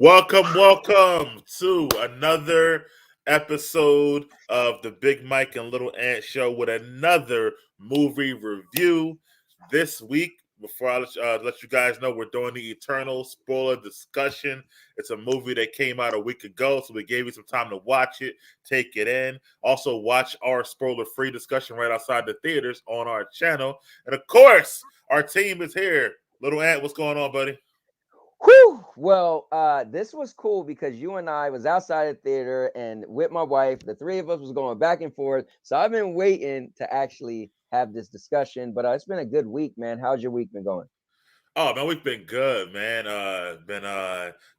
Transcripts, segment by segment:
Welcome to another episode of the Big Mike and Little Ant Show with another movie review. This week, before I let you guys know, we're doing the Eternal spoiler discussion. It's a movie that came out a week ago, so we gave you some time to watch it, take it in. Also, watch our spoiler-free discussion right outside the theaters on our channel. And of course, our team is here. Little Ant, what's going on, buddy? Whew. Well, this was cool because you and I was outside the theater and with my wife, the three of us was going back and forth. So I've been waiting to actually have this discussion, but it's been a good week, man. How's your week been going? Oh man, we've been good, man. Been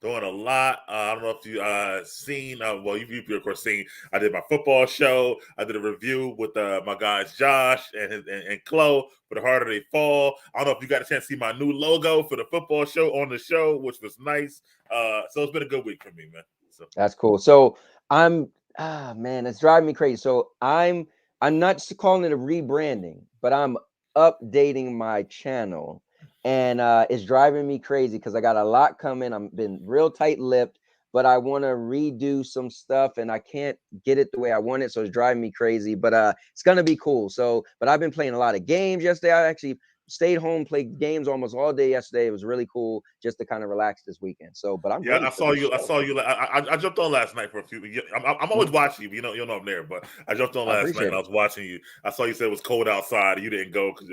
doing a lot. I don't know if you seen. Well, you of course seen. I did my football show. I did a review with my guys Josh and Chloe for the Harder They Fall. I don't know if you got a chance to see my new logo for the football show on the show, which was nice. So it's been a good week for me, man. So that's cool. So man, it's driving me crazy. So I'm not calling it a rebranding, but I'm updating my channel. And it's driving me crazy because I got a lot coming. I've been real tight-lipped, but I want to redo some stuff and I can't get it the way I want it. So it's driving me crazy, but it's going to be cool. So, but I've been playing a lot of games yesterday. I actually stayed home, played games almost all day yesterday. It was really cool just to kind of relax this weekend. So, but I'm ready. I saw you. I jumped on last night for a few. I'm always watching you. You know I'm there. But I jumped on last night and I was watching you. I saw you said it was cold outside. You didn't go because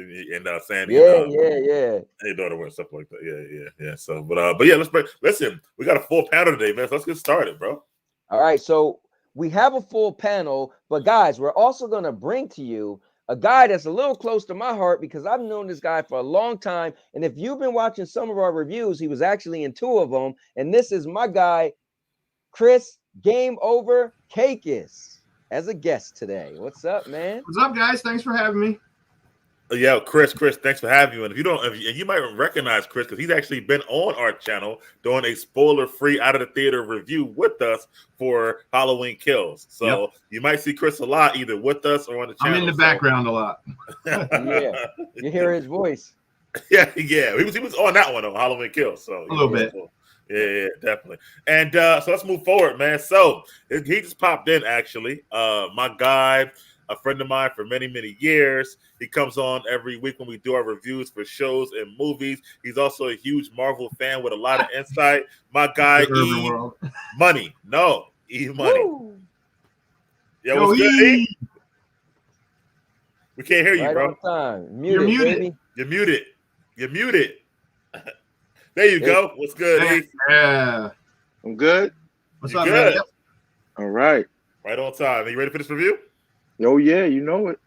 Sandy. Yeah. Your daughter went stuff like that. Yeah. So, but yeah, listen. We got a full panel today, man. So let's get started, bro. All right. So we have a full panel, but guys, we're also going to bring to you a guy that's a little close to my heart because I've known this guy for a long time. And if you've been watching some of our reviews, he was actually in two of them. And this is my guy, Chris Game Over Kakis, as a guest today. What's up, man? What's up, guys? Thanks for having me. Yeah, Chris, thanks for having you. And you might recognize Chris because he's actually been on our channel doing a spoiler-free out of the theater review with us for Halloween Kills. So You might see Chris a lot either with us or on the channel. I'm in the background a lot. Yeah, you hear his voice. Yeah. He was on that one on Halloween Kills. So a little bit. Cool. Yeah, definitely. And so let's move forward, man. So he just popped in actually. My guy. A friend of mine for many, many years. He comes on every week when we do our reviews for shows and movies. He's also a huge Marvel fan with a lot of insight. My guy, E Money. No, E Money. Woo. Yeah, what's good, E? We can't hear you, right bro. On time. You're muted. Baby. You're muted. There you go. What's good, E? Yeah. I'm good. What's up, good? Man? All right. Right on time. Are you ready for this review? Oh yeah, you know it.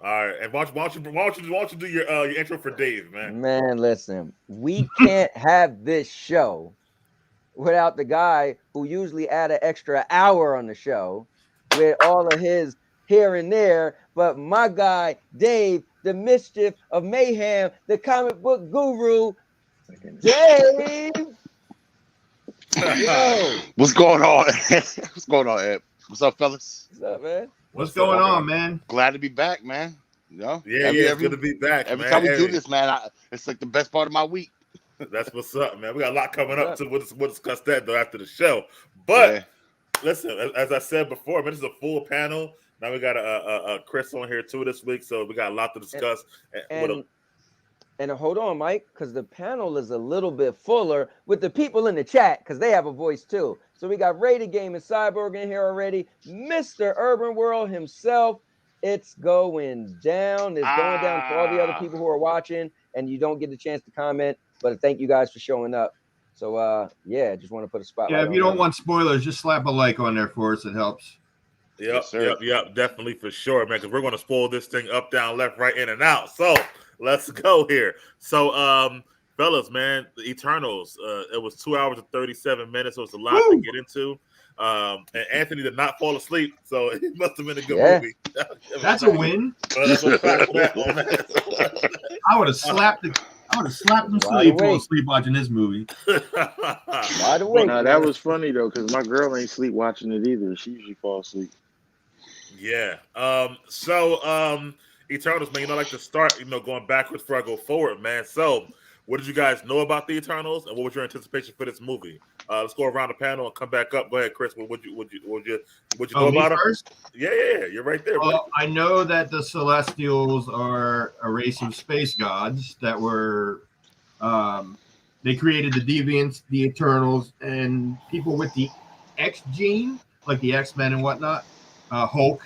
All right, and why don't you do your intro for Dave, man? Man, listen, we can't have this show without the guy who usually add an extra hour on the show with all of his here and there. But my guy, Dave, the mischief of mayhem, the comic book guru, Dave. Yo. What's going on? What's going on, Ed? What's up, fellas? What's up, man? What's going on, man? Glad to be back, man. You know? It's good to be back. Every time we do this, man, it's like the best part of my week. That's what's up, man. We got a lot coming up, so we'll discuss that though after the show. But listen, as I said before, man, this is a full panel. Now we got a Chris on here too this week, so we got a lot to discuss. And hold on, Mike, because the panel is a little bit fuller with the people in the chat because they have a voice too. So we got Rated Game and Cyborg in here already. Mr. Urban World himself. It's going down. It's going down for all the other people who are watching, and you don't get the chance to comment. But thank you guys for showing up. So just want to put a spotlight. Yeah, if you don't want spoilers, just slap a like on there for us. It helps. Yep, definitely for sure, man. Because we're going to spoil this thing up, down, left, right, in and out. So let's go here. So, fellas, man, the Eternals. It was 2 hours and 37 minutes. So it's a lot to get into. And Anthony did not fall asleep, so it must have been a good movie. That's a win. I would have slapped him sleep fall asleep watching this movie. Wide awake. Nah, that was funny though, because my girl ain't sleep watching it either. She usually falls asleep. Yeah. Eternals, man, I like to start, going backwards before I go forward, man. So, what did you guys know about the Eternals, and what was your anticipation for this movie? Let's go around the panel and come back up. Go ahead, Chris. What you Oh, know me about him? first? Yeah. You're right there. Well, I know that the Celestials are a race of space gods that were. They created the Deviants, the Eternals, and people with the X gene, like the X-Men and whatnot. Hulk.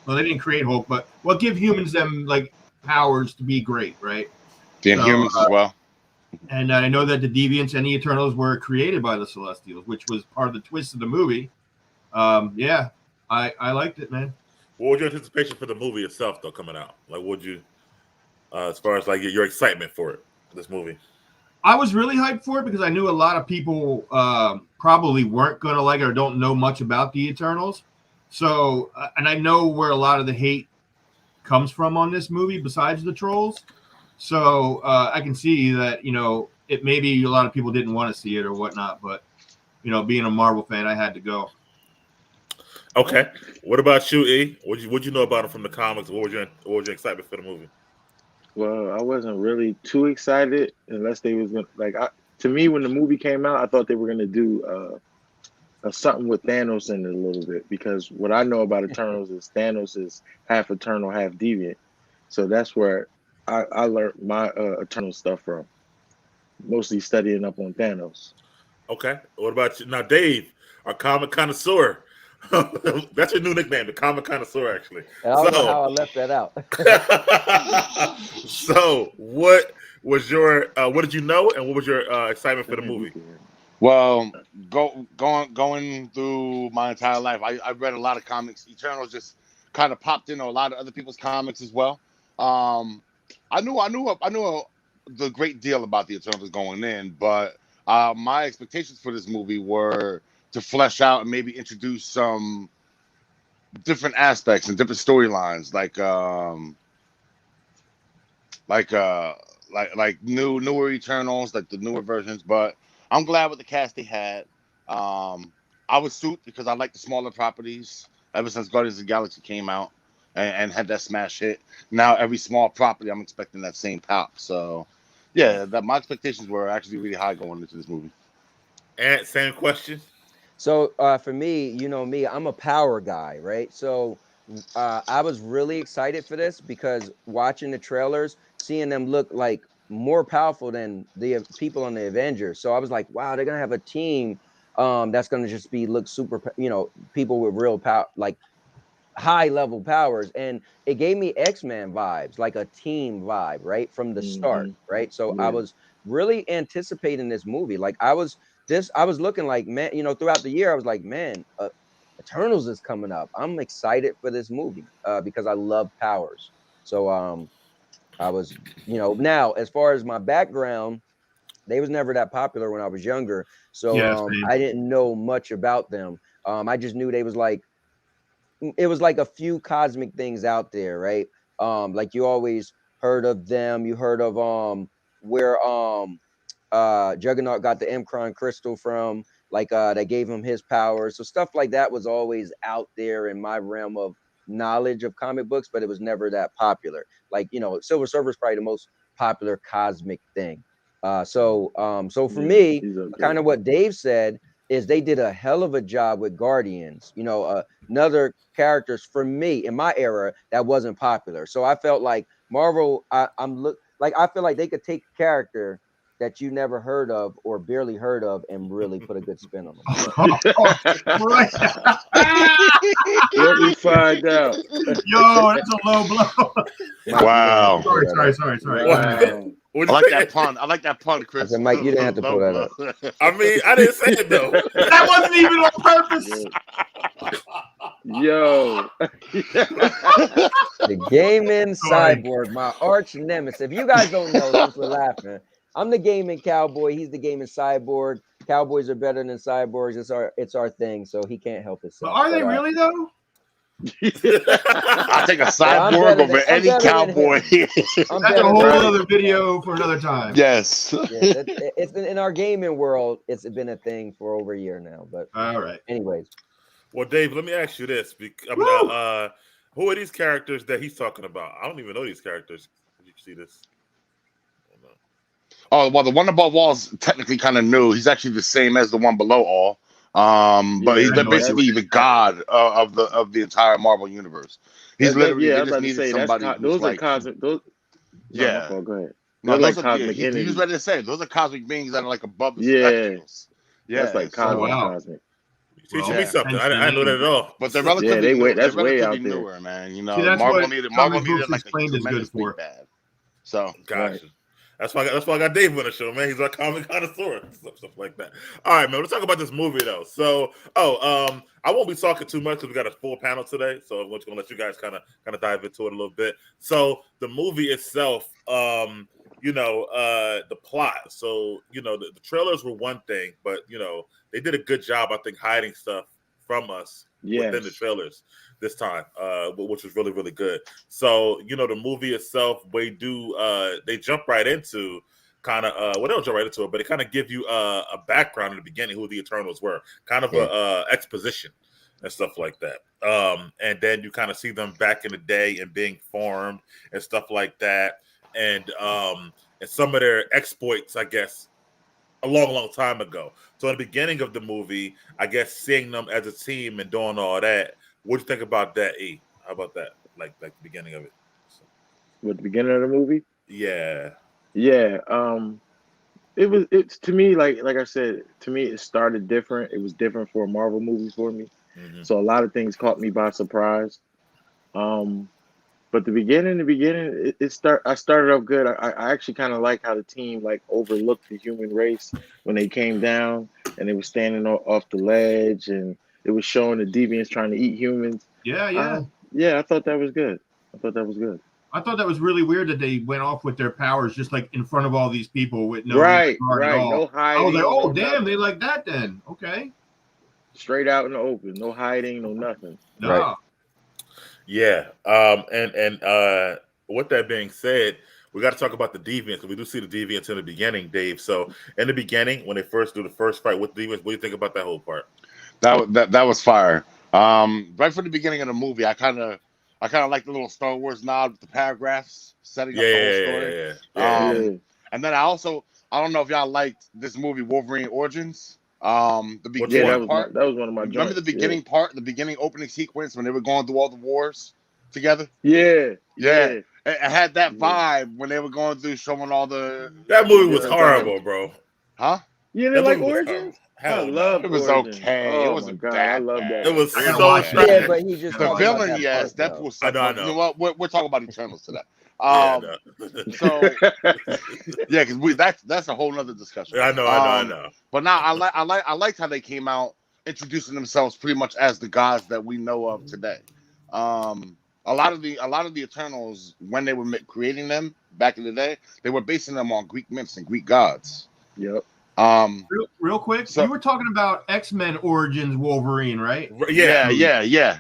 Well, they didn't create Hulk, but give humans them like powers to be great, right? The So, Inhumans as well. And I know that the Deviants and the Eternals were created by the Celestials, which was part of the twist of the movie. Yeah, I liked it, man. What was your anticipation for the movie itself, though, coming out? Like, would you, as far as like your excitement for it, this movie? I was really hyped for it because I knew a lot of people probably weren't going to like it or don't know much about the Eternals. So, and I know where a lot of the hate comes from on this movie besides the trolls. So I can see that, it maybe a lot of people didn't want to see it or whatnot, but, being a Marvel fan, I had to go. Okay. What about you, E? What you know about him from the comics? What was your excitement for the movie? Well, I wasn't really too excited unless they was gonna to me when the movie came out, I thought they were gonna do something with Thanos in it a little bit because what I know about Eternals is Thanos is half Eternal, half Deviant. So that's where I learned my Eternal stuff from, mostly studying up on Thanos. Okay. What about you? Now, Dave, our comic connoisseur. That's your new nickname, the comic connoisseur, actually. I don't know how I left that out. So, what was your what did you know, and what was your excitement for the movie? Well, going through my entire life, I read a lot of comics. Eternals just kind of popped into a lot of other people's comics as well. I knew the great deal about the Eternals going in, but my expectations for this movie were to flesh out and maybe introduce some different aspects and different storylines, like newer Eternals, like the newer versions. But I'm glad with the cast they had. I was suited because I like the smaller properties ever since Guardians of the Galaxy came out and had that smash hit. Now every small property, I'm expecting that same pop. So yeah, my expectations were actually really high going into this movie. And same question. So for me, you know me, I'm a power guy, right? So I was really excited for this because watching the trailers, seeing them look like more powerful than the people on the Avengers. So I was like, wow, they're gonna have a team that's gonna just look super, people with real power, like high level powers, and it gave me X-Men vibes, like a team vibe, right from the start, right? So I was really anticipating this movie. Like I was looking like, man, throughout the year I was like, man, Eternals is coming up. I'm excited for this movie because I love powers. So I was, now as far as my background, they was never that popular when I was younger, so I didn't know much about them. I just knew they was like, it was like a few cosmic things out there, right? Like you always heard of them. You heard of where Juggernaut got the Mcron crystal from, like that gave him his powers. So stuff like that was always out there in my realm of knowledge of comic books, but it was never that popular. Like, Silver Surfer is probably the most popular cosmic thing. So for me, kind of what Dave said is they did a hell of a job with Guardians. Another characters for me in my era that wasn't popular. So I felt like Marvel, I feel like they could take a character that you never heard of or barely heard of and really put a good spin on them. Let me find out. Yo, that's a low blow. Wow. Sorry. Wow. I like that pun. I like that pun, Chris. I said, Mike, you didn't have to pull that up. I mean, I didn't say it though. That wasn't even on purpose. Yo. The gaming cyborg, my arch nemesis. If you guys don't know, since we're laughing, I'm the gaming cowboy. He's the gaming cyborg. Cowboys are better than cyborgs. It's our thing, so he can't help himself. But are they really though? I'll take a cyborg over any cowboy. That's a whole other video for another time. Yes. Yeah, it's in our gaming world. It's been a thing for over a year now. But all right. Anyways. Well, Dave, let me ask you this: who are these characters that he's talking about? I don't even know these characters. Did you see this? Oh well, the one above all is technically kind of new. He's actually the same as the one below all. But Yeah, they're no, basically the god of the entire Marvel universe. He's literally I they was just about to needed say somebody who's those are like cosmic. Those no, my yeah. fault. Go ahead. No, They're like those are cosmic he was entities. ready to say those are cosmic beings that are like above the Yeah, celestials. that's Yeah, like so Oh, wow. cosmic. Teaching Well, me something. hence I the didn't know that name. at all. but they're Yeah, relatively new. that's They're way relatively out there. newer, man. You See, know, that's Marvel what needed comic books like a explained is good tremendous for. big bad. So Gotcha. Right. That's why I got Dave on the show, man. He's a comic connoisseur, stuff like that. All right, man. Let's talk about this movie though. So, I won't be talking too much because we got a full panel today. So I'm just gonna let you guys kind of dive into it a little bit. So the movie itself, the plot. So the trailers were one thing, but they did a good job, I think, hiding stuff from us within the Yes. trailers this time, which was really, really good. So, the movie itself, they jump right into kind of, they don't jump right into it, but they kind of give you a background in the beginning, who the Eternals were, kind of a exposition and stuff like that. And then you kind of see them back in the day and being formed and stuff like that. And some of their exploits, I guess, a long, long time ago. So in the beginning of the movie, I guess seeing them as a team and doing all that, what do you think about that, E? How about that? Like the beginning of it. So, With the beginning of the movie. yeah. Yeah. It's to me like I said, to me it started different. It was different for a Marvel movie for me. Mm-hmm. So a lot of things caught me by surprise. But the beginning, I started off good. I actually kind of like how the team like overlooked the human race when they came down and they were standing off the ledge and it was showing the deviants trying to eat humans. Yeah. Yeah, I thought that was good. I thought that was really weird that they went off with their powers just like in front of all these people with no right, regard at all. no hiding. I was like, oh no damn, nothing. they like that then. Okay. Straight out in the open, no hiding, no nothing. No. Right. Yeah. And with that being said, we got to talk about the deviants. We do see the deviants in the beginning, Dave. So in the beginning, when they first do the first fight with the deviants, what do you think about that whole part? that was fire. Right from the beginning of the movie, I kind of like the little Star Wars nod with the paragraphs setting up the whole story. Yeah. And then I don't know if y'all liked this movie, Wolverine Origins. The beginning part. That was one of my. Remember the beginning part, the beginning opening sequence when they were going through all the wars together? Yeah. It had that vibe when they were going through showing all the. That movie was horrible, bro. Huh? You didn't like Origins? I love it was Origins. okay. Oh it wasn't my God, that I love bad. that. It was I gotta so watch trash. it. Yeah, but he just The talked about villain, that yes, part, Deadpool. I know. You know what? We're talking about Eternals today. No. So yeah, because that's a whole nother discussion. I know. But now I liked how they came out introducing themselves pretty much as the gods that we know of today. A lot of the Eternals, when they were creating them back in the day, they were basing them on Greek myths and Greek gods. Yep. Real quick, so you were talking about X-Men Origins Wolverine, right? Yeah.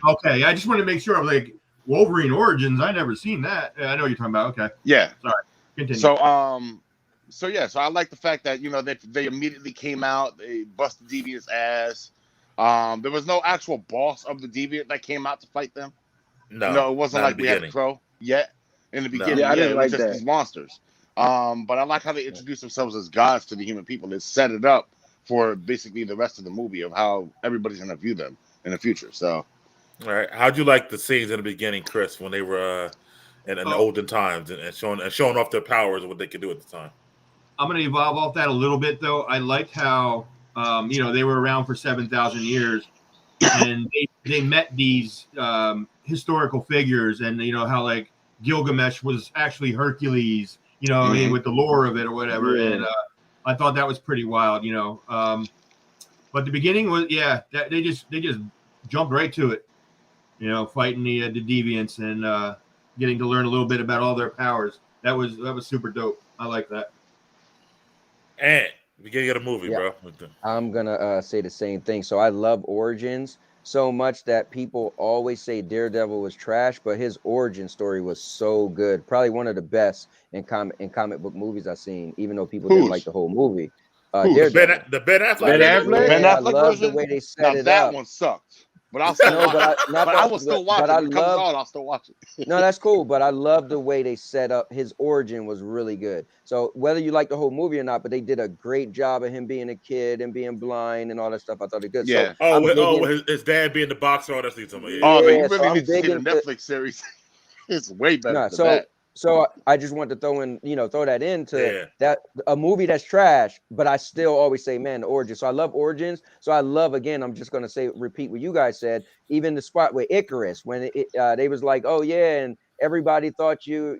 Okay, I just wanted to make sure. I was like, Wolverine Origins, I never seen that. I know what you're talking about. Okay. Yeah. Sorry. Continue. So I like the fact that they immediately came out, they busted Deviant's ass. There was no actual boss of the Deviant that came out to fight them. No, it wasn't like we had Crow yet in the beginning. Yeah, I didn't it was like just that. these monsters. But I like how they introduced themselves as gods to the human people. It set it up for basically the rest of the movie of how everybody's going to view them in the future. So, all right, how'd you like the scenes in the beginning, Chris, when they were in the olden times and showing off their powers and what they could do at the time? I'm going to evolve off that a little bit, though. I liked how they were around for 7,000 years, and they met these historical figures, and how like Gilgamesh was actually Hercules. I mean, with the lore of it or whatever. Yeah. And I thought that was pretty wild, but the beginning was, they just jumped right to it, fighting the deviants and getting to learn a little bit about all their powers. That was super dope. I like that. And we gotta get a movie, bro. I'm gonna say the same thing. So I love Origins so much that people always say Daredevil was trash, but his origin story was so good. Probably one of the best in comic book movies I've seen, even though people didn't like the whole movie. The Ben Affleck. I love version? the way they set Now it that up. one sucked. But I'll still No, watch it. not But I will still watch but it. I If it comes love. on, I'll still watch it. No, that's cool, but I love the way they set up his origin was really good. So whether you like the whole movie or not, but they did a great job of him being a kid and being blind and all that stuff. I thought it good. Yeah. So I'm big his dad being the boxer, all that stuff. Oh, man, yeah, you so really I'm need to see big the into Netflix series. It's way better no. than that. So I just want to throw that into Yeah. that a movie that's trash, but I still always say, man, the origin. So I love origins. So I love again. I'm just gonna repeat what you guys said. Even the spot with Icarus when they was like, oh yeah, and everybody thought your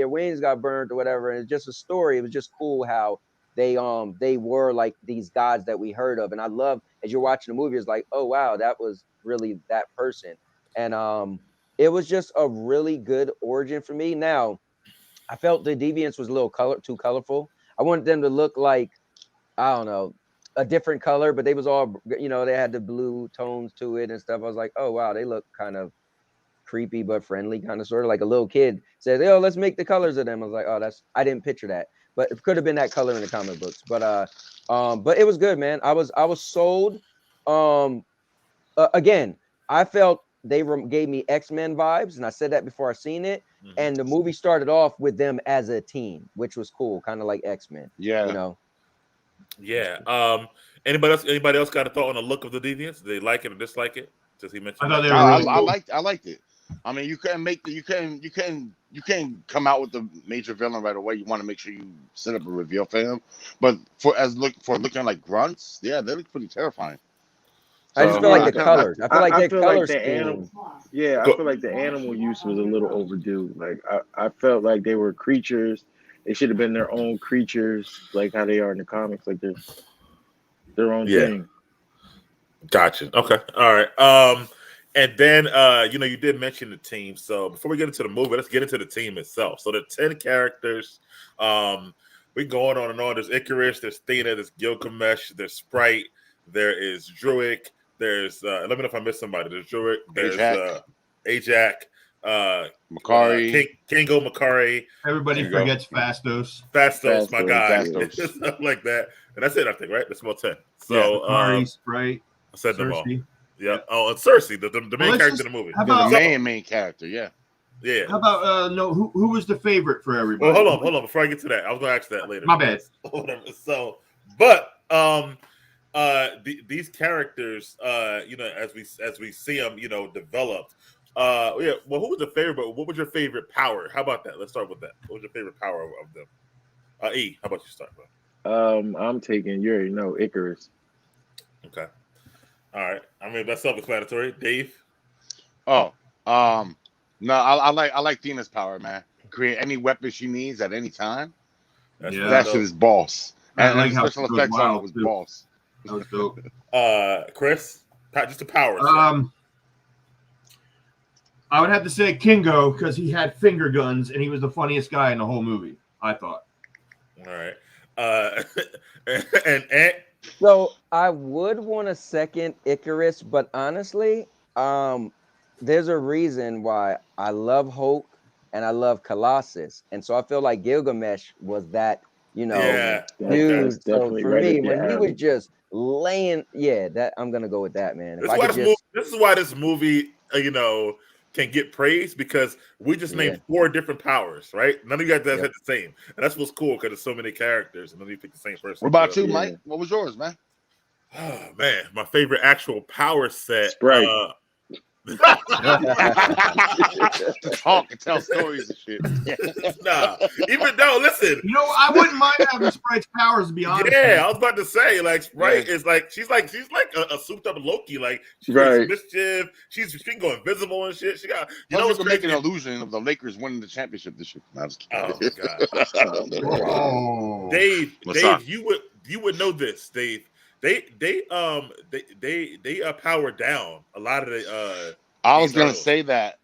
wings got burned or whatever, and it's just a story. It was just cool how they were like these gods that we heard of, and I love as you're watching the movie, it's like, oh wow, that was really that person, and it was just a really good origin for me. Now, I felt the Deviants was a little too colorful. I wanted them to look like, I don't know, a different color, but they was all, they had the blue tones to it and stuff. I was like, oh wow, they look kind of creepy but friendly, kind of sort of like a little kid says, oh, let's make the colors of them. I was like, oh, I didn't picture that, but it could have been that color in the comic books. But it was good, man. I was sold. Again, I felt they gave me X-Men vibes, and I said that before I seen it. Mhm. And the movie started off with them as a team, which was cool, kind of like X-Men. Yeah. Yeah. Anybody else got a thought on the look of the Deviants? Did they like it or dislike it? Does he mention? I thought they were really I cool. liked it. I mean, you can come out with the major villain right away. You want to make sure you set up a reveal for him. But looking like grunts, yeah, they look pretty terrifying. I just So, feel like the I- colors. I feel like their feel color like the scheme. Yeah, I feel like the animal use was a little overdue. Like I felt like they were creatures. They should have been their own creatures, like how they are in the comics. Like they're their own thing. Gotcha. Okay. All right. And then you did mention the team. So before we get into the movie, let's get into the team itself. So there are 10 characters. We going on and on. There's Icarus, there's Thena, there's Gilgamesh, there's Sprite, there is Druid, there's let me know if I missed somebody. There's Druid, there's Ajak, Makari, Kingo, Makari. Everybody forgets Fastos. Fastos, my guy. Fastos. Stuff like that. And that's it, I think, right? That's about 10. So Makari, Sprite, I said Cersei. them all. Yeah. Oh, and Cersei, the main character in the movie. How about the main character? Yeah. Yeah. How about who was the favorite for everybody? Well, hold on. Before I get to that, I was going to ask that later. My bad. So, but these characters, as we see them, developed. Well, who was the favorite? But what was your favorite power? How about that? Let's start with that. What was your favorite power of them? E, how about you start, bro? I'm taking, you already know, Icarus. Okay. All right. I mean, that's self-explanatory. Dave? Oh, no, I like Thena's power, man. Create any weapon she needs at any time. That shit is boss. And like how special effects on it was boss. That was dope. Chris? Just the power. I would have to say Kingo because he had finger guns and he was the funniest guy in the whole movie, I thought. All right. And So I would want to second Icarus, but honestly, there's a reason why I love Hulk and I love Colossus, and so I feel like Gilgamesh was that, dude. So for me, when he was just laying, that I'm gonna go with that, man. This is why this movie, can get praised because we just named 4 different powers, right? None of you guys had the same, and that's what's cool because there's so many characters, and none of you pick the same person. What about you, Mike? What was yours, man? Oh man, my favorite actual power set. Sprite. Talk and tell stories and shit. Nah, even though, listen, I wouldn't mind having Sprite's powers, to be honest. Yeah, I was about to say, like, Sprite is like she's like a souped up Loki, like she's mischief. She can go invisible and shit. She got you can make an illusion of the Lakers winning the championship this year. Oh god, Dave, you would know this, Dave. They powered down a lot of the. I was gonna say that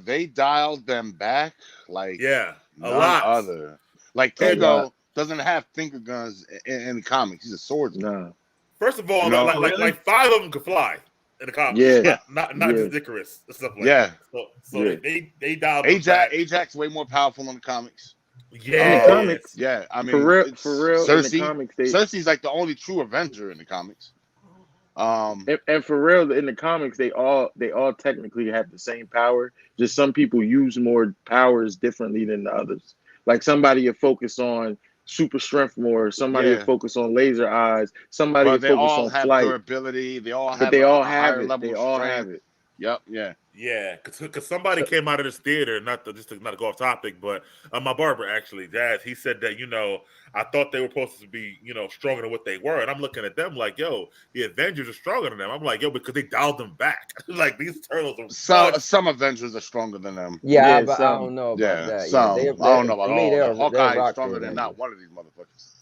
they dialed them back like a lot. Other like Kingo doesn't have finger guns in the comics. He's a swordsman. First of all, like 5 of them could fly in the comics. Yeah, not just Icarus and stuff like that. So they dialed. Ajax's way more powerful in the comics. Yeah, in the comics. Yeah, I mean, for real. Cersei, In the comics, Cersei's like the only true Avenger in the comics. And for real, in the comics, they all technically have the same power. Just some people use more powers differently than the others. Like somebody will focus on super strength more. Somebody will focus on laser eyes. Somebody will But they focus all on have flight. durability. They all But have they all a have higher it. level They of all strength. have it. Yep. Yeah. Yeah, because somebody came out of this theater, not to go off topic, but my barber actually, Jazz, he said that I thought they were supposed to be stronger than what they were, and I'm looking at them like, yo, the Avengers are stronger than them. I'm like, yo, because they dialed them back. Like these turtles are Some Avengers are stronger than them. Yeah, Yeah, but I don't know about Yeah, that. some. Yeah, I don't know about to me, all. they're Hawkeye is rock stronger their than Avengers. not one of these motherfuckers.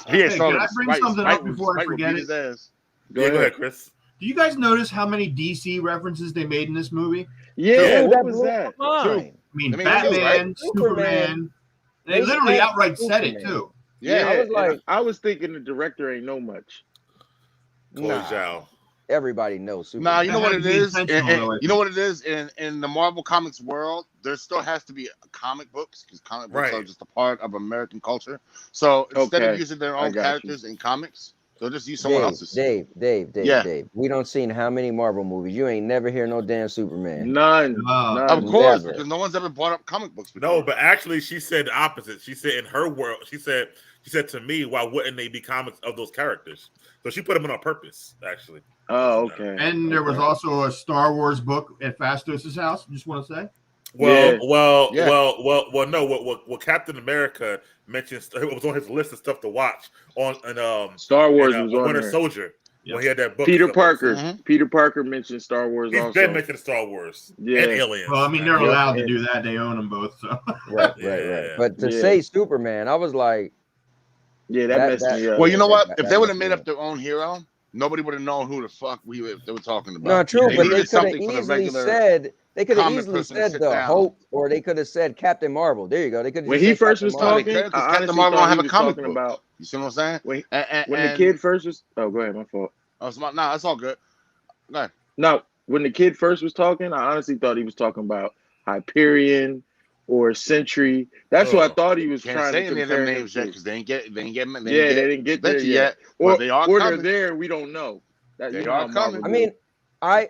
He ain't Hey, stronger can I than bring Sprite. something up before I Sprite will forget beat it? his ass. Go Go ahead. ahead, Chris. Do you guys notice how many DC references they made in this movie? Yeah, Dude, what that was blew that? my Two. mind. I mean, I mean, Batman, Superman. They literally snapped outright said it Superman. too. Yeah. I was and like, I was thinking the director ain't know much. Chloe nah. Zhao. Everybody knows Superman. Nah, you know That what had it to be is. intentional, though, You know what it is in the Marvel Comics world. There still has to be comic books because comic books are Right. just a part of American culture. So instead of Okay, using their I own got characters in comics, they'll just use someone else's. Dave. Yeah. We don't seen how many Marvel movies. You ain't never hear no damn Superman. None. Of None. course, Never. because no one's ever brought up comic books before. No, but actually, she said the opposite. She said in her world, she said to me, why wouldn't they be comics of those characters? So she put them in on purpose, actually. Oh, okay. And there was also a Star Wars book at Fastos' house. Just want to say. Well, Yeah. no. What Captain America mentions, it was on his list of stuff to watch on Star Wars was on Winter there. Soldier when he had that book. Peter Parker. Mhm. Peter Parker mentioned Star Wars He's also. been mentioning Star Wars and Aliens. Well, I mean, they're Yeah. allowed to do that. They own them both. So Right. Yeah. But to Yeah. say Superman, I was like, Yeah, that messed me up. Well, you know what? that If they would have messed me made up. up their own hero, nobody would have known who the fuck they were talking about. No, true, but they needed could have something for the easily regular said common person to said sit the down. Hope, or they could have said Captain Marvel. There you go. They could have When just he said first Captain was Marvel. talking, Because I Captain honestly Marvel don't thought have he a was comic talking book. about You see what I'm saying? when And the kid first was. Oh, go ahead, my fault. nah, that's all good. Go ahead. No, when the kid first was talking, I honestly thought he was talking about Hyperion or Sentry. That's what I thought he was Can't trying say to any of them compare him names yet to. because they ain't get They didn't get there yet. But they are or coming. they're there. We don't know. That, They you know are how Marvel coming. I do. mean,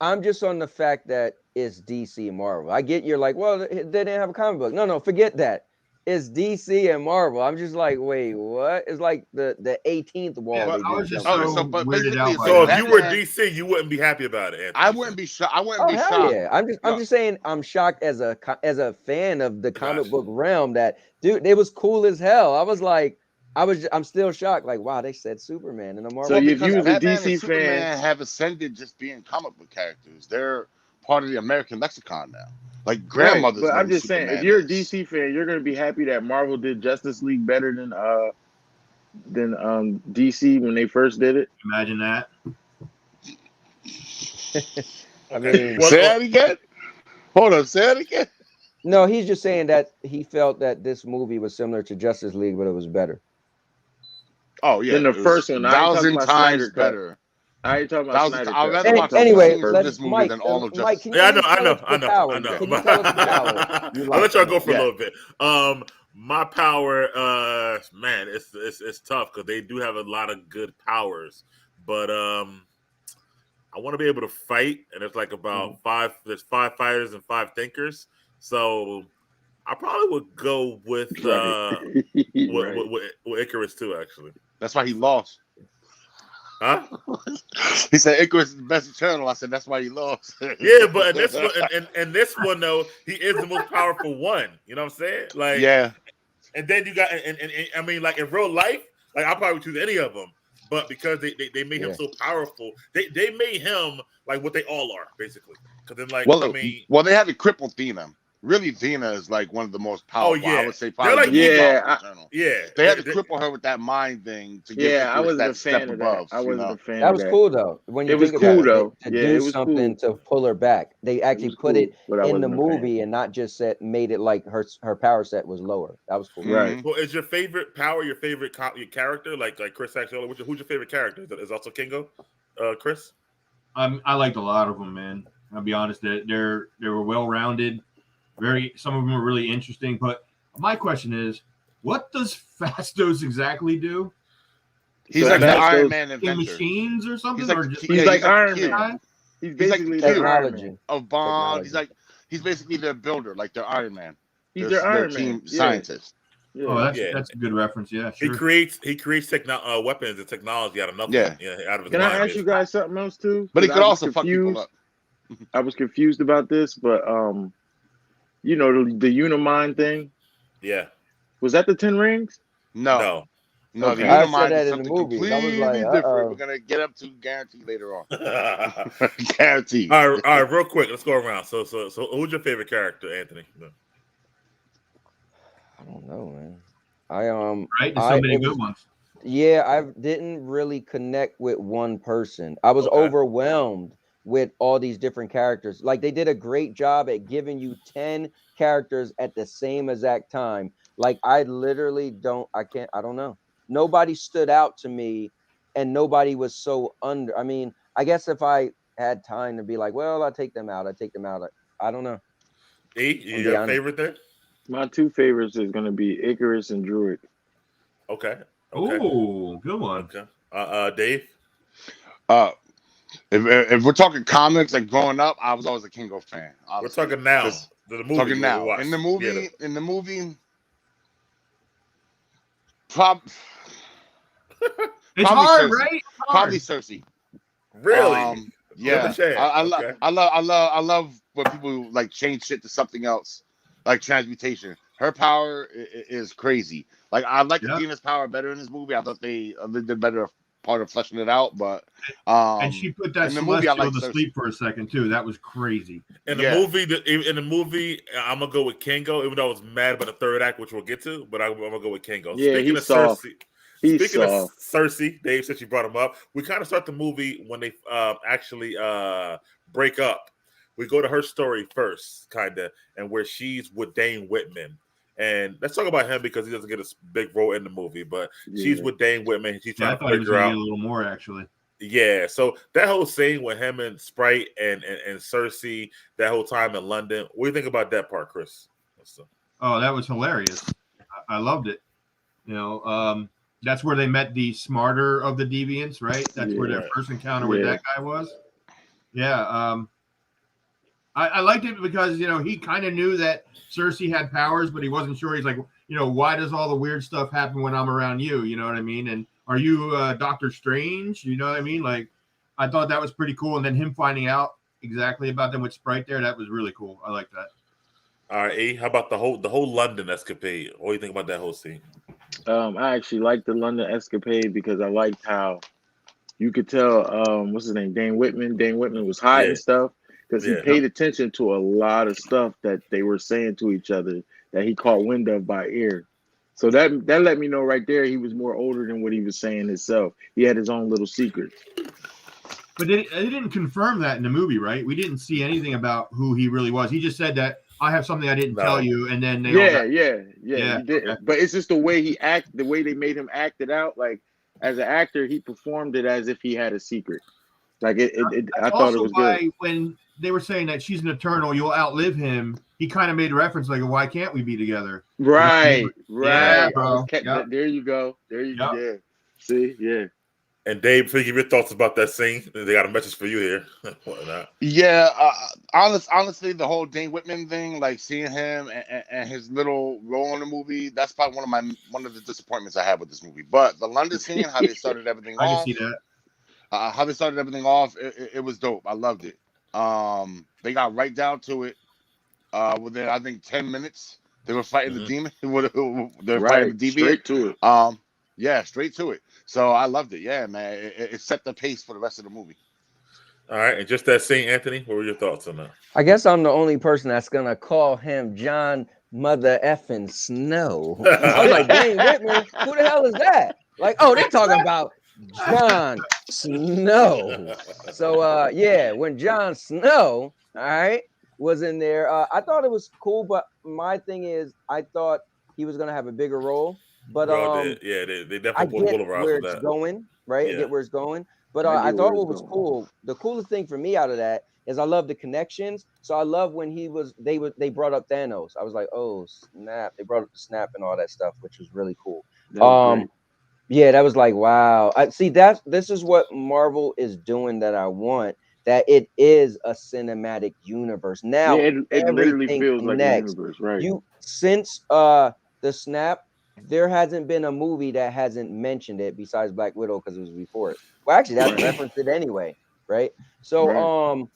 I'm just on the fact that it's DC and Marvel. I get you're like, well, they didn't have a comic book. No, forget that. It's DC and Marvel. I'm just like, wait, what? It's like the 18th wall. Yeah, they I was did just something. so but weirded out by So that. if you were DC, you wouldn't be happy about it, Anthony. I wouldn't be shocked. I wouldn't Oh be hell shocked. yeah! I'm just saying I'm shocked as a fan of the comic Gotcha. book realm that dude, it was cool as hell. I was like, I'm still shocked. Like, wow, they said Superman in a Marvel. So if because you was a Batman DC and Superman fan, have ascended just being comic book characters. They're part of the American lexicon now. Like grandmothers. right? But know I'm who just saying, if Superman you're a is. DC fan, you're gonna be happy that Marvel did Justice League better than DC when they first did it. Imagine that. I mean, Say that again. Hold on. Say that again. no, he's just saying that he felt that this movie was similar to Justice League, but it was better. Oh yeah. Then the it was first one, I ain't talking 1,000 about times Snyder Cut. better. I ain't talking about Snyder I'd Cut. rather watch Anyway, scenes from this movie Mike, than all of Mike, Justice. can you Yeah, tell I know. Can you tell us the power? I'll let y'all go for Yeah. a little bit. My power, man, it's tough because they do have a lot of good powers, but I want to be able to fight, and there's like about there's 5 fighters and 5 thinkers, so I probably would go with Right. with Icarus too, actually. That's why he lost. Huh? He said Icarus is the best Eternal. I said that's why he lost. Yeah, but in this one, and this one though, he is the most powerful one. You know what I'm saying? Like, yeah. And then you got, and I mean, like in real life, like I'll probably choose any of them, but because they made him so powerful, they made him like what they all are basically. Because then, like, Well, I mean, they had to cripple Thena. Really, Thena is like one of the most powerful. yeah. I would say probably. Like, the most yeah, powerful. they had to cripple her with that mind thing to give I Icarus wasn't that a step fan of above. that. I wasn't a fan. That was cool though. When you it was think cool about though. it, to Yeah, do it was something cool. to pull her back, they actually put it but I in the wasn't a fan. movie and not just made it like her power set was lower. That was cool. Right. Well, is your favorite power your favorite your character? Like Chris actually, who's your favorite character? Is also Kingo, Chris? I liked a lot of them, man. I'll be honest. They were well rounded. Some of them were really interesting. But my question is, what does Fastos exactly do? He's So like the that's Iron those- Man inventor. machines or something, He's like or the just key- He's yeah, like Iron Q. Man. He's He's like basically the the Q. Iron Man. Technology. Of Bond. Technology. He's basically their builder, like their Iron Man. He's their Iron team Man. Yeah. scientist. Oh, Yeah. that's Yeah. that's a good reference. Yeah, He sure. creates weapons and technology out of nothing. Yeah. Out of his Can I mind. ask you guys something else too? But he 'Cause could I was also fuck people confused. up. I was confused about this, but you know, the Unimind thing, Yeah. was that the 10 rings? No, the Okay. I said Unimind that is in the something movies. I was completely like, different. We're gonna get up to guarantee later on. all Guaranteed. right, real quick, let's go around. So who's your favorite character, Anthony? I don't know, man. Right, there's so many it good was- ones. Yeah, I didn't really connect with one person. I was Okay. overwhelmed with all these different characters. Like they did a great job at giving you 10 characters at the same exact time. Like I don't know. Nobody stood out to me and nobody was so under. I mean, I guess if I had time to be like, well, I'll take them out. I don't know. E, you be got a honest. favorite there? My two favorites is gonna be Icarus and Druid. Okay. Oh, good one. Okay. Dave? If we're talking comics, like growing up, I was always a Kingo fan. Honestly. We're talking now. 'Cause- The movie. Talking we now. watched. In the Yeah, movie, It's Probably hard, Cersei. right? It's hard. probably Cersei. really? Yeah. a chance. Okay. I love when people like change shit to something else, like transmutation. Her power is crazy. Like I like Yeah. Athena's power better in this movie. I thought they did better part of fleshing it out, but And she put that in the movie, Celestial I like to Cersei. sleep for a second too. That was crazy. In Yeah. the movie, I'm gonna go with Kingo, even though I was mad about the third act, which we'll get to. But I'm gonna go with Kingo. Yeah, Speaking he's of soft. Cersei, He's speaking of soft. Cersei, Dave, since you brought him up, we kind of start the movie when they actually break up. We go to her story first, kind of, and where she's with Dane Whitman. And let's talk about him because he doesn't get a big role in the movie, but she's Yeah. with Dane Whitman. She's Yeah, I trying to thought he was figure gonna out. get a little more actually. Yeah, so that whole scene with him and Sprite and Cersei, that whole time in London. What do you think about that part, Chris? Oh, that was hilarious. I loved it. You know, that's where they met the smarter of the deviants, right? That's where their Right. first encounter with Yeah. that guy was. Yeah. I liked it because, you know, he kind of knew that Cersei had powers, but he wasn't sure. He's like, you know, why does all the weird stuff happen when I'm around you? You know what I mean? And are you Doctor Strange? You know what I mean? Like, I thought that was pretty cool. And then him finding out exactly about them with Sprite there, that was really cool. I like that. All right, E, how about the whole London escapade? What do you think about that whole scene? I actually liked the London escapade because I liked how you could tell what's his name, Dane Whitman. Dane Whitman was hiding Yeah. stuff because he Yeah. paid attention to a lot of stuff that they were saying to each other that he caught wind of by ear. So that let me know right there he was more older than what he was saying himself. He had his own little secrets. But they didn't confirm that in the movie, right? We didn't see anything about who he really was. He just said that I have something I didn't tell you, and then they all Yeah, got, he did. okay. But it's just the way he the way they made him act it out. Like as an actor, he performed it as if he had a secret. Like I That's thought it also was why good. when they were saying that she's an eternal, you'll outlive him. He kind of made a reference like, "Why can't we be together?" Right. Yeah, bro. Yep. There you go. There you go. Yep. Yeah. See, yeah. And Dave, please give your thoughts about that scene. They got a message for you here. Whatnot. Yeah, honestly, the whole Dane Whitman thing, like seeing him and his little role in the movie, that's probably one of the disappointments I had with this movie. But the London scene, how they started everything I can off, see that. how they started everything off, it was dope. I loved it. They got right down to it. Within I think 10 minutes, they were fighting the demon. They're fighting the deviant. Straight to it. Yeah, straight to it. So I loved it. Yeah, man, it set the pace for the rest of the movie. All right, and just that scene, Anthony. What were your thoughts on that? I guess I'm the only person that's gonna call him John Mother Effin Snow. I was like, Dane Whitman, who the hell is that? Like, oh, they're talking about Jon Snow. So yeah, when Jon Snow, all right, was in there, I thought it was cool, but my thing is I thought he was gonna have a bigger role. But they definitely I pulled the get bull around where for it's that. going, right? Yeah. I get where it's going. But I I get thought where what it's was going. cool, the coolest thing for me out of that is I love the connections. So I love when they brought up Thanos. I was like, oh snap! They brought up the snap and all that stuff, which was really cool. That was great. Yeah, that was like, wow. I see this is what Marvel is doing that I want. That it is a cinematic universe. Yeah, Now it literally everything feels like a connects. universe, right? You since the snap, there hasn't been a movie that hasn't mentioned it besides Black Widow because it was before it. Well, actually, that's Right. referenced it anyway, right? So Right.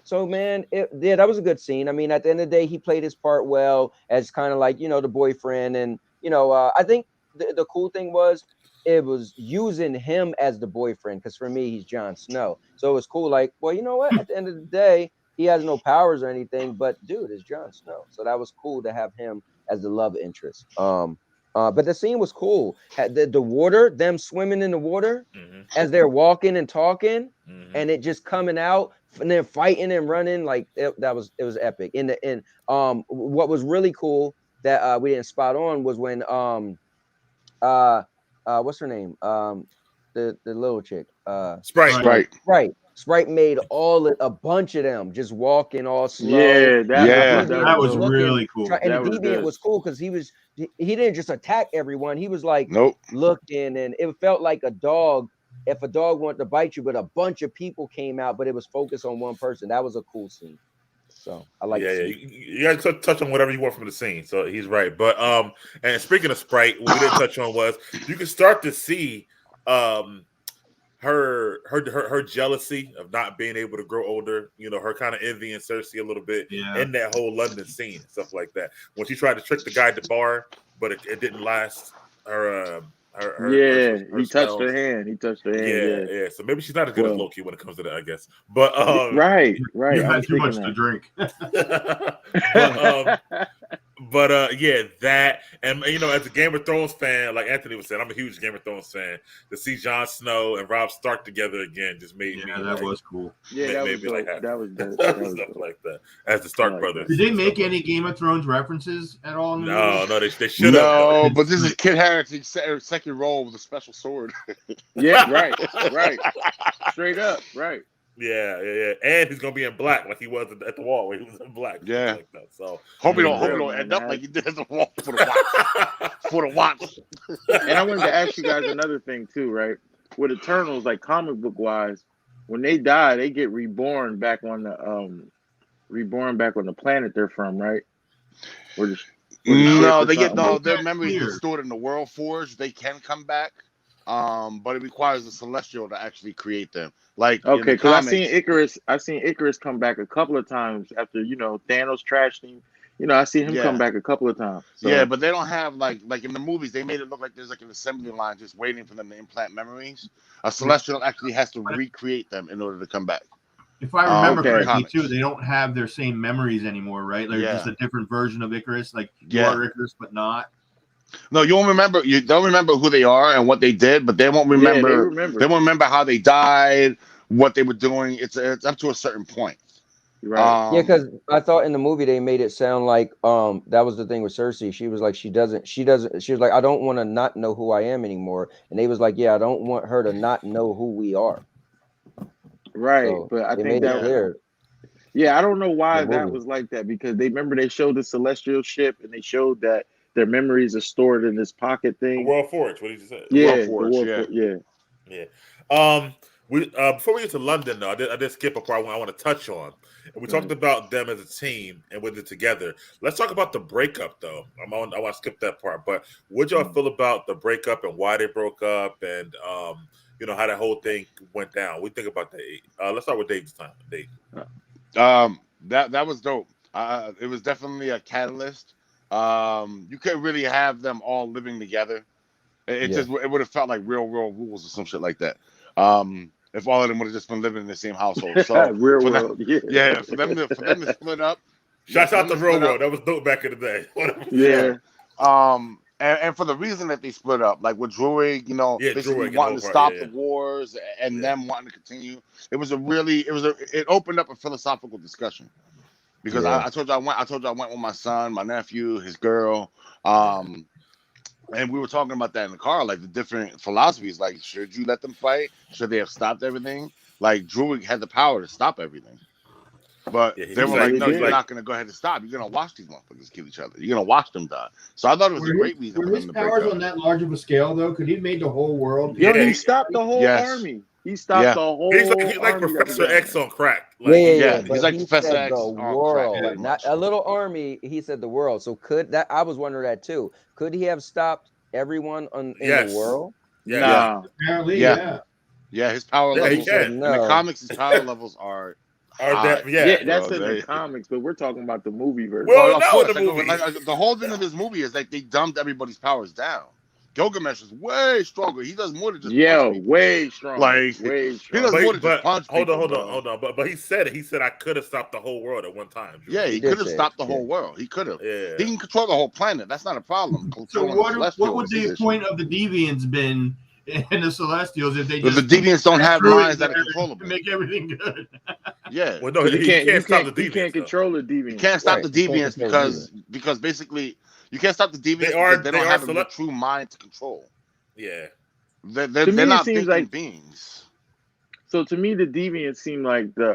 so man, yeah, that was a good scene. I mean, at the end of the day, he played his part well as kind of like, the boyfriend, and I think the cool thing was it was using him as the boyfriend because for me, he's Jon Snow. So it was cool. Like, well, you know what? At the end of the day, he has no powers or anything, but dude, it's Jon Snow. So that was cool to have him as the love interest. But the scene was cool. Had the water, them swimming in the water Mhm. as they're walking and talking Mhm. and it just coming out and then fighting and running like it was epic. What was really cool that we didn't spot on was when uh what's her name? The little chick. Sprite. Right. Right. Sprite made a bunch of them just walking all slow. Yeah, And the Yeah. deviant That was was dope. looking, really cool. and the That was deviant good. was cool because he didn't just attack everyone. He was like Nope. looking, and it felt like a dog. If a dog wanted to bite you, but a bunch of people came out, but it was focused on one person. That was a cool scene. So I like Yeah, to yeah. see. You got to touch on whatever you want from the scene. So he's right. But and speaking of Sprite, what we didn't touch on was you can start to see her jealousy of not being able to grow older. Her kind of envying Cersei a little bit Yeah. in that whole London scene and stuff like that. When she tried to trick the guy at the bar, but it didn't last. Yeah, Her he touched spells. her hand. He touched her hand. Yeah, Yeah. yeah. So maybe she's not as good as Well, Loki when it comes to that, I guess. But right, right. You I had was too thinking much to drink. but yeah, that and as a Game of Thrones fan, like Anthony was saying, I'm a huge Game of Thrones fan. To see Jon Snow and Robb Stark together again just made me Yeah, that like, was cool. Yeah, that was made me like dope. happy. That was dope. That was Stuff dope. like that as the I Stark like brothers. Did they and make stuff any like Game of Thrones references at all in the that. movie? No, they should have. No, but this is Kit Harington's second role with a special sword. Yeah, right, right. Straight up, right. Yeah. And he's gonna be in black like he was at the wall where he was in black. Yeah. Like that. So Hope you For don't real, man. end up like you did at the wall for the watch. For the watch. And I wanted to ask you guys another thing too, right? With Eternals, like comic book wise, when they die, they get reborn back on the planet they're from, right? Or the ship No, or they get something. their memories get Weird. stored in the World Forge. They can come back. But it requires the Celestial to actually create them. Like in Okay, the because comics. I seen Icarus come back a couple of times after Thanos trashed him. I see him come Yeah. back a couple of times. Yeah, So but they don't have like in the movies, they made it look like there's like an assembly line just waiting for them to implant memories. A Celestial actually has to recreate them in order to come back. If I remember Okay. correctly, Comics. too, they don't have their same memories anymore, right? They're just Yeah. a different version of Icarus. Like you Yeah. are Icarus, but not. No, you don't remember who they are and what they did, but they won't yeah, they remember remember. they won't remember how they died, what they were doing. It's up to a certain point. Right. Yeah, because I thought in the movie they made it sound like that was the thing with Cersei. She was like she was like, I don't want to not know who I am anymore. And they was like, yeah, I don't want her to not know who we are. Right. So But I they think made it Yeah. clear. yeah, I don't know why The that movie. was like that because they showed the celestial ship and they showed that their memories are stored in this pocket the thing. World Forge. What did you say? The World Yeah, the Forge, World yeah. Forge. Yeah. Yeah. We before we get to London though, I did skip a part I want to touch on. And we talked about them as a team and with it together. Let's talk about the breakup though. I want to skip that part. But what y'all feel about the breakup and why they broke up and how that whole thing went down? We think about that. Let's start with Dave this time. Dave. That was dope. It was definitely a catalyst. You couldn't really have them all living together. It would have felt like real rules or some shit like that. If all of them would have just been living in the same household. So Real for world. them, Yeah. for them to split up. Shouts out to Real split up. World. That was dope back in the day. Yeah. And for the reason that they split up, like with Druid, basically Druid, wanting to the whole stop part, the wars and them wanting to continue. It opened up a philosophical discussion. Because I told you I went with my son, my nephew, his girl, and we were talking about that in the car, like the different philosophies. Like, should you let them fight? Should they have stopped everything? Like, Druid had the power to stop everything. But Yeah, he they were said- like, they no, did. you're not going to go ahead and stop. You're going to watch these motherfuckers kill each other. You're going to watch them die. So I thought it was a great reason for Were his them to break powers up. on that large of a scale, though? Could he have made the whole world? Yo, Yeah, he stopped the whole Yes. army. He stopped Yeah. the whole he's army. like that was Professor down X there. on crack. Yeah, Like, Yeah, but he's like he Professor said X the on crack, world, pretty not much. a little army. He said the world. So could that? I was wondering that too. Could he have stopped everyone in the Yes. world? yeah, Nah. Apparently, Yeah. yeah. Yeah, his power Yeah, he levels can. in the No. comics, his power levels are Are high. that- Yeah, yeah. that's bro, in the comics, but we're talking about the movie version. Well, Of no, course, the movie. the whole thing of this movie is like they dumbed everybody's powers down. Gilgamesh is way stronger. He does more than just Yeah, punch people. way stronger. Like, way he stronger. does more than But just punch hold people. on. But he said it. He said I could have stopped the whole world at one time. Drew. Yeah, He he did could have say it, stopped the yeah. whole world. He could have. Yeah. He can control the whole planet. That's not a problem. So Controlling what the Celestials would is the his issue. point of the deviants been in the Celestials if they But just the deviants don't have threw it minds that are there controllable. to make everything good? Yeah, Well, no, You can't stop the you deviants. can't though. control the you deviant. can't stop Right, the you can't deviants control the because basically you can't stop the deviants are- because they they don't are have a select- true mind to control. Yeah. They're To me, it not seems thinking like- beings. So to me, the deviants seem like they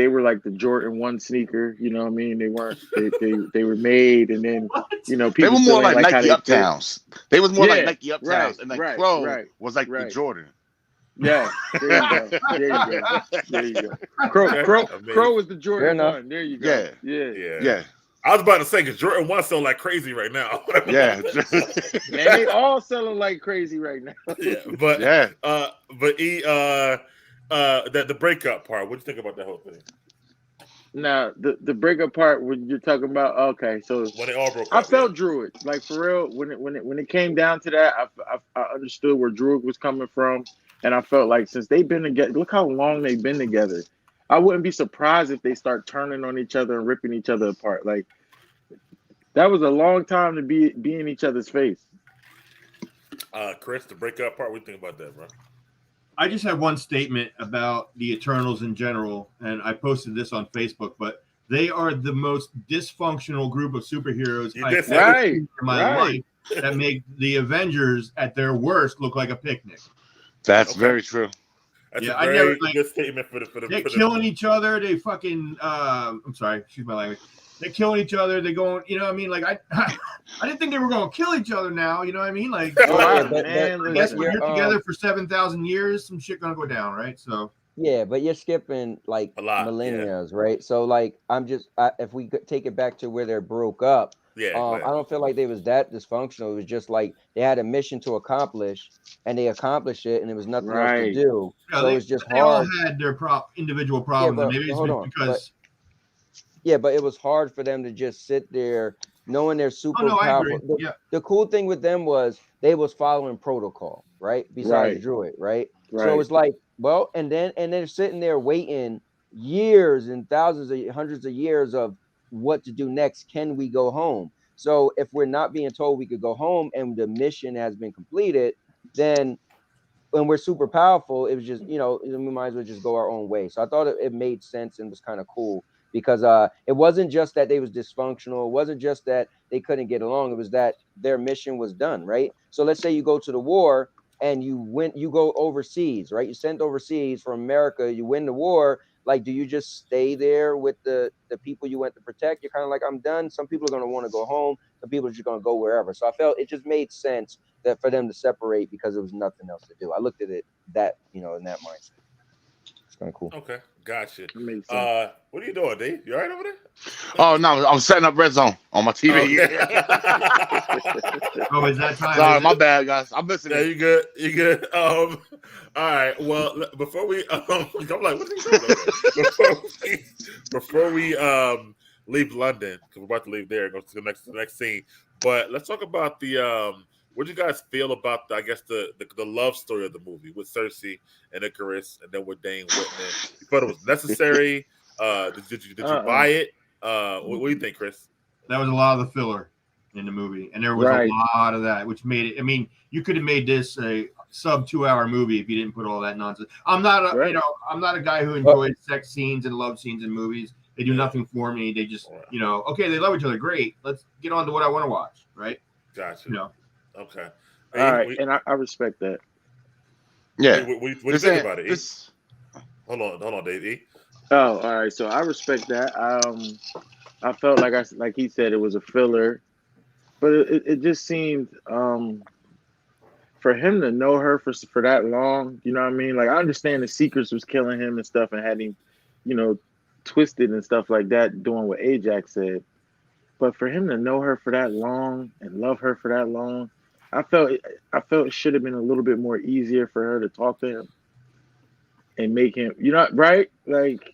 were like the Jordan 1 sneaker. You know what I mean? They weren't. They were made, and then What? people They were still more ain't like how Nike they fit. Uptowns. They was more like Yeah, Nike Uptowns, right, and then right, Crow right, was like the right. Jordan. Yeah, there you go. There you go. Crow is the Fair Jordan enough. 1. There you go. Yeah. Yeah. Yeah, I was about to say because Jordan 1 sound like crazy right now. yeah, Man, they all selling like crazy right now. yeah, but yeah. the breakup part. What do you think about that whole thing? Now, the breakup part when you're talking about, okay, so When they all broke I up. felt Druid, like for real. When it came down to that, I understood where Druid was coming from, and I felt like since they've been together, look how long they've been together. I wouldn't be surprised if they start turning on each other and ripping each other apart. Like that was a long time to be in each other's face. Chris, the breakup part. What do you think about that, bro? I just have one statement about the Eternals in general, and I posted this on Facebook, but they are the most dysfunctional group of superheroes You I've did say ever that. seen in my Right. life that make the Avengers at their worst look like a picnic. That's Okay. very true. That's Yeah, a I very never, like- good statement for the. They're killing each other. They fucking I'm sorry, excuse my language. They're killing each other. They're going, you know what I mean? Like I didn't think they were going to kill each other now, you know what I mean? Like Oh, Yeah, man, I guess but when you're, you're together for 7,000 years, some shit gonna go down, right? So yeah, but you're skipping like A lot, millennia, right? So like if we could take it back to where they broke up, Yeah, I don't feel like they was that dysfunctional. It was just like they had a mission to accomplish, and they accomplished it, and there was nothing else to Right. do. yeah, So it's just they all hard. had their individual problems, but and maybe it's hold just on, because Yeah, but it was hard for them to just sit there knowing they're super no, I agree. powerful. Yeah. The cool thing with them was they was following protocol, right? Besides Right. Druid, right? Right. So it's like, well, and they're sitting there waiting years and hundreds of years of what to do next. Can we go home? So if we're not being told we could go home and the mission has been completed, then when we're super powerful, it was just, we might as well just go our own way. So I thought it made sense and was kind of cool because it wasn't just that they was dysfunctional. It wasn't just that they couldn't get along. It was that their mission was done, right? So let's say you go to the war and you go overseas, right? You sent overseas from America, you win the war. Like, do you just stay there with the people you went to protect? You're kind of like, I'm done. Some people are going to want to go home. Some people are just going to go wherever. So I felt it just made sense that for them to separate because there was nothing else to do. I looked at it in that mindset. It's kind of cool. Okay, gotcha. Makes sense. What are you doing, Dave? You all right over there? Oh no, I'm setting up Red Zone on my TV. Oh, is that time? Sorry, Is my it? bad, guys. I'm listening. Yeah, you good? You good? All right. Well, before we, I'm like, what's he doing over there? Before we leave London, because we're about to leave there and go to the next scene. But let's talk about the what do you guys feel about the love story of the movie with Cersei and Icarus, and then with Dane Whitman? You thought it was necessary? Did you buy it? What do you think, Chris? That was a lot of the filler in the movie, and there was Right. a lot of that, which made it. I mean, you could have made this a sub 2 hour movie if you didn't put all that nonsense. I'm not a guy who enjoys sex scenes and love scenes in movies. They do nothing for me. They just, okay, they love each other, great. Let's get on to what I want to watch, right? Gotcha. Okay. All right, and I respect that. Yeah. What do you think about it? Hold on, Dave. Oh, all right. So I respect that. I felt like he said it was a filler, but it just seemed for him to know her for that long. You know what I mean? Like I understand the secrets was killing him and stuff, and had him, you know, twisted and stuff like that, doing what Ajax said. But for him to know her for that long and love her for that long, I felt it should have been a little bit more easier for her to talk to him and make him, you know, right? Like,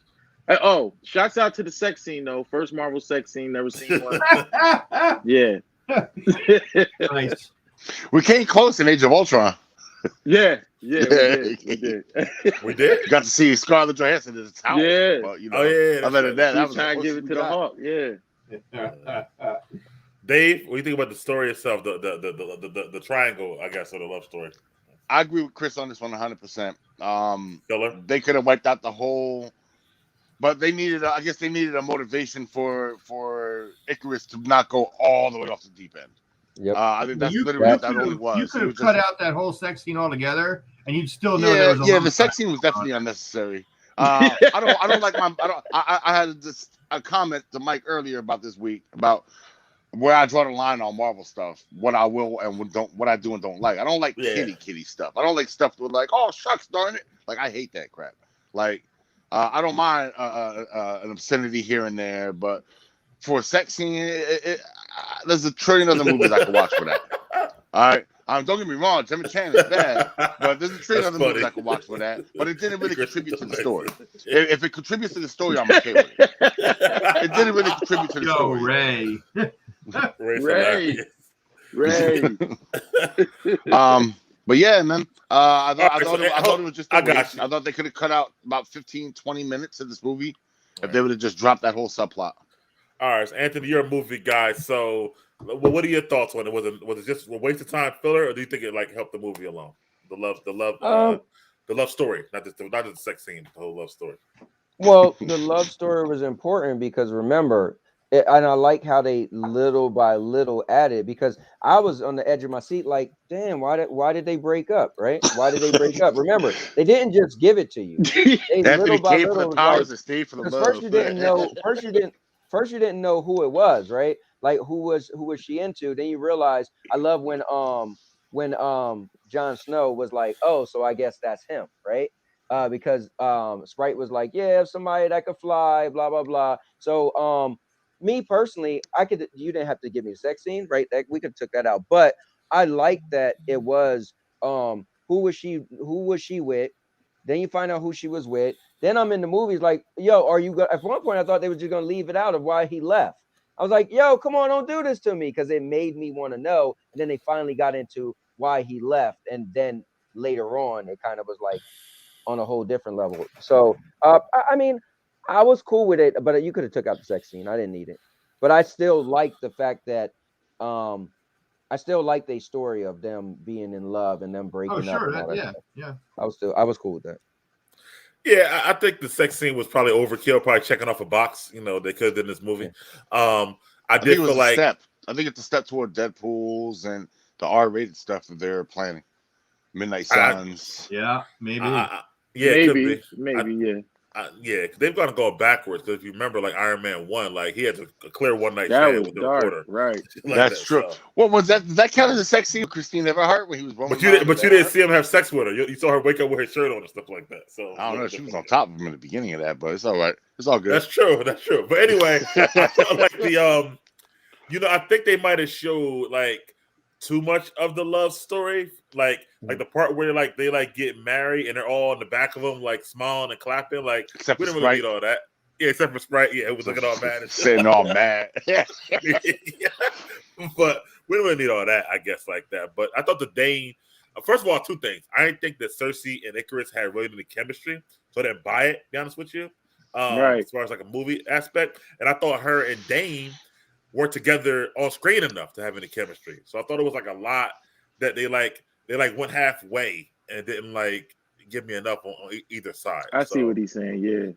oh, shouts out to the sex scene though. First Marvel sex scene, never seen one. Yeah. Nice. We came close in Age of Ultron. Yeah, we did. We did. Got to see Scarlett Johansson in the tower. Yeah. But, you know, yeah. other than that, He that was was trying to give it to the Hawk. Yeah. Dave, what do you think about the story itself, the triangle, I guess, or the love story? I agree with Chris on this one 100%. Filler? They could have wiped out the whole, but they needed, I guess, they needed a motivation for Icarus to not go all the way off the deep end. Yep. I think that's literally what that only was. You could have It was cut just- out that whole sex scene altogether, and you'd still know there was a yeah. love The sex scene was definitely unnecessary. I don't like my. I had a comment to Mike earlier about this week about where I draw the line on Marvel stuff, what I will and what I do and don't like. I don't like kitty stuff. I don't like stuff with like, oh shucks, darn it. Like I hate that crap. Like I don't mind an obscenity here and there, but for a sex scene, there's a trillion other movies I could watch for that. All right. Don't get me wrong, Jimmy Chan is bad, but there's a trillion other movies I could watch for that. But it didn't really contribute to the story. If it contributes to the story, I'm okay with it. It didn't really contribute to the story. Ray. But yeah, man. I thought it was just a got waste. you. I thought they could have cut out about 15, 20 minutes of this movie if they would have just dropped that whole subplot. All right, so Anthony, you're a movie guy, so what are your thoughts on it? Was it just a waste of time filler, or do you think it like helped the movie along? The love story, not just the sex scene, the whole love story. Well, the love story was important because remember, and I like how they little by little added, because I was on the edge of my seat, like, damn, why did they break up, right? Why did they break up? Remember, they didn't just give it to you. They little by little, for the powers and stayed for the love. First you didn't know. First you didn't know who it was, right? Like who was she into? Then you realize I love when Jon Snow was like, oh, so I guess that's him, right? Because Sprite was like, yeah, somebody that could fly, blah blah blah. So me personally, you didn't have to give me a sex scene, right? That we could took that out, but I like that it was who was she with? Then you find out who she was with. Then I'm in the movies like, yo, are you going? At one point, I thought they were just gonna leave it out of why he left. I was like, yo, come on, don't do this to me, because it made me want to know. And then they finally got into why he left, and then later on, it kind of was like on a whole different level. So, I mean, I was cool with it, but you could have took out the sex scene. I didn't need it, but I still like the fact that I still like the story of them being in love and them breaking up. And all that stuff. I was cool with that. Yeah, I think the sex scene was probably overkill, probably checking off a box. You know, they could have done this movie. I did feel like step. I think it's a step toward Deadpool's and the R-rated stuff that they're planning. Midnight Suns. Yeah, maybe. Maybe. Yeah. They've got to go backwards, because if you remember, like Iron Man 1, like he had a clear one night That stand was with the dark, reporter. right? Like That's true. So. What was that? Does that count as a sex scene with Christine Everhart when he was roaming? But you didn't see him have sex with her. You saw her wake up with her shirt on and stuff like that. So I don't know. She was on top of him in the beginning of that, but it's all right. It's all good. That's true. But anyway, I felt like I think they might have showed like too much of the love story, like the part where they get married and they're all in the back of them like smiling and clapping, like Except we for didn't really Sprite. need all that. Yeah, except for Sprite. Yeah, it was looking all mad and Sitting all mad. yeah. But we don't really need all that, I guess, like that. But I thought the Dane, first of all, two things. I didn't think that Cersei and Icarus had really any chemistry, so I didn't buy it, to be honest with you. Right. As far as like a movie aspect. And I thought her and Dane were together on screen enough to have any chemistry. So I thought it was like a lot that they went halfway and didn't like give me enough on either side. I see what he's saying. Yeah.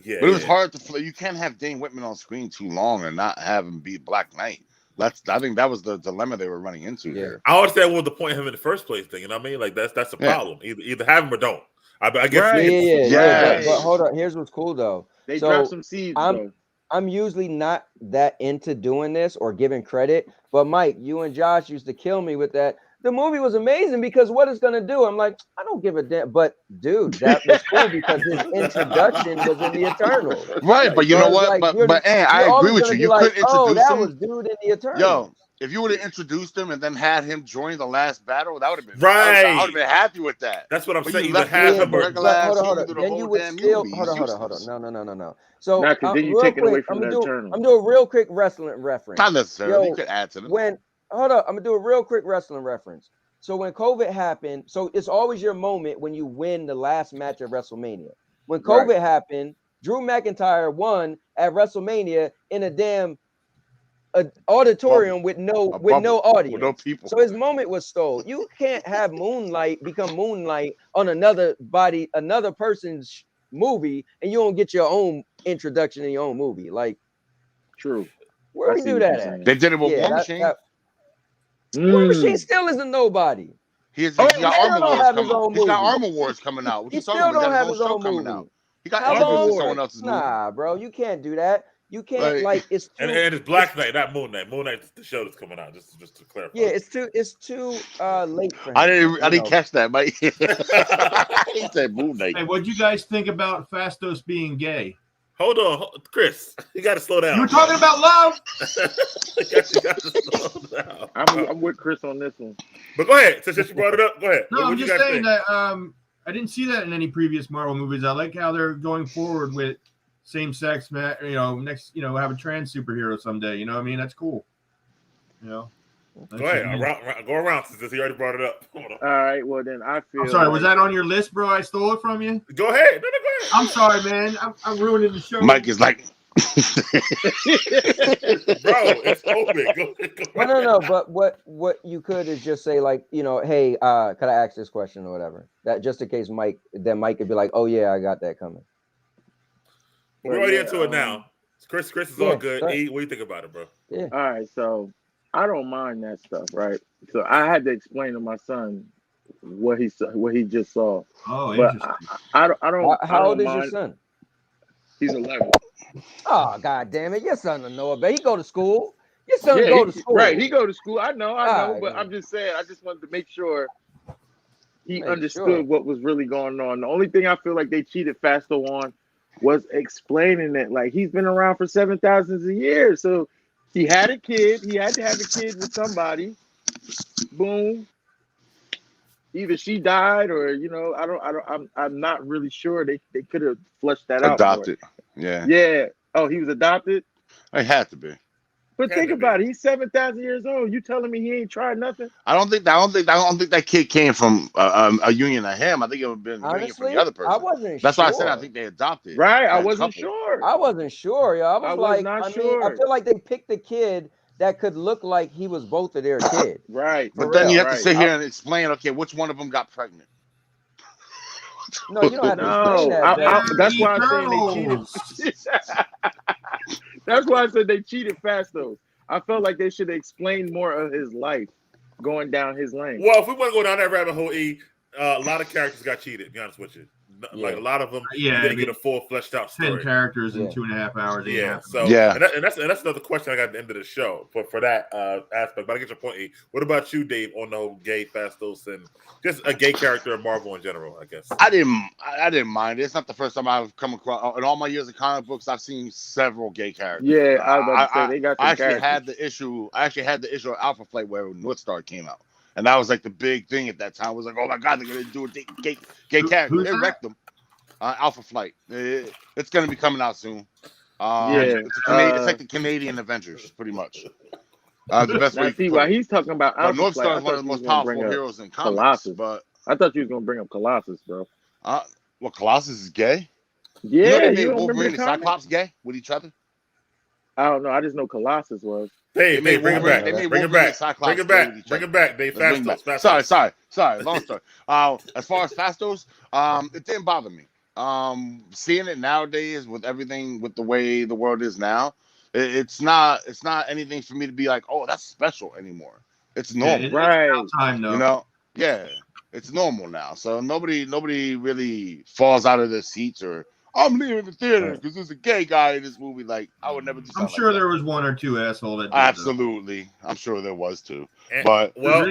Yeah, but it was hard to. You can't have Dane Whitman on screen too long and not have him be Black Knight. I think that was the dilemma they were running into here. I understand what the point of him in the first place thing. You know what I mean? Like that's the problem. Either have him or don't. I guess Right. Yeah. But Yes. hold on. Here's what's cool though. They So dropped some seeds though. I'm usually not that into doing this or giving credit, but Mike, you and Josh used to kill me with that. The movie was amazing because what it's gonna do, I'm like, I don't give a damn. But dude, that was cool because his introduction was in the Eternals. Right, but you So know it's what? like But I you're agree always with gonna you. be You like, couldn't oh, introduce that him. was dude in the Eternals. Yo, if you would have introduced him and then had him join the last battle, that would have been Right. I would have been happy with that. That's what I'm But saying. you Either left him have as a him or regular ass hold human on. through the Then whole you would damn still movie. hold He's on. useless. No. So Nah, because then you're real taking away quick, from the Eternals. I'm doing a real quick wrestling reference. Not necessarily. Yo, You could add to them. Hold up, I'm gonna do a real quick wrestling reference. So when COVID happened, so it's always your moment when you win the last match of WrestleMania. When COVID Right. happened, Drew McIntyre won at WrestleMania in a damn auditorium with no audience. With no people. So his moment was stole. You can't have Moonlight become Moonlight on another person's movie, and you don't get your own introduction in your own movie. Like, True. where I we see do what that you're at? saying. They did it with Yeah, War Machine. War Machine still isn't nobody. He's Oh, got he Armor still don't Wars have his coming out. own He's got movie. Armor Wars coming out. What He you talking still about? don't He's got have his his own show own coming movie. out. He got How interviews long? in someone else's movie. Nah, bro, you can't do that. You can't Like- it's too. and it's Black Knight, not Moon Knight. Moon Knight's the show that's coming out. Just to clarify. Yeah, it's too late for him. I didn't catch that, Mike. He said Moon Knight. Hey, what'd you guys think about Fastos being gay? Hold on, Chris. You got to slow down. You were talking about love. you got to slow down. I'm with Chris on this one. But go ahead. Since you brought it up, go ahead. No, What I'm you just guys saying think? that I didn't see that in any previous Marvel movies. I like how they're going forward with same-sex, have a trans superhero someday. You know what I mean? That's cool. You know. Go ahead. Go around since he already brought it up. Hold on. All right. Well, then I feel. I'm sorry. Was that on your list, bro? I stole it from you. Go ahead. No, go ahead. I'm sorry, man. I'm ruining the show. Mike is like, Bro, it's open. Go ahead. No. But what you could is just say like, hey, could I ask this question or whatever? That just in case Mike could be like, oh yeah, I got that coming. We're already into it now. Chris is all good. E, what do you think about it, bro? Yeah. All right. So I don't mind that stuff, right? So I had to explain to my son what he just saw. Oh, but interesting. I don't. How old is your son? He's 11. Oh, God damn it. Your son don't know about. He go to school. Your son go to school. Right. He go to school. I know. Right, but yeah. I'm just saying, I just wanted to make sure he understood what was really going on. The only thing I feel like they cheated Fasto on was explaining that, like, he's been around for 7,000 years. So he had a kid. He had to have a kid with somebody. Boom. Either she died or, I'm not really sure. They could have fleshed that out. adopted. Yeah. Yeah. Oh, he was adopted? It had to be. But think about it. He's 7,000 years old. You telling me he ain't tried nothing? I don't think that kid came from a union of him. I think it would have been a union from the other person. I wasn't That's sure. why I said I think they adopted. Right. I that wasn't couple. sure. I wasn't sure, yo. I was not sure. I feel like they picked a kid that could look like he was both of their kids. Right. But then you have to sit here and explain, okay, which one of them got pregnant? No, you don't have to explain that. That's why I'm saying they cheated. That's why I said they cheated Fasto. I felt like they should have explained more of his life going down his lane. Well, if we want to go down that rabbit hole, E, a lot of characters got cheated, to be honest with you. Like a lot of them didn't get a full fleshed out story. 10 characters in 2.5 hours. Yeah. And that's another question I got at the end of the show for that aspect. But I get your point, E. What about you, Dave, on the whole gay Fastos and just a gay character in Marvel in general, I guess? I didn't mind it. It's not the first time I've come across in all my years of comic books, I've seen several gay characters. Yeah, I was about to say they got some I actually had the issue of Alpha Flight where North Star came out. And that was like the big thing at that time. It was like, oh my God, they're gonna do a gay character. They wrecked them. Alpha Flight. It's going to be coming out soon. It's like the Canadian Avengers, pretty much. The best way. See why he's talking about Alpha North Flight. Star is one of the most powerful heroes in comics. Colossus. But I thought you was going to bring up Colossus, bro. Well, Colossus is gay. Yeah, you know Wolverine and Cyclops gay with each other. I don't know. I just know Colossus was. Hey, bring it back. Bring it back. Bring it back. Dave Fastos. Sorry. Long story. As far as Fastos, it didn't bother me. Seeing it nowadays with everything, with the way the world is now, it's not anything for me to be like, oh, that's special anymore. It's normal, right? Time, though. You know, yeah. It's normal now. So nobody really falls out of their seats or I'm leaving the theater because there's a gay guy in this movie. Like I would never do something. I'm sure there was one or two asshole that did, absolutely. I'm sure there was too. And, but well,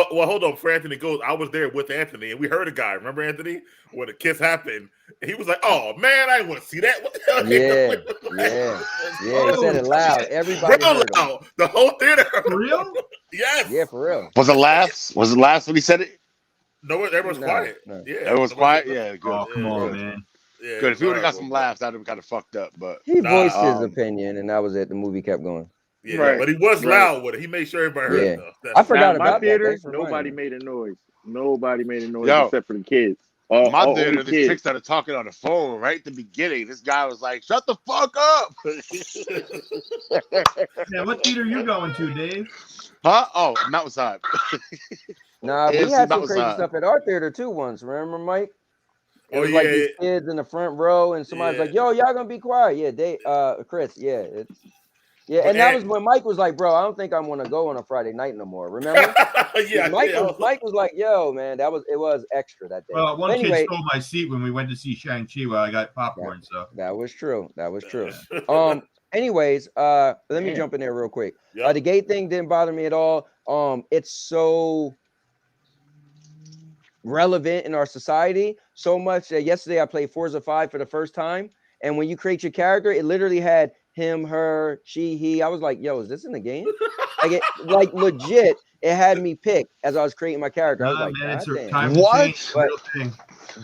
hold on. Before Anthony goes, I was there with Anthony, and we heard a guy. Remember Anthony when the kiss happened? He was like, "Oh man, I didn't want to see that." What the hell? Yeah. He said it loud. Everybody heard him. The whole theater. For real? Yes. Yeah, for real. Was it laughs? Was it laughs when he said it? No, everyone's quiet. No. Yeah, everyone's quiet. Yeah, good. Oh, come on, man. Yeah, good. If he would have got some laughs, that'd have kind of fucked up. But he voiced his opinion, and that was it. The movie kept going. Yeah, right. But he was loud with it. He made sure everybody heard it. Though. I forgot about my theater. that. Nobody made a noise. Nobody made a noise Yo, except for the kids. My theater, the chick started talking on the phone right at the beginning. This guy was like, "Shut the fuck up!" Yeah, what theater you going to, Dave? Huh? Oh, Mountainside. Nah, we had some crazy stuff at our theater too once. Remember, Mike? It was like these kids in the front row, and somebody's like, "Yo, y'all gonna be quiet?" Yeah, Chris. Yeah, and that was when Mike was like, "Bro, I don't think I'm gonna go on a Friday night no more." Remember? Mike was like, "Yo, man, it was extra that day." Well, one kid stole my seat when we went to see Shang-Chi while I got popcorn. So that was true. Anyways, let me jump in there real quick. Yep. The gay thing didn't bother me at all. It's so relevant in our society so much that yesterday I played Forza 5 for the first time, and when you create your character, it literally had him, her, she, he. I was like, "Yo, is this in the game?" like legit, it had me pick as I was creating my character. I was like, man, "What?" But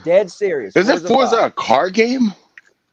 dead serious. Is it Forza a car game?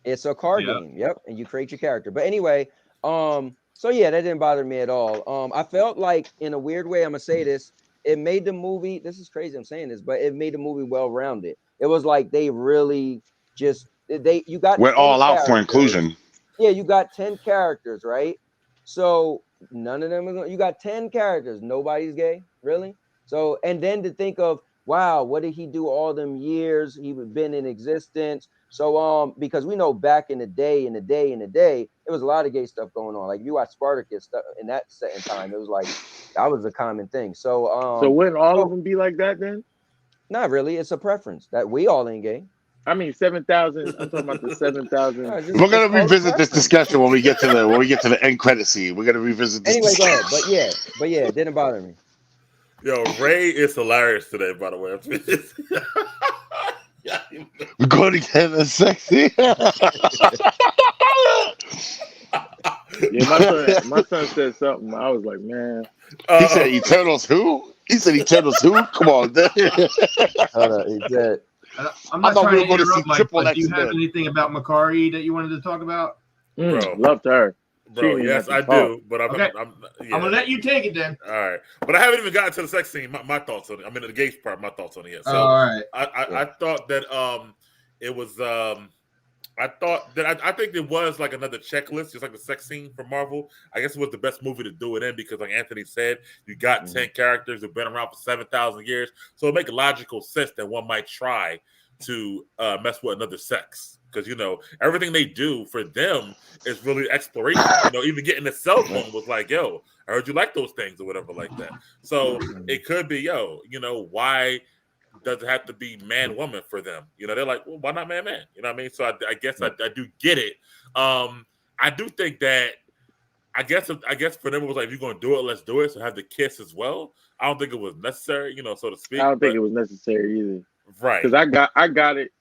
It's a car game. Yep, and you create your character. But anyway, so yeah, that didn't bother me at all. I felt like, in a weird way, I'm gonna say this. It made the movie. This is crazy. I'm saying this, but it made the movie well-rounded. It was like they really just you got went all out for inclusion. Yeah, you got 10 characters, right? So none of them are. You got 10 characters. Nobody's gay, really. So, and then to think of, wow, what did he do all them years he been in existence? So, because we know back in the day, it was a lot of gay stuff going on. Like you watch Spartacus stuff in that set in time, it was like that was a common thing. So, so wouldn't all of them be like that then? Not really. It's a preference that we all ain't gay. I mean, 7,000. I'm talking about the 7,000. We're gonna revisit this discussion when we get to the end credit scene. We're gonna revisit this. Anyway, go ahead. But yeah, it didn't bother me. Yo, Ray is hilarious today, by the way. We're going together, sexy. Yeah, my son said something. I was like, man. He said Eternals who? He said Eternals who? Come on. He said. I'm not trying to interrupt, Mike, but do you have anything about Makari that you wanted to talk about? Bro, loved her. Bro, yes, I do. But I'm gonna let you take it then. All right, but I haven't even gotten to the sex scene. My thoughts on it. I mean, the gay part. My thoughts on it yet. So all right. I thought that it was I think it was like another checklist, just like the sex scene for Marvel. I guess it was the best movie to do it in because, like Anthony said, you got 10 characters who've been around for 7,000 years. So it makes logical sense that one might try to mess with another sex. Because, you know, everything they do for them is really exploration. You know, even getting a cell phone was like, yo, I heard you like those things or whatever like that. So it could be, yo, you know, why does it have to be man-woman for them? You know, they're like, well, why not man-man? You know what I mean? So I guess I do get it. I do think that, I guess for them it was like, if you're going to do it, let's do it. So have the kiss as well. I don't think it was necessary, you know, so to speak. I don't think it was necessary either. Right. Because I got it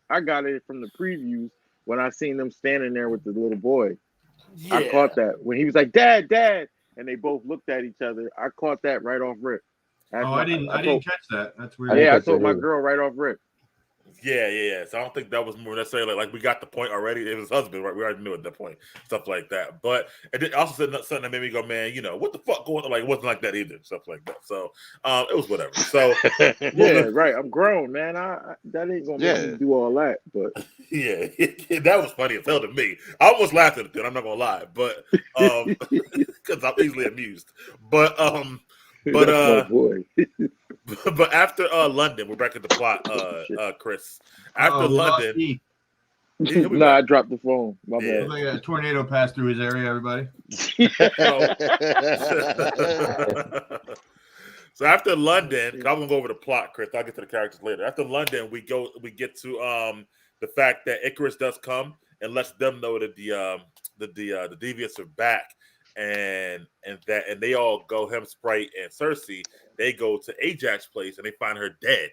from the previews when I seen them standing there with the little boy. Yeah. I caught that. When he was like, Dad, and they both looked at each other. I caught that right off rip. I didn't catch that. That's weird. Yeah, I told my girl right off rip. Yeah. So I don't think that was more necessarily like we got the point already. It was husband, right? We already knew at that point, stuff like that. But it also said something that made me go, man, you know, what the fuck going on? Like, it wasn't like that either, stuff like that. So it was whatever. So yeah, right. I'm grown, man. That ain't gonna make me do all that. But yeah, that was funny as hell to me. I almost laughed at it. I'm not gonna lie, but because I'm easily amused. But boy. But after London, we're back at the plot, Chris. After London, I dropped the phone. My bad. Like a tornado passed through his area, everybody. So after London, 'cause I'm gonna go over the plot, Chris. I'll get to the characters later. After London, we get to the fact that Icarus does come and lets them know that the deviants are back, and they all go, him, Sprite, and Cersei. They go to Ajax's place and they find her dead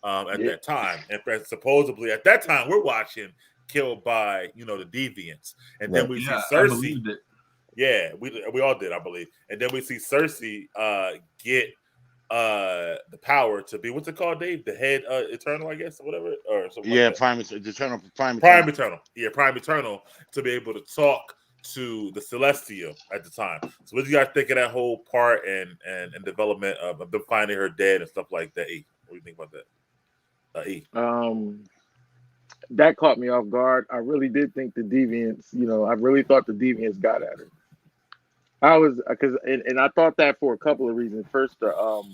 at that time. And supposedly at that time, we're watching killed by the deviants, and then we see Cersei. I believed it. Yeah, we all did, I believe. And then we see Cersei get the power to be, what's it called, Dave? The head Eternal, I guess, or whatever, or something. Yeah, like Eternal. Prime Eternal. Yeah, Prime Eternal, to be able to talk to the Celestial at the time. So what do you guys think of that whole part and development of them finding her dead and stuff like that? E, what do you think about that? E. That caught me off guard. I really did think the deviants, I really thought the deviants got at her. I was and I thought that for a couple of reasons. First, the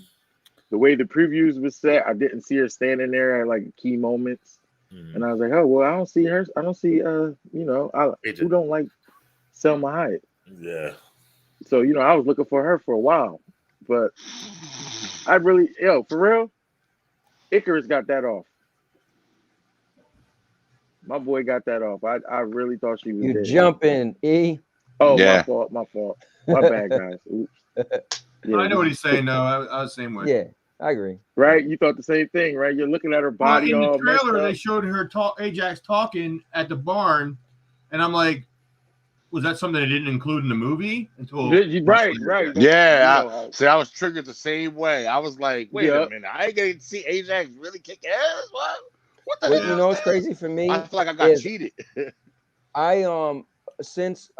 way the previews was set, I didn't see her standing there at like key moments, and I was like, oh well, I don't see her. I don't see who don't like Selma Hayek. Yeah. So I was looking for her for a while, but I really, for real, Icarus got that off. My boy got that off. I really thought she was You dead. jumping, E? Oh, Yeah. My fault. My bad, guys. Oops. Yeah, I know what he's saying, though. I was the same way. Yeah, I agree. Right? You thought the same thing, right? You're looking at her body in the all messed trailer, up. they showed her Ajax talking at the barn, and I'm like, was that something they didn't include in the movie? Right. Yeah, I was triggered the same way. I was like, wait a minute, I ain't getting to see Ajax really kick ass? What the hell? You know what's crazy for me? I feel like I got cheated. Since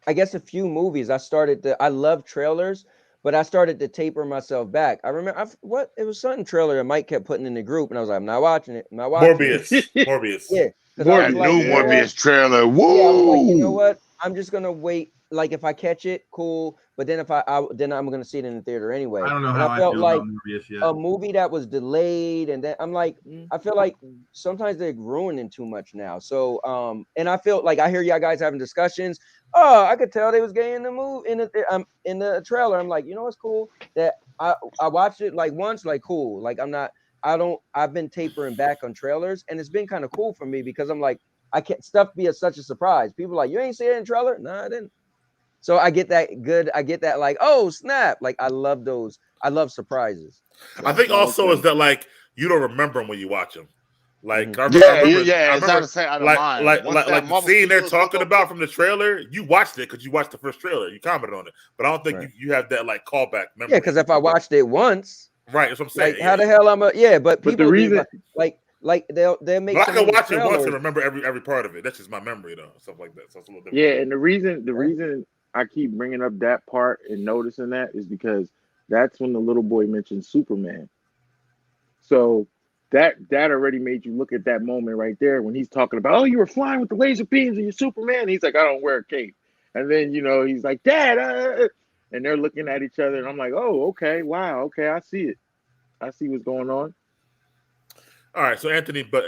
I guess a few movies, I love trailers, but I started to taper myself back. I remember it was something trailer that Mike kept putting in the group, and I was like, I'm not watching it. Morbius. Yeah. That new Morbius trailer. Woo! Yeah, I was like, you know what? I'm just gonna wait. Like if I catch it, cool. But then then I'm gonna see it in the theater anyway. I don't know and how I felt feel like about Morbius yet. a movie that was delayed, and then I'm like, I feel like sometimes they're ruining too much now. So and I feel like I hear y'all guys having discussions. Oh, I could tell they was gay in the movie in the trailer. I'm like, you know what's cool? That I watched it like once, like cool. Like I've been tapering back on trailers, and it's been kind of cool for me because I'm like, I can't stuff be such a surprise. People are like, you ain't see it in the trailer? No, I didn't. So I get that like, oh snap. Like I love those. I love surprises. I think also is that like you don't remember them when you watch them. Like I It's out of sight, out of mind. Like the scene they're talking about from the trailer, you watched it because you watched the first trailer. You commented on it, but I don't think you have that like callback memory. Yeah, because if I watched it once, right, that's what I'm saying. Like, how the hell but people the reason like they'll make. But I can watch it once and remember every part of it. That's just my memory though, stuff like that. So it's a little different. Yeah, and the reason I keep bringing up that part and noticing that is because that's when the little boy mentioned Superman. So that already made you look at that moment right there when he's talking about, oh, you were flying with the laser beams and you're Superman. And he's like, I don't wear a cape. And then, he's like, Dad, and they're looking at each other. And I'm like, oh, okay, wow, okay, I see it. I see what's going on. All right, so Anthony, but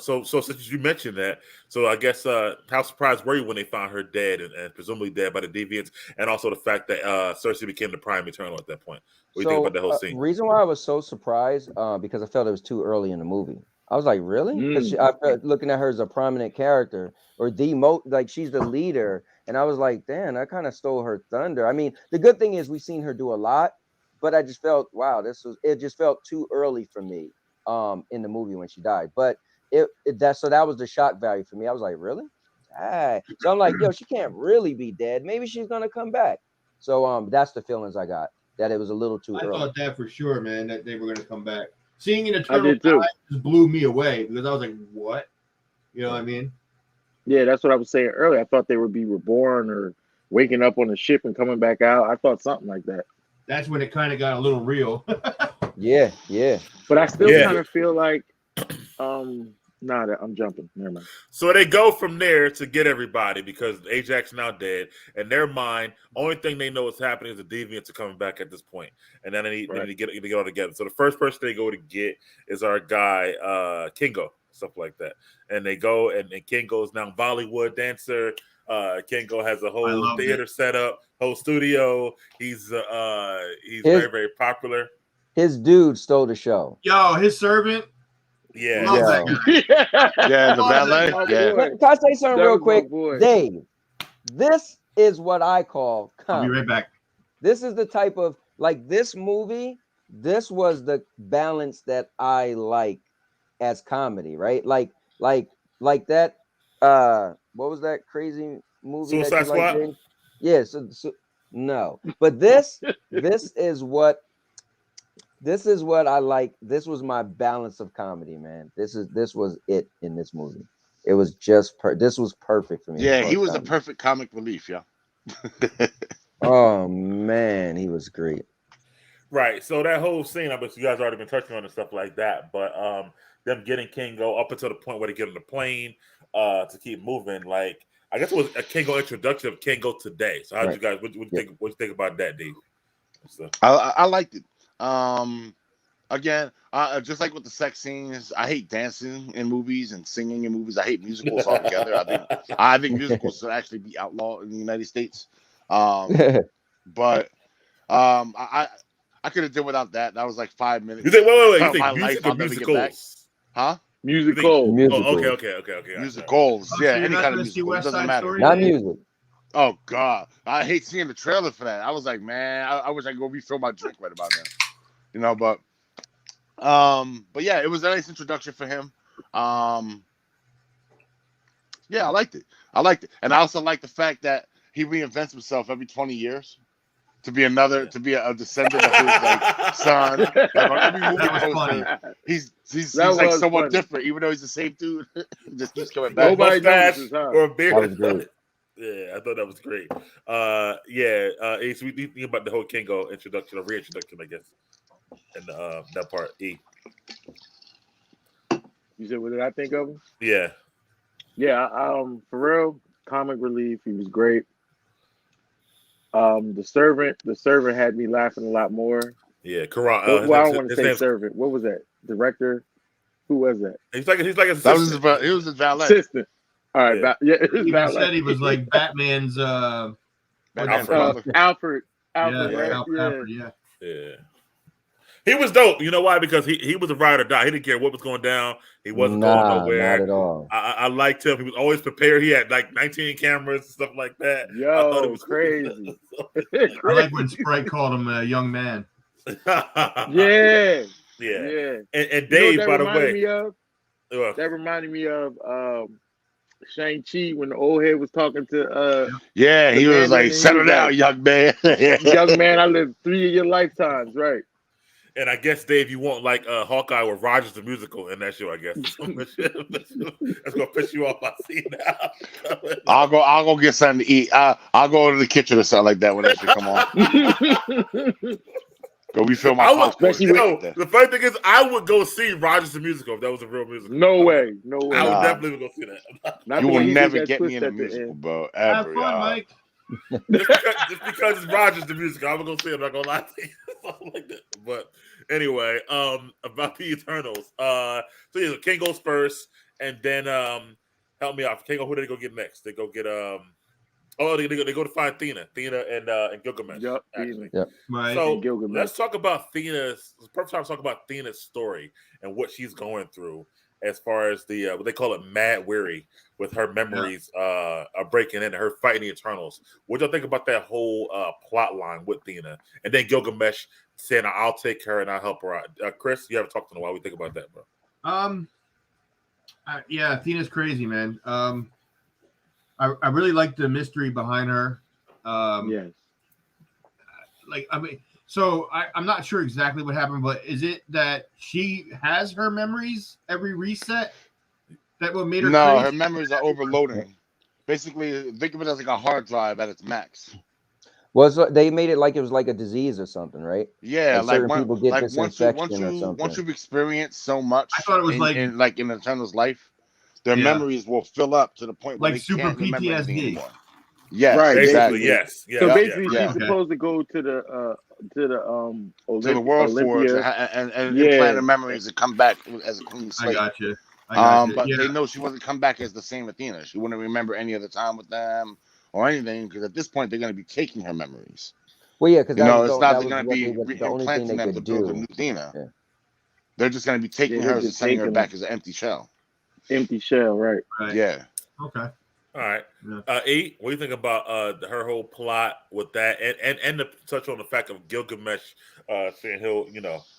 so since you mentioned that, so I guess how surprised were you when they found her dead and presumably dead by the deviants, and also the fact that Cersei became the Prime Eternal at that point? What do you think about that whole scene? Reason why I was so surprised because I felt it was too early in the movie. I was like, really? Because I felt looking at her as a prominent character or like she's the leader, and I was like, damn, I kind of stole her thunder. I mean, the good thing is we've seen her do a lot, but I just felt, wow, it just felt too early for me. In the movie when she died, but that was the shock value for me. I was like, really? So I'm like, yo, she can't really be dead. Maybe she's gonna come back. So that's the feelings I got, that it was a little too early. I thought that for sure, man, that they were gonna come back. Seeing an Eternal die just blew me away because I was like, what? You know what I mean? Yeah, that's what I was saying earlier. I thought they would be reborn or waking up on a ship and coming back out. I thought something like that. That's when it kind of got a little real. Yeah. But I still kind of feel like, I'm jumping. Never mind. So they go from there to get everybody because Ajax now dead. In their mind, only thing they know is happening is the deviants are coming back at this point, and then they need to get all together. So the first person they go to get is our guy Kingo, stuff like that. And they go, and Kingo is now Bollywood dancer. Kengo has a whole loved theater set up, whole studio. He's His- very, very popular. His dude stole the show. Yo, his servant. Yeah, Love that guy. Yeah, the Love that valet. guy. Yeah. boy. Can I say something That real was my quick? boy. Dave, this is what I call I'll be comedy. right back. This is the type of, like, this movie, this was the balance that I like as comedy, right? Like that, what was that crazy movie that Suicide you like, Squad? Dave? Yeah, so no. But this is what I like. This was my balance of comedy, man. This was it in this movie. It was just this was perfect for me. Yeah, as he far as was the comedy. perfect comic relief, yeah. Oh man, he was great. right. So that whole scene, I bet you guys already been touching on and stuff like that. But them getting Kengo up until the point where they get on the plane to keep moving. Like, I guess it was a Kengo introduction of Kengo today. So how would you guys? What you think? What you think about that, Dave? So, I liked it. Again, just like with the sex scenes, I hate dancing in movies and singing in movies. I hate musicals altogether. I think musicals should actually be outlawed in the United States. But I could have did without that. That was like 5 minutes. you think? Wait. You of my think life music I'll or never get back. musicals? Huh? Musical. Musical. Oh, okay. Musicals. Oh, Yeah, so you're any not kind of gonna see musical. It West doesn't Side matter. Story? Not music. Oh God, I hate seeing the trailer for that. I was like, man, I wish I could go refill my drink right about now. You know, but yeah, it was a nice introduction for him. Yeah, I liked it, and I also like the fact that he reinvents himself every 20 years to be a descendant of his like son. Like on every movie That was poster, funny. he's That like was somewhat funny. different, even though he's the same dude. He just keeps coming Or back. Nobody mustache notices, huh? or a beard. That was great. Yeah, I thought that was great. Ace, we think about the whole Kengo introduction or reintroduction, I guess, and that part. E. You said, what did I think of him? Yeah. Yeah, for real, comic relief. He was great. The servant had me laughing a lot more. Yeah, Karan. Well, I don't want to his say name's- servant. What was that? Director? Who was that? He's like That was assistant. he was his valet. Assistant. All right, Yeah. his He even valet. said he was like Batman's Batman's Alfred. brother. Alfred. yeah, Right? Alfred, yeah. Yeah. He was dope. You know why? Because he was a ride or die. He didn't care what was going down. He wasn't going nowhere. Not at all. I liked him. He was always prepared. He had like 19 cameras and stuff like that. I thought it Yo, was crazy. I like when Sprite called him a young man. Yeah. yeah. And You know Dave, what by the that reminded way, me of? That reminded me of Shang-Chi when the old head was talking to Yeah, he The was man like, in settle his down, life. young man. young man, I lived 3 of your lifetimes, right? and I guess Dave, you want like Hawkeye with Rogers the musical in that show. I guess that's gonna piss you off. I see now. I'll go get something to eat. I'll go to the kitchen or something like that when that shit come on. Go refill my popcorn. especially the funny thing is, I would go see Rogers the musical if that was a real musical. No way. I would definitely go see that. Not You the will way he did never that get me twist in a at the musical, end. bro. Have Ever, fun, y'all. Mike. just because it's Rogers the musical, I'm gonna go see it. I'm not gonna lie to you. Something like that. But anyway, about the Eternals. So yeah, King goes first, and then help me out. King, who did they go get next? They go get they go to find Thena and Gilgamesh. Yup, actually. Yep. Right. So And Gilgamesh. let's talk about Thena's. It's the perfect time to talk about Thena's story and what she's going through, as far as the what they call it, mad weary, with her memories are breaking in, her fighting the Eternals. What y'all think about that whole plot line with Thena, and then Gilgamesh saying, "I'll take her and I'll help her out." Chris, you haven't talked in a while. What do you think about that, bro? Yeah, Athena's crazy, man. I really like the mystery behind her. Yes. Like, I mean, so I'm not sure exactly what happened, but is it that she has her memories every reset? That what made her No, crazy? her memories are overloading. Basically, think of it as like a hard drive at its max. They made it like it was like a disease or something, right? Yeah, Like certain like people get this once infection or something. once you've experienced so much, I thought it was in Eternal's life, their Yeah. memories will fill up to the point where Like they super can't remember anything PTSD. anymore. Yes, Right, exactly. Basically, yes. Yeah. So yeah. basically, yeah. she's supposed to go to the To the world forge Olympia. and Yeah. implant her memories and come back as a clean I slate. got you. But yeah. they know she wasn't come back as the same Athena. She wouldn't remember any of the time with them or anything, because at this point they're going to be taking her memories. Well, yeah, because You know, it's not that was going to what be the only thing implanting they them to could build a do. new Athena. Yeah. They're just going to be taking they're her and just sending her taking back as an empty shell. empty shell, right? Right. Yeah. Okay. All right. Yeah. E, what do you think about her whole plot with that, and to touch on the fact of Gilgamesh saying he'll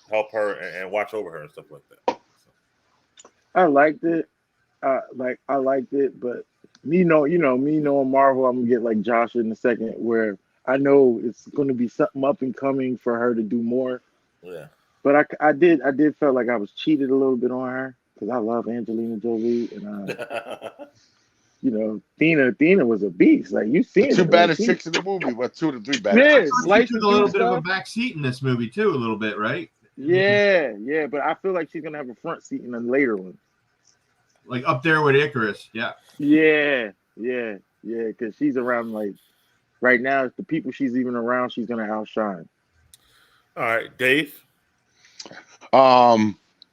help her and watch over her and stuff like that. I liked it. I liked it, but me knowing Marvel, I'm gonna get like Josh in a second, where I know it's gonna be something up and coming for her to do more. Yeah. But I did feel like I was cheated a little bit on her because I love Angelina Jolie, and Thena was a beast. Like you The seen two it, like baddest she, chicks in the movie, well, 2 to 3 I baddest. yeah, thought she slicing took a little through bit of a stuff. back seat in this movie too, a little bit, right? Yeah, but I feel like she's gonna have a front seat in the later one. Like up there with Icarus. Yeah. Yeah, because she's around like right now. The people she's even around, she's gonna outshine. All right, Dave.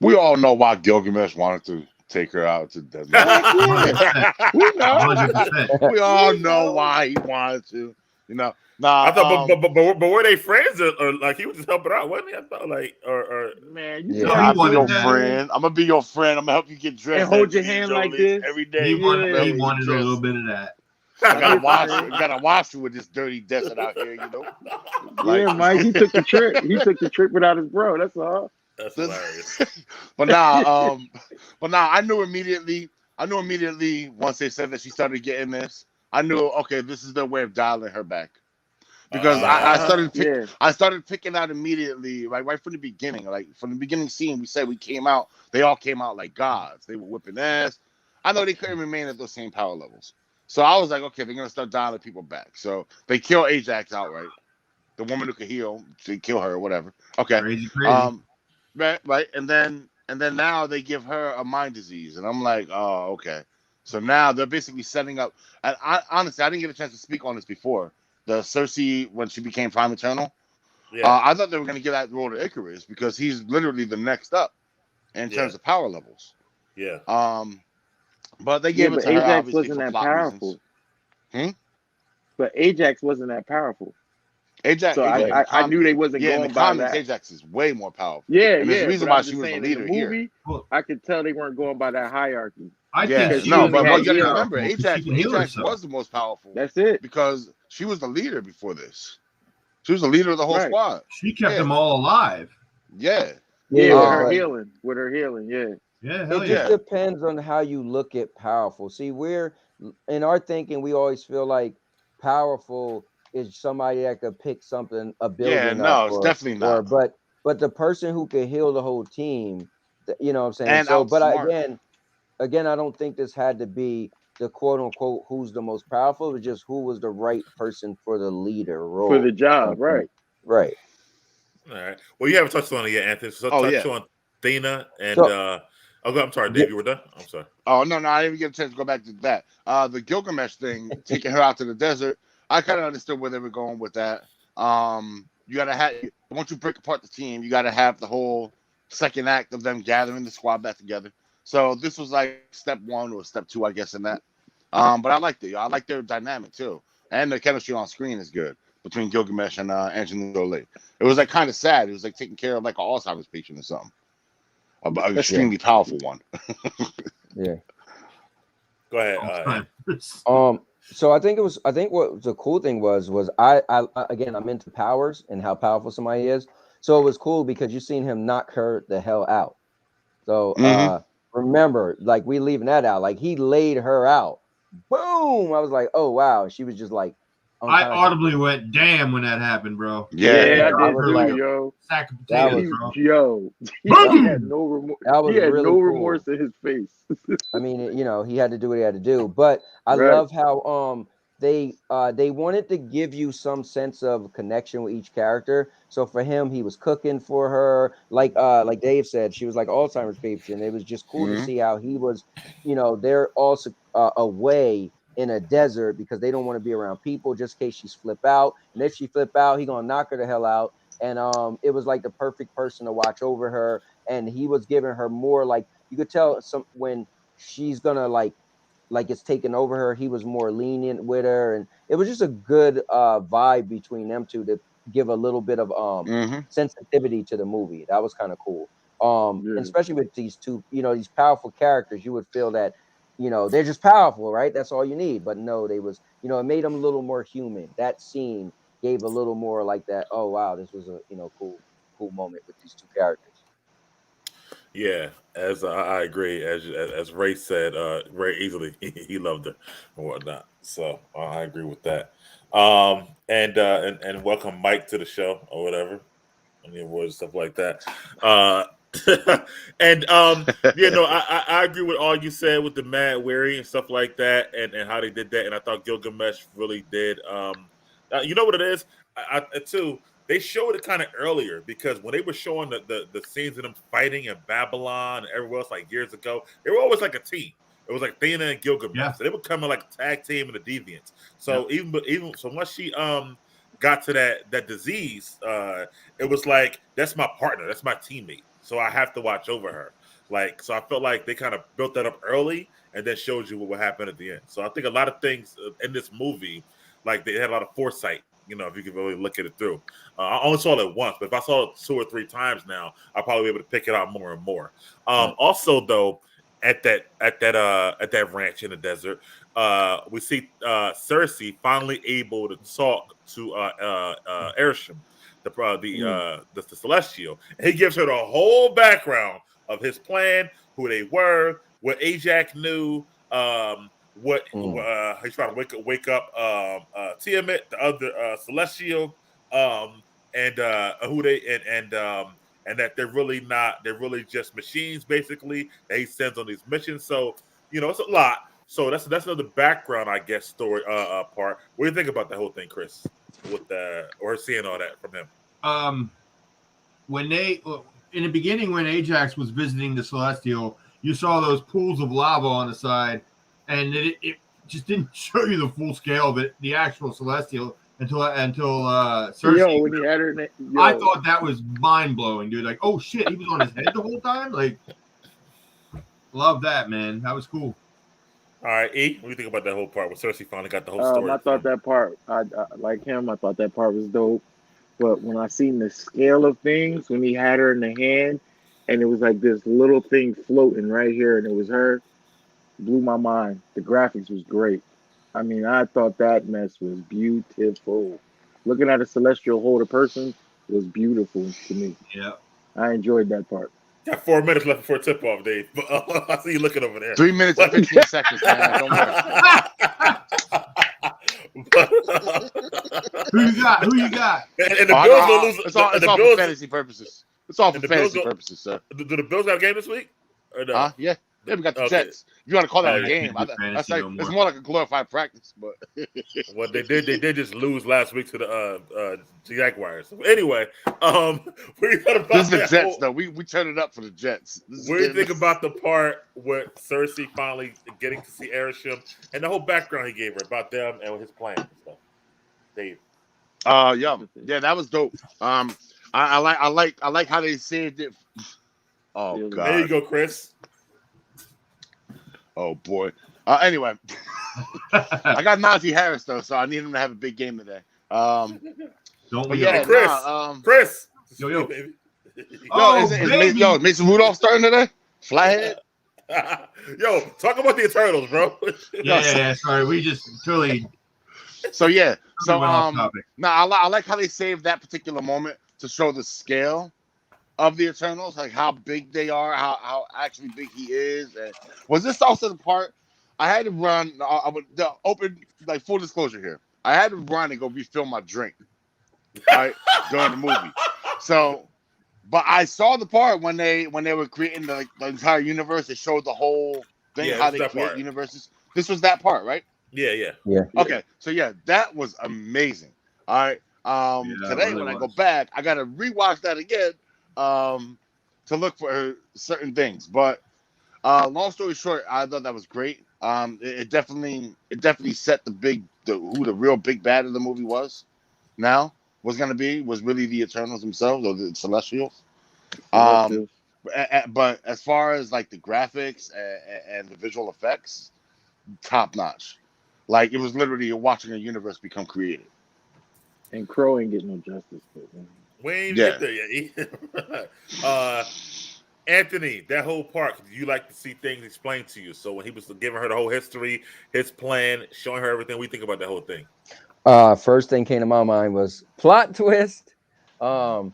We all know why Gilgamesh wanted to take her out to the desert. Heck yeah, we know. 100%. We all know why he wanted to. Nah. I thought, but were they friends or like he was just helping out, wasn't he? I thought like or Man, you Yeah. saw he I'll me be wanted your that. friend. I'm gonna be your friend. I'm gonna help you get dressed. And hold your Angelina hand like Jolie, this. every day. He wanted Yeah. a little bit of that. I gotta Yeah. wash you with this dirty desert out here. Like, Yeah, Mike, he took the trip. He took the trip without his bro. That's all. that's hilarious. but now I knew immediately once they said that she started getting this, I knew, okay, this is their way of dialing her back. Because I started picking out immediately, right from the beginning. Like from the beginning scene, we said they all came out like gods. They were whipping ass. I know they couldn't remain at those same power levels. So I was like, okay, they're gonna start dialing people back. So they kill Ajax outright. The woman who could heal, they kill her or whatever. Okay. Crazy. Right. And then now they give her a mind disease. And I'm like, oh, okay. So now they're basically setting up, and honestly, I didn't get a chance to speak on this before. The Cersei, when she became Prime Eternal, I thought they were going to give that role to Icarus because he's literally the next up in terms of power levels. Yeah. But they gave it to her Ajax obviously wasn't for that plot powerful. reasons. But Ajax wasn't that powerful. Ajax, So I knew they wasn't going in the by comics, that. Ajax is way more powerful. Yeah, and there's a reason but why I'm she just was the saying, leader in the movie, here. I could tell they weren't going by that hierarchy. I Yeah, think she no, only but had you gotta heal remember, because she Ajax can heal herself. was the most powerful. That's it. Because she was the leader before this. She was the leader of the whole Right. squad. She kept them all alive. Yeah. Yeah, but with her healing, yeah. Yeah, hell it yeah. just depends on how you look at powerful. See, we're in our thinking, we always feel like powerful is somebody that could pick something, a building Yeah, no, up, it's definitely not. but the person who could heal the whole team, you know what I'm saying? And So, but outsmart. again, I don't think this had to be the quote unquote who's the most powerful. It was just who was the right person for the leader role. For the job, right. Right. All right. Well, you haven't touched on it yet, Anthony. So touch on Athena and I'm sorry, Dave, you were done? I'm sorry. Oh no, I didn't even get a chance to go back to that. The Gilgamesh thing, taking her out to the desert, I kind of understood where they were going with that. You gotta have, once you break apart the team, you gotta have the whole second act of them gathering the squad back together. So this was like step 1 or step 2, I guess, in that. But I liked it. I like their dynamic too, and the chemistry on screen is good between Gilgamesh and Angelina Jolie. It was like kind of sad. It was like taking care of like an Alzheimer's patient or something. An extremely powerful one. Yeah. Go ahead. So I think what the cool thing was I again, I'm into powers and how powerful somebody is. So it was cool because you seen him knock her the hell out. So remember, like we leaving that out, like he laid her out. Boom! I was like, oh wow. She was just like, I audibly went, damn, when that happened, bro. Yeah, I did too, like, yo. Sack of potatoes, bro. Yo, he had no remorse. He had really no cool. remorse in his face. I mean, he had to do what he had to do. But I love how they wanted to give you some sense of connection with each character. So for him, he was cooking for her, like Dave said, she was like Alzheimer's patient. It was just cool to see how he was, they're also away in a desert because they don't want to be around people just in case she's flip out. And if she flip out, he gonna knock her the hell out. And it was like the perfect person to watch over her. And he was giving her more like you could tell when she's gonna like it's taken over her, he was more lenient with her, and it was just a good vibe between them two to give a little bit of sensitivity to the movie. That was kind of cool. And especially with these two, these powerful characters, you would feel that, they're just powerful, right? That's all you need. But no, they was, it made them a little more human. That scene gave a little more like that. Oh wow, this was a cool moment with these two characters. Yeah, as I agree, as Ray said, Ray easily he loved her and whatnot. So I agree with that. And welcome Mike to the show or whatever, and the awards stuff like that. And I agree with all you said with the Mad Weary and stuff like that, and how they did that. And I thought Gilgamesh really did. You know what it is? I too. They showed it kind of earlier because when they were showing the scenes of them fighting in Babylon and everywhere else like years ago, they were always like a team. It was like Thena and Gilgamesh. Yeah. So they were coming like a tag team and the Deviants. So even so once she got to that disease, it was like that's my partner, that's my teammate. So I have to watch over her. Like, so I felt like they kind of built that up early and then showed you what would happen at the end. So I think a lot of things in this movie, like they had a lot of foresight. If you could really look at it through. I only saw it once, but if I saw it 2 or 3 times now, I'll probably be able to pick it out more and more. Also, though, at that ranch in the desert, we see Cersei finally able to talk to Arishem, the Celestial, and he gives her the whole background of his plan, who they were, what Ajax knew. What he's trying to wake up Tiamat, the other Celestial, and who they and that they're really just machines basically that he sends on these missions. So it's a lot. So that's another background, I guess, story part. What do you think about the whole thing, Chris? With or seeing all that from him? When in the beginning, when Ajax was visiting the Celestial, you saw those pools of lava on the side. And it just didn't show you the full scale of it, the actual Celestial, until Cersei. When you had her, I thought that was mind blowing, dude. Like, oh shit, he was on his head the whole time. Like, love that, man. That was cool. All right, E, what do you think about that whole part when Cersei finally got the whole story? I thought that part, I like him. I thought that part was dope. But when I seen the scale of things, when he had her in the hand, and it was like this little thing floating right here, and it was her. Blew my mind. The graphics was great. I mean, I thought that mess was beautiful. Looking at a Celestial hold a person was beautiful to me. Yeah. I enjoyed that part. Got 4 minutes left before tip off, Dave. I see you looking over there. 3 minutes and 15 seconds, man. Don't worry. Who you got? And the Bills gonna lose. It's all for fantasy purposes. It's all for fantasy purposes, sir. Do the Bills got a game this week? Or no? Yeah. Yeah, we got the Jets. If you want to call that a game, that's like it's more like a glorified practice. But well, they did just lose last week to the Jaguars. So anyway, what do you think about this is the Jets, though? We turn it up for the Jets. What do you think about the part with Cersei finally getting to see Arishem and the whole background he gave her about them and his plan and stuff? Dave. Yeah, that was dope. I like how they saved it. Oh God, there you go, Chris. Oh boy. Anyway, I got Najee Harris though, so I need him to have a big game today. Don't we? Yeah, Chris. Yo. Baby. Is Mason Rudolph starting today? Flathead. Yo, talk about the Eternals, bro. Yeah. Sorry, we just totally. So I like how they saved that particular moment to show the scale of the Eternals, like how big they are, how actually big he is. And was this also the part I had to run? The open, like, full disclosure here, I had to run and go refill my drink, right, during the movie. So, but I saw the part when they were creating the entire universe. They showed the whole thing, how they create universes. This was that part, right? Yeah. Okay, so that was amazing. All right. Today when I go back, I gotta rewatch that again. To look for certain things, but long story short, I thought that was great. It definitely set who the real big bad of the movie was really the Eternals themselves or the Celestials. But as far as like the graphics and the visual effects, top notch. Like it was literally you're watching a universe become created. And Crow ain't getting no justice. But, We ain't Yeah. get there yet. Anthony, that whole part, you like to see things explained to you. So when he was giving her the whole history, his plan, showing her everything, we think about that whole thing. First thing came to my mind was plot twist. Because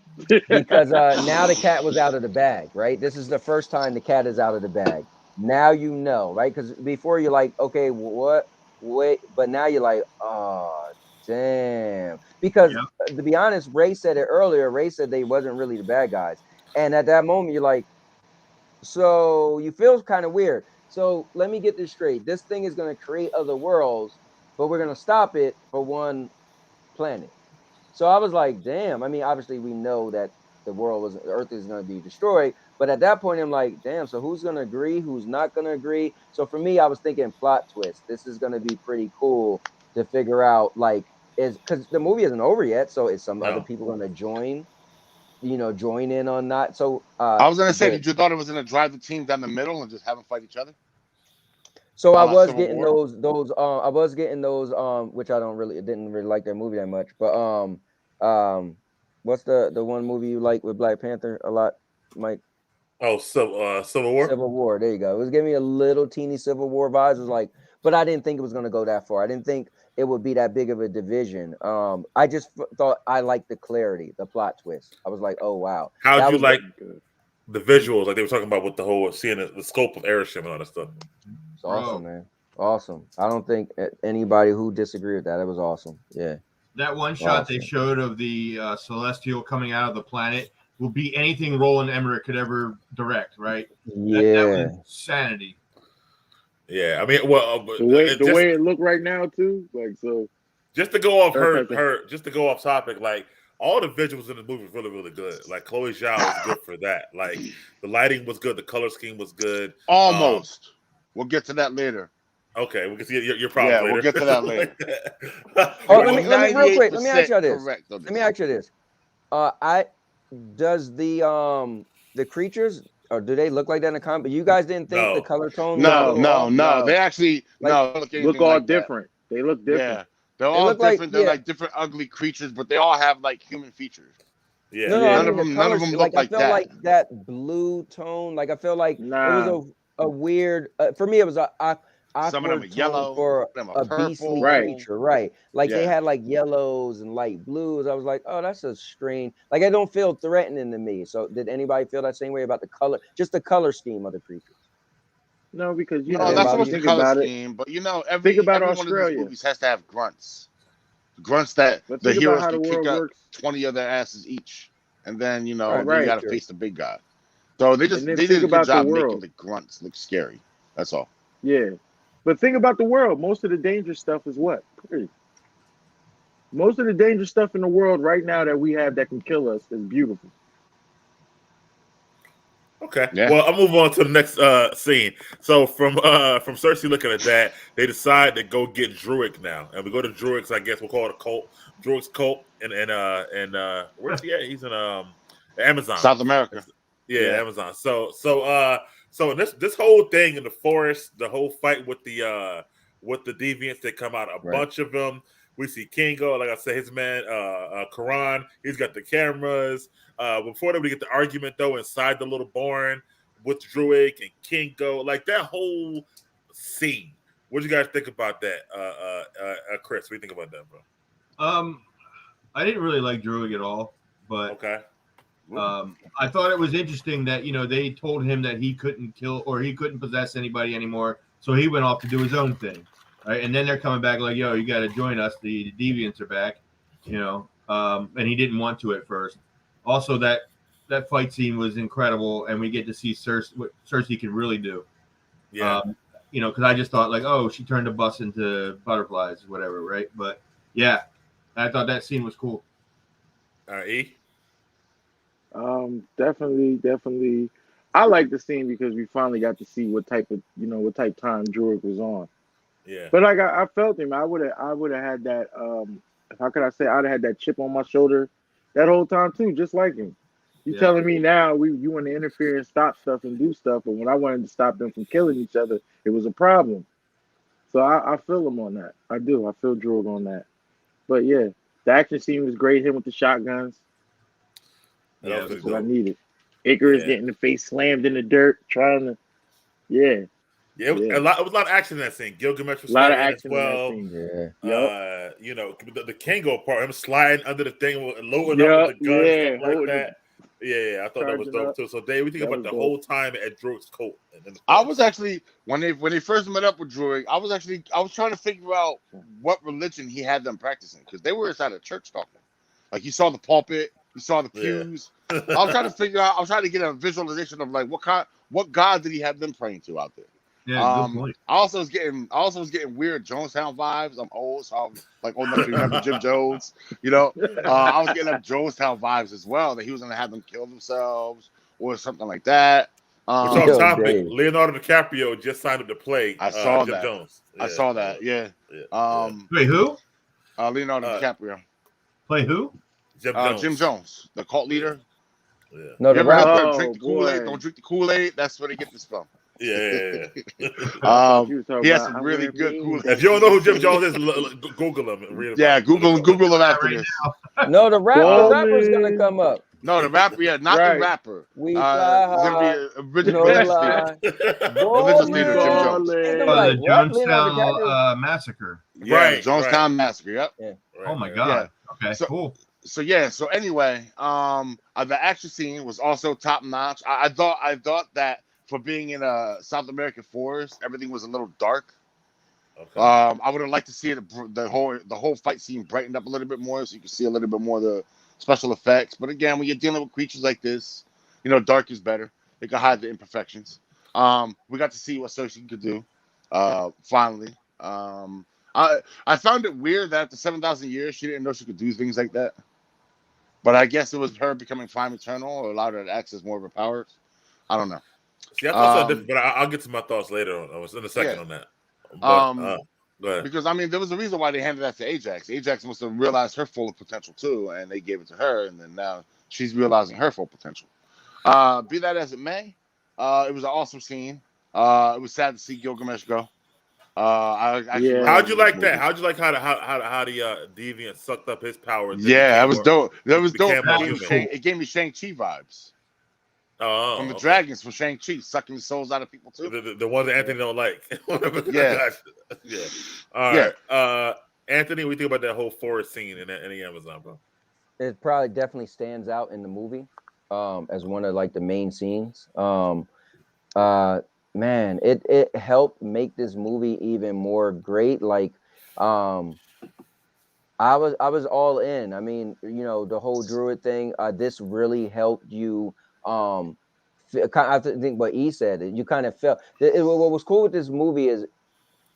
now the cat was out of the bag, right? This is the first time the cat is out of the bag. Now you know, right? Because before you're like, okay, what? Wait, but now you're like, oh, damn. Because to be honest, Ray said it earlier. Ray said they wasn't really the bad guys, and at that moment you're like, so you feel kind of weird. So let me get this straight. This thing is going to create other worlds, but we're going to stop it for one planet. So I was like, damn. I mean, obviously we know that the Earth is going to be destroyed. But at that point, I'm like, damn, so who's going to agree? Who's not going to agree? So for me, I was thinking plot twist. This is going to be pretty cool to figure out, like, because the movie isn't over yet. So is some other people going to join in on that? So I was going to say, did you thought it was going to drive the team down the middle and just have them fight each other? So I was getting those, which I didn't really like that movie that much. But what's the one movie you like with Black Panther a lot, Mike? Oh, Civil War. Civil War. There you go. It was giving me a little teeny Civil War vibes. It was like, but I didn't think it was going to go that far. I didn't think it would be that big of a division. I just thought I liked the clarity, the plot twist. I was like, oh wow. How'd you like the visuals? Like they were talking about with the whole seeing the scope of airship and all that stuff. It's awesome, man. Awesome. I don't think anybody who disagreed with that. It was awesome. Yeah. That one shot they showed of the Celestial coming out of the planet will be anything Roland Emmerich could ever direct, right? Yeah. That was insanity. Yeah, I mean, well, the way it looked right now too, like so. Just to go off just to go off topic, like all the visuals in the movie was really, really good. Like Chloe Zhao was good for that. Like the lighting was good, the color scheme was good. Almost. We'll get to that later. Okay, we can see your problem later. We'll get to that later. Let me real quick. Let me ask you this. Let me ask you this. Does the creatures, or do they look like that in the comic? But you guys didn't think the color tone? No. They actually look all different. They look different. Yeah, they're all different. They're like different ugly creatures, but they all have like human features. Yeah, none of them look like that. I feel like that blue tone. Like I feel like it was a weird. For me, it was some of them are yellow for a beastly creature, right? Like Yeah. they had like yellows and light blues. I was like, oh, that's a strange. Like I don't feel threatening to me. So did anybody feel that same way about the color, just the color scheme of the creatures? No, because that's supposed to be color scheme, but every one of these movies has to have grunts that the heroes can kick up 20 of their asses each, and then you got to face the big guy. So they did a good job making the grunts look scary. That's all. Yeah. But think about the world. Most of the dangerous stuff is what? Pretty. Most of the dangerous stuff in the world right now that we have that can kill us is beautiful. Okay. Yeah. Well, I'll move on to the next scene. So from Cersei looking at that, they decide to go get Druid now. And we go to Druid's, I guess we'll call it a cult. Druid's cult and where's he at? He's in Amazon. South America. Yeah, Amazon. So this whole thing in the forest, the whole fight with the deviants that come out, bunch of them. We see Kingo, like I said, his man, Karan. He's got the cameras. Before that, we get the argument though inside the little barn with Druid and Kingo, like that whole scene. What do you guys think about that, Chris? What do you think about that, bro? I didn't really like Druid at all, but okay. I thought it was interesting that they told him that he couldn't kill or he couldn't possess anybody anymore, so he went off to do his own thing, right? And then they're coming back like, "Yo, you got to join us. The deviants are back," and he didn't want to at first. Also, that fight scene was incredible, and we get to see what Cersei can really do. Yeah, because I just thought like, oh, she turned a bus into butterflies or whatever, right? But yeah, I thought that scene was cool. E. Definitely. I like the scene because we finally got to see what type time Druid was on. Yeah. But like I felt him. I would have had that. How could I say? I'd have had that chip on my shoulder that whole time too, just like him. You telling me now you want to interfere and stop stuff and do stuff, but when I wanted to stop them from killing each other, it was a problem. So I feel him on that. I do. I feel Drew on that. But yeah, the action scene was great. Him with the shotguns. Yeah, That's what I needed. Icarus getting the face slammed in the dirt, trying to. Yeah. Yeah, it was a lot of action in that scene. Gilgamesh was a lot of sliding action as well. in that scene. Yeah. You know, the Kango part, him sliding under the thing, loading up with the gun, stuff like that. Yeah, I thought that was dope too. So, Dave, we think about the whole time at Druig's cult. I was actually when they first met up with Druig, I was trying to figure out what religion he had them practicing because they were inside a church talking. Like you saw the pulpit, you saw the pews. I was trying to figure out. I was trying to get a visualization of like what God did he have them praying to out there. Yeah, good point. I also was getting weird Jonestown vibes. I'm old, so I'm like old enough to remember Jim Jones. You know, I was getting Jonestown vibes as well. That he was going to have them kill themselves or something like that. Which on topic, Leonardo DiCaprio just signed up to play. I saw Jim that. Jones. I saw that. Yeah. Wait, who? Leonardo DiCaprio. Play who? Jim Jones, the cult leader. Yeah. No, the rapper. Drink the Kool-Aid. Don't drink the Kool-Aid. That's where they get this from. Yeah. He has some really good Kool-Aid. If you don't know who Jim Jones is, Google him. And read about Google him after this. No, the rapper's gonna come up. No, the rapper, not the rapper. We fly high. Original leader, Jim Jones. The Jonestown Massacre. Right, Jonestown Massacre. Yep. Yeah. Oh my God. Yeah. Okay, cool. So anyway, the action scene was also top notch. I thought that for being in a South American forest, everything was a little dark. Okay. I would have liked to see the whole fight scene brightened up a little bit more, so you can see a little bit more of the special effects. But again, when you're dealing with creatures like this, dark is better. They can hide the imperfections. We got to see what Cersei could do. Finally, I found it weird that after 7,000 years, she didn't know she could do things like that. But I guess it was her becoming Prime Eternal or allowed her to access more of her powers. I don't know. See, I thought so different, but I'll get to my thoughts later. I was in a second on that. But, go ahead. Because there was a reason why they handed that to Ajax. Ajax must have realized her full potential too, and they gave it to her, and then now she's realizing her full potential. Be that as it may, it was an awesome scene. It was sad to see Gilgamesh go. How'd you like that? How'd you like how the Deviant sucked up his powers? Yeah, that was dope. That was dope. It gave me Shang-Chi vibes. Oh, from the dragons from Shang-Chi, sucking the souls out of people too. The ones that Anthony don't like. Yeah. Yeah. All right. Anthony, what do you think about that whole forest scene in the Amazon, bro? It probably definitely stands out in the movie as one of like the main scenes. Man, it helped make this movie even more great. Like I was all in. I mean, the whole druid thing, this really helped you I think what he said, you kind of felt what was cool with this movie is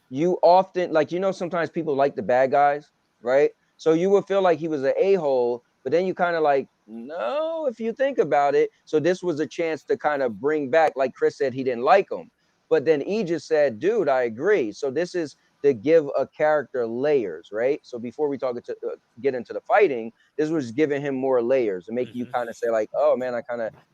you often sometimes people like the bad guys, right? So you would feel like he was an a-hole, but then you kind of like, no, if you think about it. So this was a chance to kind of bring back, like Chris said, he didn't like him, but then he just said, dude, I agree. So this is to give a character layers, right? So before we get into the fighting, this was giving him more layers and making you kind of say like, oh man,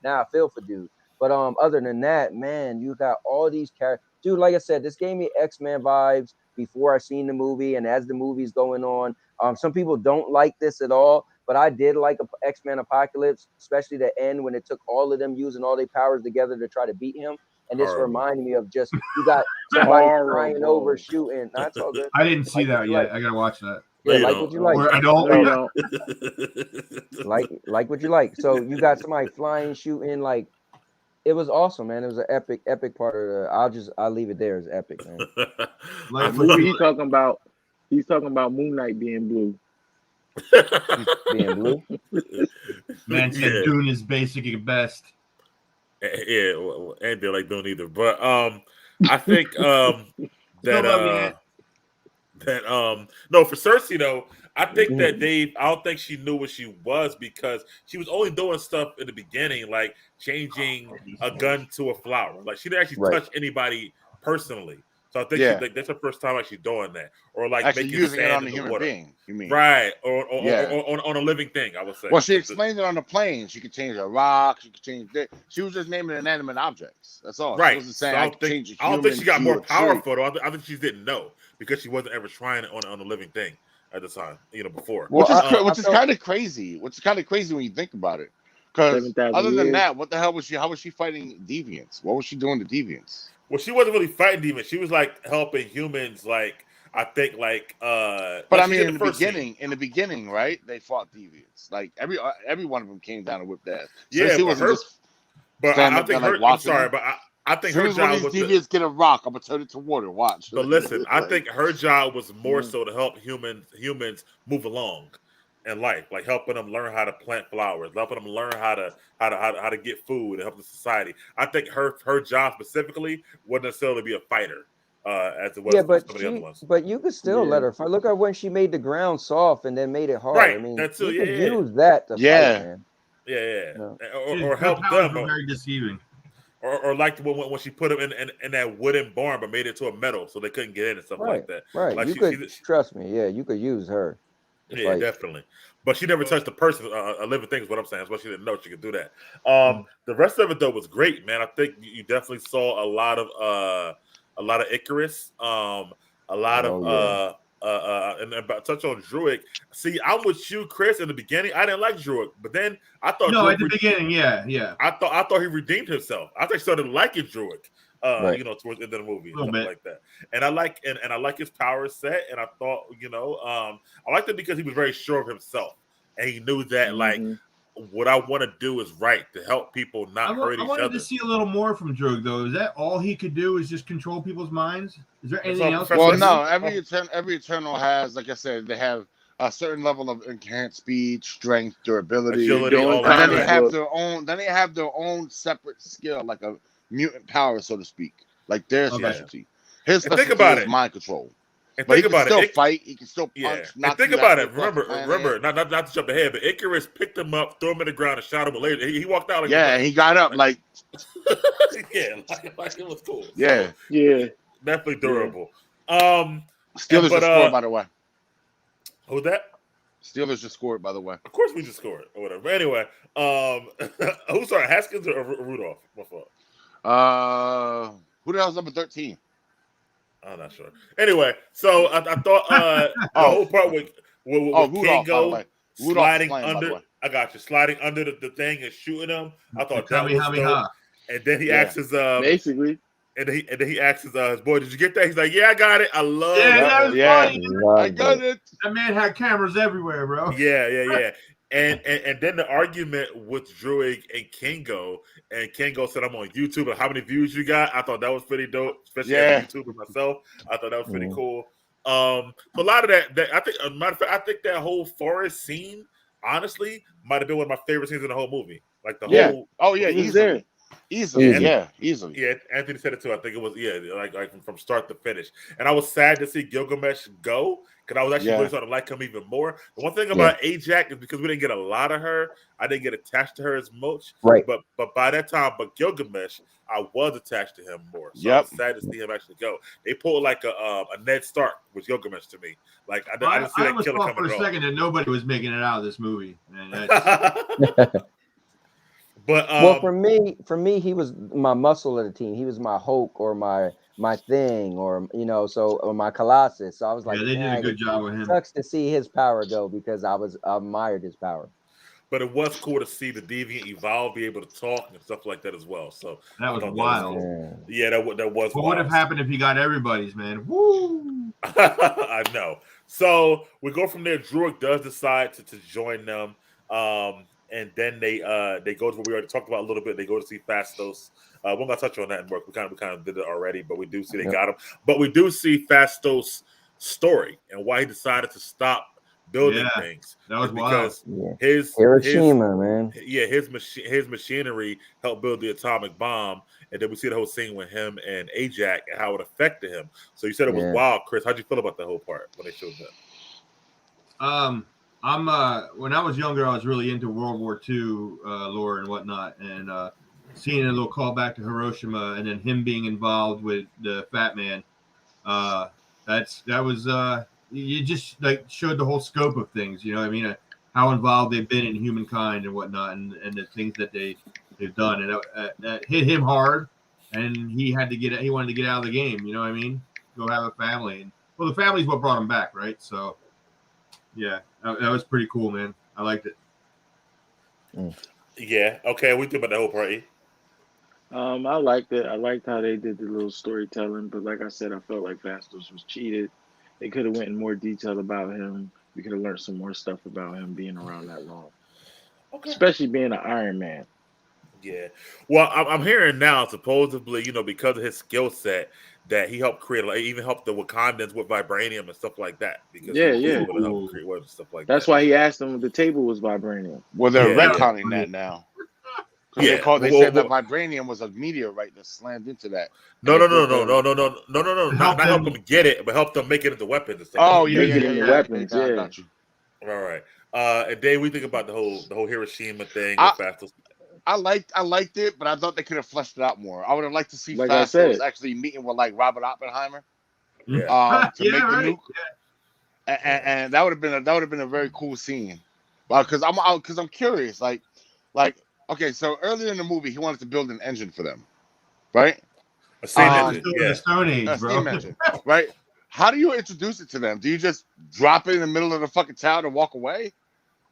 now I feel for dude. But other than that, man, you got all these characters. Dude, like I said, this gave me X-Men vibes before I seen the movie and as the movie's going on. Some people don't like this at all, but I did like X-Men Apocalypse, especially the end when it took all of them using all their powers together to try to beat him. And this reminded me of just, you got somebody flying over, shooting. That's all good. I didn't see that yet. I gotta watch that. Yeah, like what you like. I don't. like what you like. So you got somebody flying, shooting, like it was awesome, man. It was an epic part of the. I'll leave it there as epic, man. Like he's talking about Moon Knight being blue. Being blue. Man said Dune is basically best. Yeah, and they like don't either. But I think that no, for Cersei though, I think that I don't think she knew what she was because she was only doing stuff in the beginning, like changing a gun to a flower. Like she didn't actually touch anybody personally. So I think that's her first time actually doing that, or like actually making using it sand on in a the human water. being. You mean Right, or Yeah. on a living thing, I would say. Well, she explained it on the plane. She could change a rock. She could change that. She was just naming inanimate objects. That's all. Right. She wasn't saying So I could change a I don't human think she got to more a tree. powerful. Though. I think she didn't know because she wasn't ever trying it on a living thing at the time. Before. Well, Which is kind of crazy. Which is kind of crazy when you think about it. Because 7,000 other than years. that, what the hell was she? How was she fighting deviants? What was she doing to deviants? Well, she wasn't really fighting demons. She was like helping humans. Like I think, like But like I she mean, did in the the first beginning, scene. right? They fought deviants. Like every one of them came down and whipped ass. Yeah, She but wasn't just but standing I up there think like her. I'm watching sorry, them. but I think As soon her as one of job these was. deviants get a rock, I'm gonna turn it to water. Watch. But listen, I Like, think her job was more Yeah. so to help humans move along in life, like helping them learn how to plant flowers, helping them learn how to get food, and help the society. I think her job specifically wouldn't necessarily be a fighter, as it was yeah, for but some of the other ones. you could still let Yeah. her fight. Look at when she made the ground soft and then made it hard. Right, I mean, that's too. you could Yeah, use that to Yeah. fight, man. yeah, No. or Her help powers them, were very deceiving. or like when she put them in that wooden barn, but made it to a metal so they couldn't get in and stuff like that. Right. Like You could trust me. Yeah, you could use her to Yeah, fight. definitely. But she never touched a person, a living thing is what I'm saying. That's why she didn't know she could do that. Mm-hmm. The rest of it though was great, man. I think you definitely saw a lot of Icarus, a lot of and about touch on Druid. See, I'm with you, Chris. In the beginning, I didn't like Druid, but then I thought No, Druid at the beginning, yeah. I thought he redeemed himself. I think I started liking Druid. Right. Towards the end of the movie and Little stuff bit. like that. And I like and I like his power set. And I thought, I liked it because he was very sure of himself. And he knew that like Mhm. what I want to do is right to help people not hurt I each wanted other. to see a little more from Drug, though. Is that all he could do? Is just control people's minds? Is there That's anything all else? Professor well, X- no. Every Eternal has, like I said, they have a certain level of enhanced speed, strength, durability. Agility, Doing all And then that. they comic have book. their own. Then they have their own separate skill, like a mutant power, so to speak, like their Okay. specialty. His And think specialty about is it. mind control. And But he think can about still it. fight. He can still punch. Yeah. And knock think you about halfway it. across the planet. Remember, not to jump ahead, but Icarus picked him up, threw him in the ground, and shot him with laser. He walked out like Yeah, and he got up like yeah, like it was cool. yeah. So, Yeah. definitely durable. Steelers but, just scored, by the way. Who's that? Steelers just scored, by the way. Of course, we just scored or whatever. But anyway, who's sorry, Haskins or Rudolph? My fault. Who the hell's number 13? I'm not sure. Anyway, so I thought the whole part with Rudolph, by the Kingo way. Rudolph sliding playing, by the under. way. I got you sliding under the thing and shooting him. I thought that was Kamehameha. dope. And then he Yeah. asks his Basically. and then he asks his boy, "Did you get that?" He's like, "Yeah, I got it. I love Yeah, that." that was Yeah. funny. I Loved got it. it. That man had cameras everywhere, bro. Yeah. And then the argument with Druid and Kingo, and Kingo said, "I'm on YouTube, and how many views you got?" I thought that was pretty dope, especially as a YouTuber myself. I thought that was pretty cool. So a lot of that I think, matter of fact, I think that whole forest scene, honestly, might have been one of my favorite scenes in the whole movie. Like the Yeah. whole, Oh yeah, He was easily. there. Easily. Easy. Yeah, easily. yeah. Anthony said it too. I think it was like from start to finish. And I was sad to see Gilgamesh go because I was actually really starting to like him even more. The one thing about Ajax is because we didn't get a lot of her, I didn't get attached to her as much. Right. But by that time, Gilgamesh, I was attached to him more. So Yep. I was sad to see him actually go. They pulled like a Ned Stark with Gilgamesh to me. Like I didn't see I that almost killer thought for coming a at all. second that nobody was making it out of this movie. And that's, But Well, for me, he was my muscle of the team. He was my Hulk or my thing, or or my Colossus. So I was like, yeah, they did a "Dang, good job with it him. sucks to see his power go because I admired his power." but it was cool to see the deviant evolve, be able to talk and stuff like that as well. So That was I thought wild. cool. Yeah, that was. What wild. would have happened if he got everybody's, man? Woo! I know. So we go from there. Druid does decide to join them, and then they go to what we already talked about a little bit. They go to see Fastos. We're gonna touch on that in work. We kind of did it already, but we do see they got him. But we do see Fastos' story and why he decided to stop building things. That was because his Hiroshima, man. Yeah, his machinery helped build the atomic bomb, and then we see the whole scene with him and Ajax and how it affected him. So you said it was wild, Chris. How'd you feel about the whole part when they showed that? When I was younger, I was really into World War II lore and whatnot, and seeing a little callback to Hiroshima, and then him being involved with the Fat Man That was you just like showed the whole scope of things. You know what I mean? How involved they've been in humankind and whatnot, and the things that they've done, and that hit him hard, and he wanted to get out of the game. You know what I mean? Go have a family, and well, the family's what brought him back, right? So yeah, that was pretty cool, man. I liked it. Yeah. Okay. We think about the whole party. I liked it. I liked how they did the little storytelling, but like I said, I felt like Fastos was cheated. They could have went in more detail about him. We could have learned some more stuff about him being around that long, Okay. especially being an Iron Man. Yeah. Well, I'm hearing now, supposedly, because of his skill set, that he helped create, like, even helped the Wakandans with vibranium and stuff like that. Because Yeah, he yeah. would have helped create weapons and stuff like That's that. why he asked them if the table was vibranium. Well, they're Yeah, retconning that now. Yeah. They said that vibranium was a meteorite that slammed into that. No. Not help them get it, but help them make it into weapons and stuff. Oh, like yeah, that. Make it into weapons, I yeah. got you. All right. And Dave, we think about the whole Hiroshima thing with Fastos. I liked it, but I thought they could have fleshed it out more. I would have liked to see Like I Fastos said. actually meeting with like Robert Oppenheimer, to Yeah, make the right. nuke, and that would have been a very cool scene. Well, because I'm curious, like okay, so earlier in the movie he wanted to build an engine for them, right? A steam engine, the Stone Age, a bro. steam engine, right? How do you introduce it to them? Do you just drop it in the middle of the fucking town and walk away?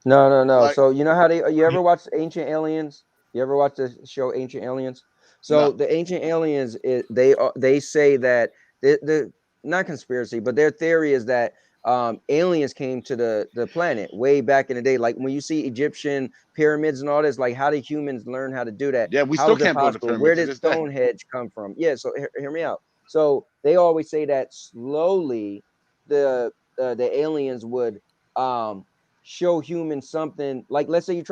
No. Like- So you know how you ever watch Ancient Aliens? You ever watch the show Ancient Aliens? So No. the Ancient Aliens, they say that the not conspiracy, but their theory is that aliens came to the planet way back in the day. Like when you see Egyptian pyramids and all this, like how did humans learn how to do that? Yeah, we How still is it can't build the possible? pyramids Where to did this day. Stonehenge come from? Yeah, so hear me out. So they always say that slowly the aliens would show humans something. Like let's say you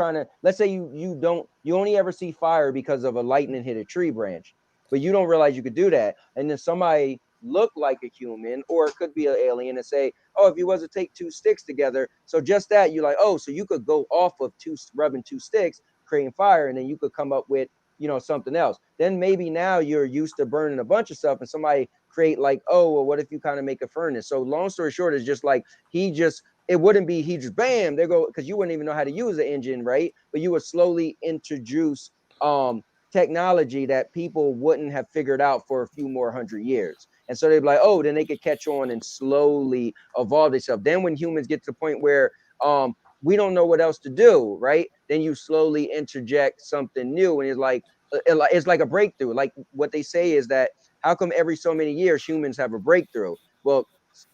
only ever see fire because of a lightning hit a tree branch, but you don't realize you could do that, and then somebody look like a human, or it could be an alien, and say, oh, if you was to take two sticks together, so just that, you're like, oh, so you could go off of rubbing two sticks, creating fire, and then you could come up with something else. Then maybe now you're used to burning a bunch of stuff, and somebody create like, oh, well, what if you kind of make a furnace? So long story short, is just like it wouldn't be he just bam, there go, because you wouldn't even know how to use the engine, right? But you would slowly introduce technology that people wouldn't have figured out for a few more 100 years. And so they'd be like, oh, then they could catch on and slowly evolve themselves. Then when humans get to the point where we don't know what else to do, right? Then you slowly interject something new, and it's like a breakthrough. Like what they say is that how come every so many years humans have a breakthrough? Well,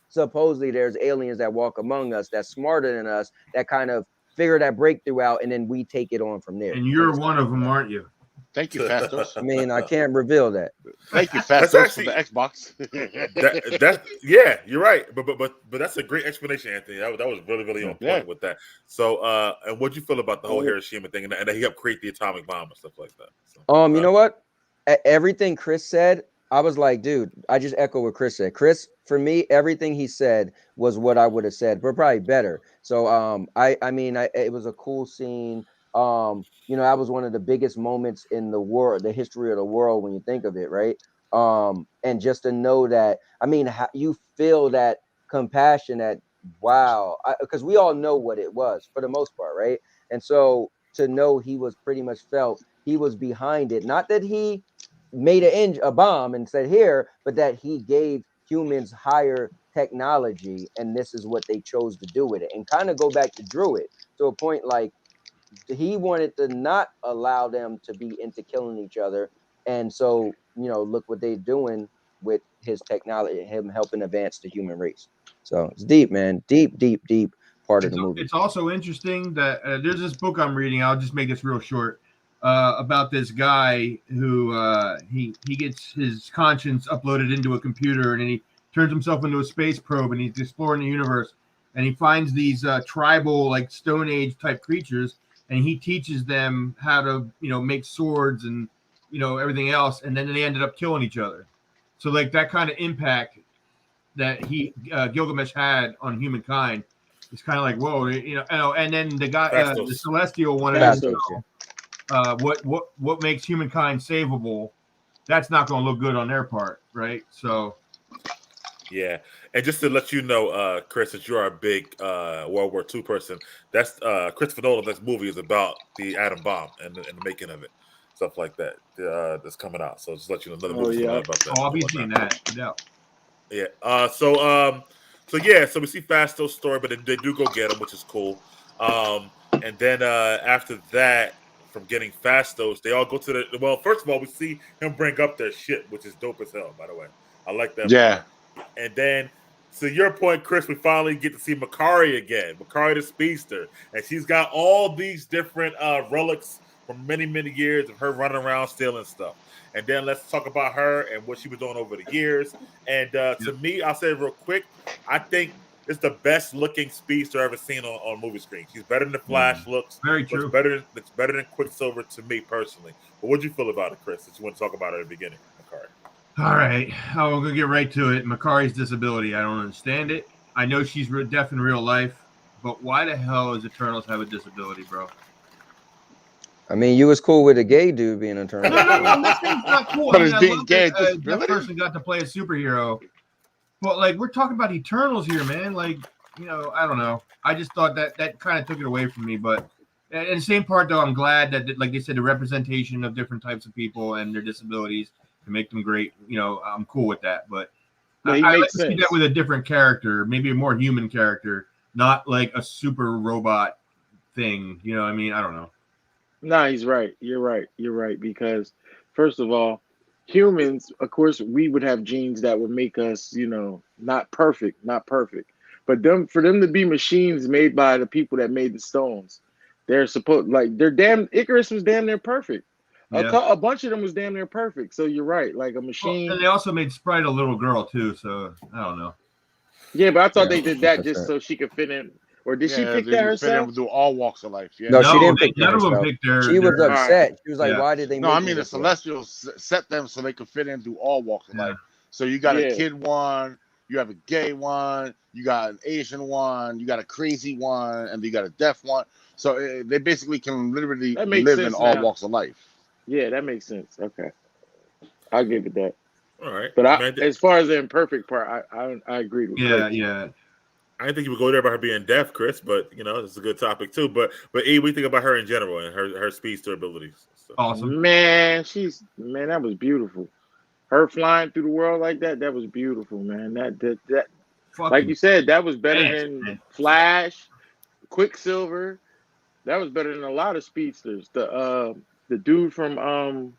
supposedly there's aliens that walk among us that's smarter than us that kind of figure that breakthrough out, and then we take it on from there. And you're one of them, aren't you? Thank you, Fastos. I mean, I can't reveal that. Thank you, Fastos, for the Xbox. Yeah, you're right. But that's a great explanation, Anthony. That was really, really on point with that. So, and what'd you feel about the whole Hiroshima thing, and that he helped create the atomic bomb and stuff like that? So, you know what? Everything Chris said, I was like, dude, I just echo what Chris said. Chris, for me, everything he said was what I would have said, but probably better. So, it was a cool scene. That was one of the biggest moments in the world, the history of the world, when you think of it, right? And just to know that, you feel that compassion, that wow, because we all know what it was for the most part, right? And so to know he was pretty much felt he was behind it, not that he made a bomb and said here, but that he gave humans higher technology, and this is what they chose to do with it, and kind of go back to Druid to a point, like he wanted to not allow them to be into killing each other, and so look what they're doing with his technology, him helping advance the human race. So it's deep, man, deep part of the movie. It's also interesting that there's this book I'm reading. I'll just make this real short. About this guy who he gets his conscience uploaded into a computer, and then he turns himself into a space probe, and he's exploring the universe, and he finds these tribal, like Stone Age type creatures, and he teaches them how to make swords and everything else, and then they ended up killing each other. So like that kind of impact that Gilgamesh had on humankind is kind of like, whoa, and then the guy the Celestial wanted to what makes humankind savable. That's not going to look good on their part, right? So Yeah, and just to let you know, Chris, that you are a big World War II person, that's Christopher Nolan's next movie is about the atom bomb and the making of it, stuff like that. That's coming out. So just let you know, another Oh, movie coming yeah. out about that. Oh, I'll be and seeing whatnot. that. No. Yeah. So we see Fasto's story, but they do go get him, which is cool. And then after that, from getting Fastos, they all go to the. Well, first of all, we see him bring up their shit, which is dope as hell. By the way, I like that Yeah. part. And then, to your point, Chris, we finally get to see Makari again. Makari the speedster, and she's got all these different relics from many, many years of her running around stealing stuff. And then let's talk about her and what she was doing over the years. And to me, I'll say it real quick, I think it's the best looking speedster I've ever seen on movie screen. She's better than the Flash looks. Very true. Looks better than Quicksilver to me personally. But what'd you feel about it, Chris? That you want to talk about it at the beginning, Makari? All right, I'm gonna get right to it. Makari's disability, I don't understand it. I know she's deaf in real life, but why the hell does Eternals have a disability, bro? I mean, you was cool with a gay dude being Eternal. No, I'm not saying it's not cool. But I it's mean, I being love gay that, that disability? person got to play a superhero, but like we're talking about Eternals here, man. Like, you know, I don't know. I just thought that kind of took it away from me, but. In the same part, though, I'm glad that, like they said, the representation of different types of people and their disabilities to make them great. You know, I'm cool with that. But I like to see that with a different character, maybe a more human character, not like a super robot thing. You know what I mean? I don't know. No, he's right. You're right. Because, first of all, humans, of course, we would have genes that would make us, not perfect. But for them to be machines made by the people that made the stones, they're Icarus was damn near perfect. Yeah. A bunch of them was damn near perfect. So you're right. Like a machine. Well, and they also made Sprite a little girl, too. So I don't know. Yeah, but I thought they did that just so she could fit in. Or did she pick that herself? Do all walks of life. Yeah. No, she didn't pick none of them herself. picked their. She was upset. She was like, Yeah. "Why did they?" No, make I mean me the this way?" Celestials set them so they could fit in through all walks of life. So you got a kid one, you have a gay one, you got an Asian one, you got a crazy one, and you got a deaf one. So they basically can literally live in all walks of life. Yeah, that makes sense. Okay, I'll give it that. All right. But as far as the imperfect part, I agree with Chris. Yeah. I didn't think you would go there about her being deaf, Chris, but it's a good topic too. But E, we think about her in general and her speedster abilities. So. Awesome. Man, that was beautiful. Her flying through the world like that was beautiful, man. That like you said, that was better than Flash, Quicksilver. That was better than a lot of speedsters. The dude from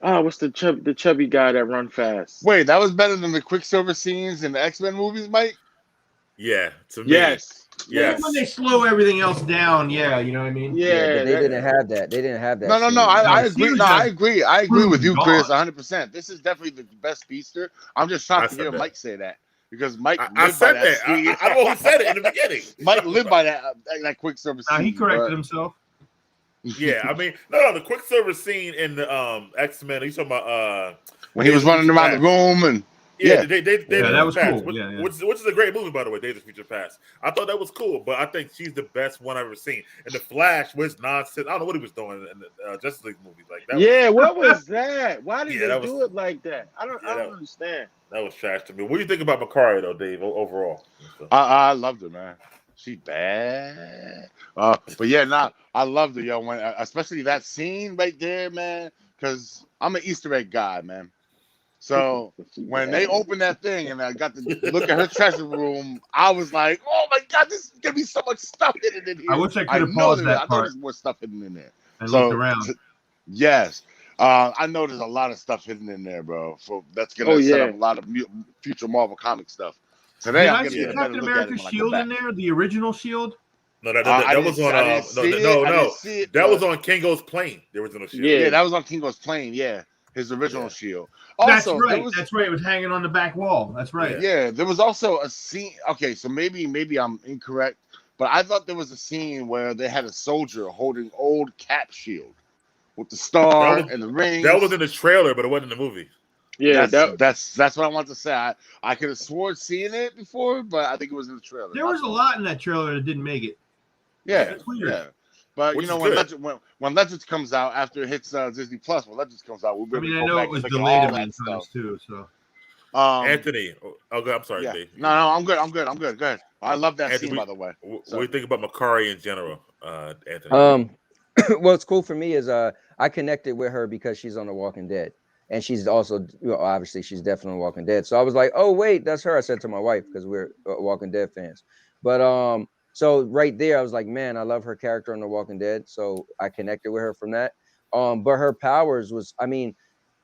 what's the chubby guy that run fast? Wait, that was better than the Quicksilver scenes in the X-Men movies, Mike? Yeah, to me. Yes. When they slow everything else down, you know what I mean? Yeah, but they didn't have that. They didn't have that. No. I agree. No, I agree. I agree with you, Chris, 100%. This is definitely the best speedster. I'm just shocked to hear Mike say that because Mike. I said that. I know who said it in the beginning. Mike lived by that Quicksilver scene. He corrected himself. Yeah, I mean, no, the Quicksilver scene in the X-Men. He's talking about when he was running around the room and. Yeah, that was Past, cool. Which is a great movie, by the way, Days of Future Past. I thought that was cool, but I think she's the best one I've ever seen. And The Flash was nonsense. I don't know what he was doing in the Justice League movie. Like that. What was that? Why did they do it like that? I don't understand. That was trash to me. What do you think about Makari though, Dave? Overall, I loved her, man. She bad. But yeah, I loved her, yo. When especially that scene right there, man. Because I'm an Easter egg guy, man. So when they opened that thing and I got to look at her treasure room, I was like, "Oh my God, this is gonna be so much stuff hidden in here." I wish I could have paused that part. I know there's more stuff hidden in there. And looked around. Yes, I know there's a lot of stuff hidden in there, bro. So that's gonna set up a lot of future Marvel comic stuff. Today I'm gonna get a better Captain look at it America's when shield I in there, the original shield. No, that was on. That was on Kingo's plane. The original shield. Yeah, that was on Kingo's plane. Yeah. His original shield. Also, that's right. It was hanging on the back wall. That's right. Yeah, there was also a scene. Okay, so maybe I'm incorrect, but I thought there was a scene where they had a soldier holding old Cap shield with the star and the ring. That was in the trailer, but it wasn't in the movie. Yeah, that's what I want to say. I could have sworn seeing it before, but I think it was in the trailer. There was a lot in that trailer that didn't make it. Yeah, yeah. But when Legends comes out after it hits Disney Plus, when Legends comes out, we'll be able to go I know back it was and look at delayed all a that stuff too. So Anthony. Okay, I'm sorry, Yeah. Dave. No, I'm good. Go ahead. I love that Anthony, scene, by the way. what do you think about Makari in general, Anthony? What's cool for me is I connected with her because she's on The Walking Dead, and she's also, you know, obviously she's definitely on Walking Dead. So I was like, oh wait, that's her. I said to my wife because we're Walking Dead fans. But so right there, I was like, man, I love her character on The Walking Dead. So I connected with her from that. But her powers was, I mean,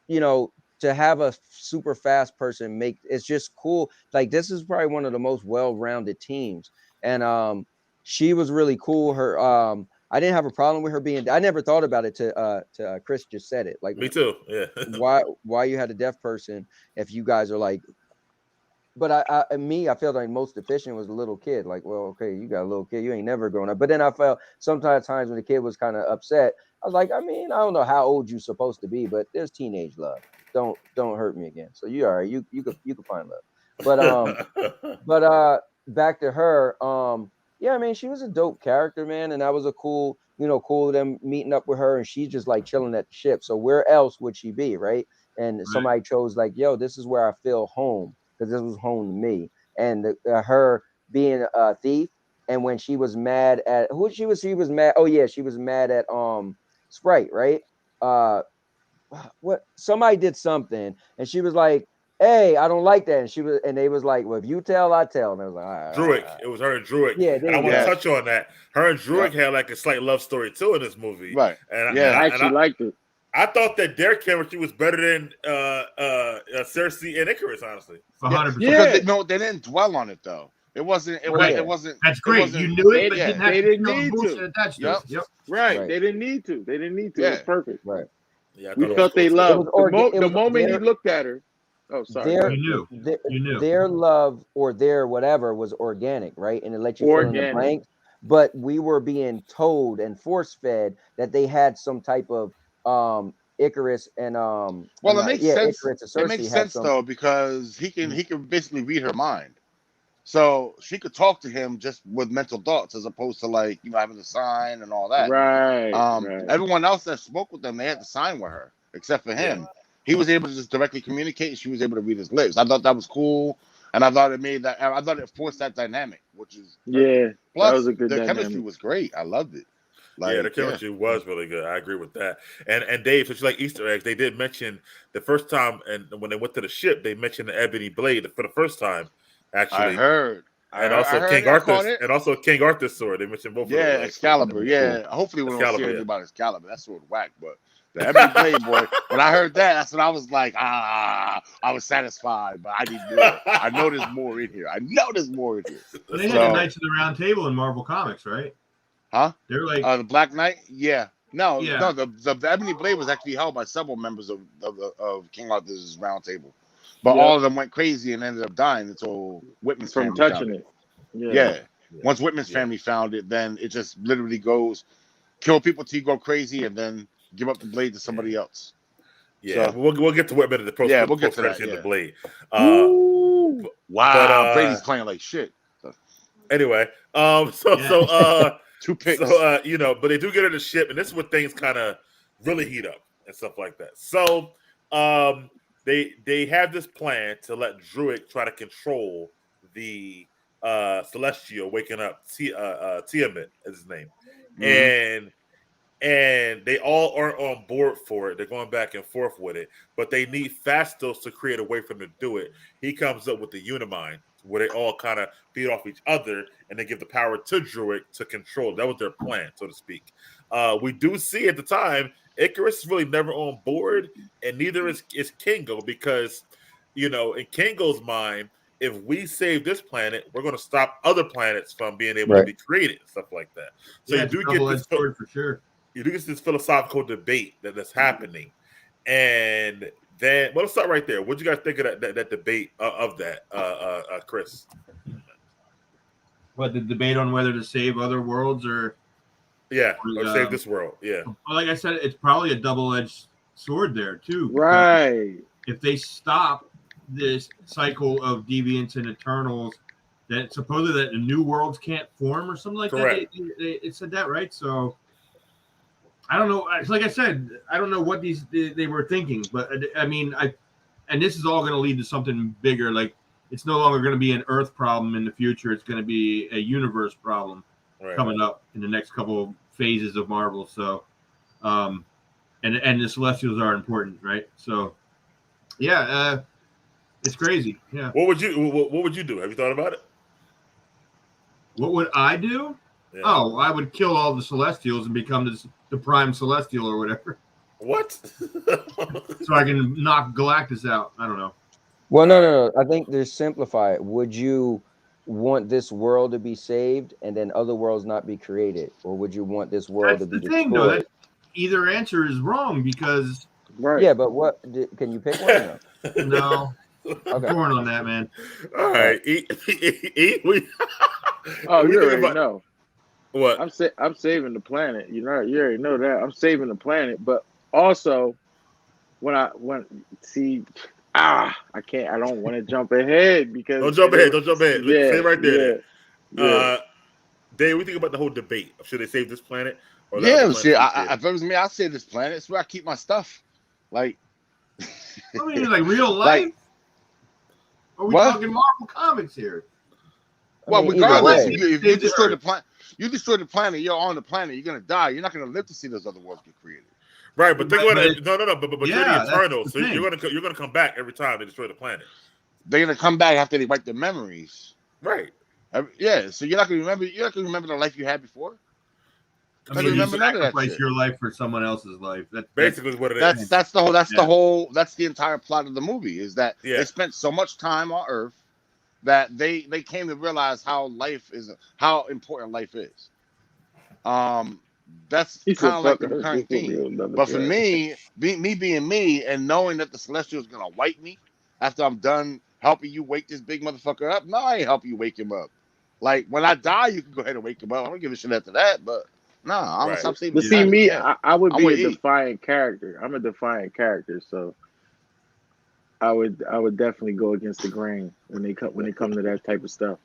you know, to have a super fast person make it's just cool. Like this is probably one of the most well-rounded teams, and she was really cool. Her I didn't have a problem with her being. I never thought about it to Chris just said it. Like Me too. Yeah. why you had a deaf person if you guys are like. But I felt like most efficient was a little kid. Like, well, okay, you got a little kid, you ain't never grown up. But then I felt sometimes times when the kid was kind of upset, I was like, I mean, I don't know how old you're supposed to be, but there's teenage love. Don't hurt me again. So you all right? You could find love. But back to her. Yeah, I mean, she was a dope character, man, and that was a cool, cool of them meeting up with her, and she's just like chilling at the ship. So where else would she be, right? And somebody chose like, yo, this is where I feel home. Because this was home to me, and her being a thief, and when she was mad at she was mad. Oh yeah, she was mad at Sprite, right? What somebody did something, and she was like, "Hey, I don't like that," and they was like, "Well, if you tell, I tell," and I was like, all right, Druid. It was her and Druid. Yeah, and I want to touch on that. Her and Druid had like a slight love story too in this movie, right? And I actually liked it. I thought that their chemistry was better than Cersei and Icarus, honestly. 100%. Because they didn't dwell on it though. It wasn't. That's great. You knew it, but they didn't need to. Yep. Right. They didn't need to. It was perfect. Right. Yeah, we felt they loved. The moment he looked at her. Oh, sorry. You knew. Their love or their whatever was organic, right? And it let you fill in the blanks. But we were being told and force fed that they had some type of Icarus and it makes sense. It makes sense though, because he can basically read her mind, so she could talk to him just with mental thoughts as opposed to like having to sign and all that. Right. Everyone else that spoke with them, they had to sign with her except for him. He was able to just directly communicate, and she was able to read his lips. I thought that was cool, and I thought it forced that dynamic, which is plus that was a good the dynamic. chemistry was great. I loved it. The chemistry was really good. I agree with that. And Dave, since you like Easter eggs, they did mention the first time, and when they went to the ship, they mentioned the ebony blade for the first time. Actually, I heard. Also King Arthur's sword. They mentioned both. Yeah, of them. Excalibur. Yeah, hopefully we don't see anything about Excalibur. That sword whack, but the ebony blade, boy. When I heard that, that's when I was like, I was satisfied, but I need more. I know there's more in here. But they had the Knights of the Round Table in Marvel Comics, right? Huh? They're like the Black Knight. Yeah. No. The ebony blade was actually held by several members of King Arthur's Round Table, but all of them went crazy and ended up dying until Whitman's family touching found it. Yeah. Once Whitman's family found it, then it just literally goes kill people till you go crazy, and then give up the blade to somebody else. Yeah, so, we'll get to Whitman in the post. Yeah, we'll get to that. The blade. Wow, Brady's playing like shit. So. Anyway, 2 picks. So but they do get on the ship, and this is where things kind of really heat up and stuff like that. So they have this plan to let Druid try to control the Celestial waking up. Tiamat is his name, and they all aren't on board for it. They're going back and forth with it, but they need Fastos to create a way for them to do it. He comes up with the Unimind, where they all kind of feed off each other, and they give the power to Druid to control. That was their plan, so to speak. We do see at the time, Icarus is really never on board, and neither is Kingo, because, in Kingo's mind, if we save this planet, we're going to stop other planets from being able to be created and stuff like that. So you do get this for sure. You do get this philosophical debate that's happening, and then let's start right there. What do you guys think of that debate of that, Chris? What, the debate on whether to save other worlds or save this world? Yeah. Well, like I said, it's probably a double-edged sword there too. Right. If they stop this cycle of deviants and Eternals, that supposedly that the new worlds can't form or something like that. It said that, right? So I don't know. Like I said, I don't know what they were thinking, but I mean, and this is all going to lead to something bigger. Like it's no longer going to be an Earth problem in the future. It's going to be a universe problem coming up in the next couple of phases of Marvel. So, and the Celestials are important, right? So, yeah, it's crazy. Yeah. What would you do? Have you thought about it? What would I do? Yeah. Oh, I would kill all the Celestials and become the Prime Celestial or whatever. What? So I can knock Galactus out. I don't know. Well, no. I think to simplify it, would you want this world to be saved and then other worlds not be created, or would you want this world That's to be the thing, destroyed? though. Either answer is wrong because Yeah, but what can you pick one? Or no? no. Okay. I'm torn on that, man. All right. Oh, you already know. What? I'm saving the planet. You already know that. I'm saving the planet, but also I don't want to jump ahead because Don't jump ahead. Yeah, Stay right there. yeah. Dave, we think about the whole debate of should they save this planet or If it was me, I'd save this planet. It's where I keep my stuff. Like, I mean, like real life. Are we talking Marvel comics here? Well, regardless, if you destroy the planet, you're on the planet, you're gonna die. You're not gonna live to see those other worlds get created. Right, but think about it. No. But you're the Eternal, so thing. you're gonna come back every time they destroy the planet. They're gonna come back after they wipe their memories. Right. Yeah. So you're not gonna remember. You're not gonna remember the life you had before. I mean, you sacrifice your life for someone else's life. That's basically what it is. That's the entire plot of the movie. Is that they spent so much time on Earth that they came to realize how important life is. That's kind of like the recurring theme. But for me being me and knowing that the Celestial is gonna wipe me after I'm done helping you wake this big motherfucker up. No, I ain't helping you wake him up. Like when I die, you can go ahead and wake him up. I don't give a shit after that, but no, I'm gonna stop saving. But see, me, I would be a defiant character. I'm a defiant character, so I would definitely go against the grain when they come to that type of stuff.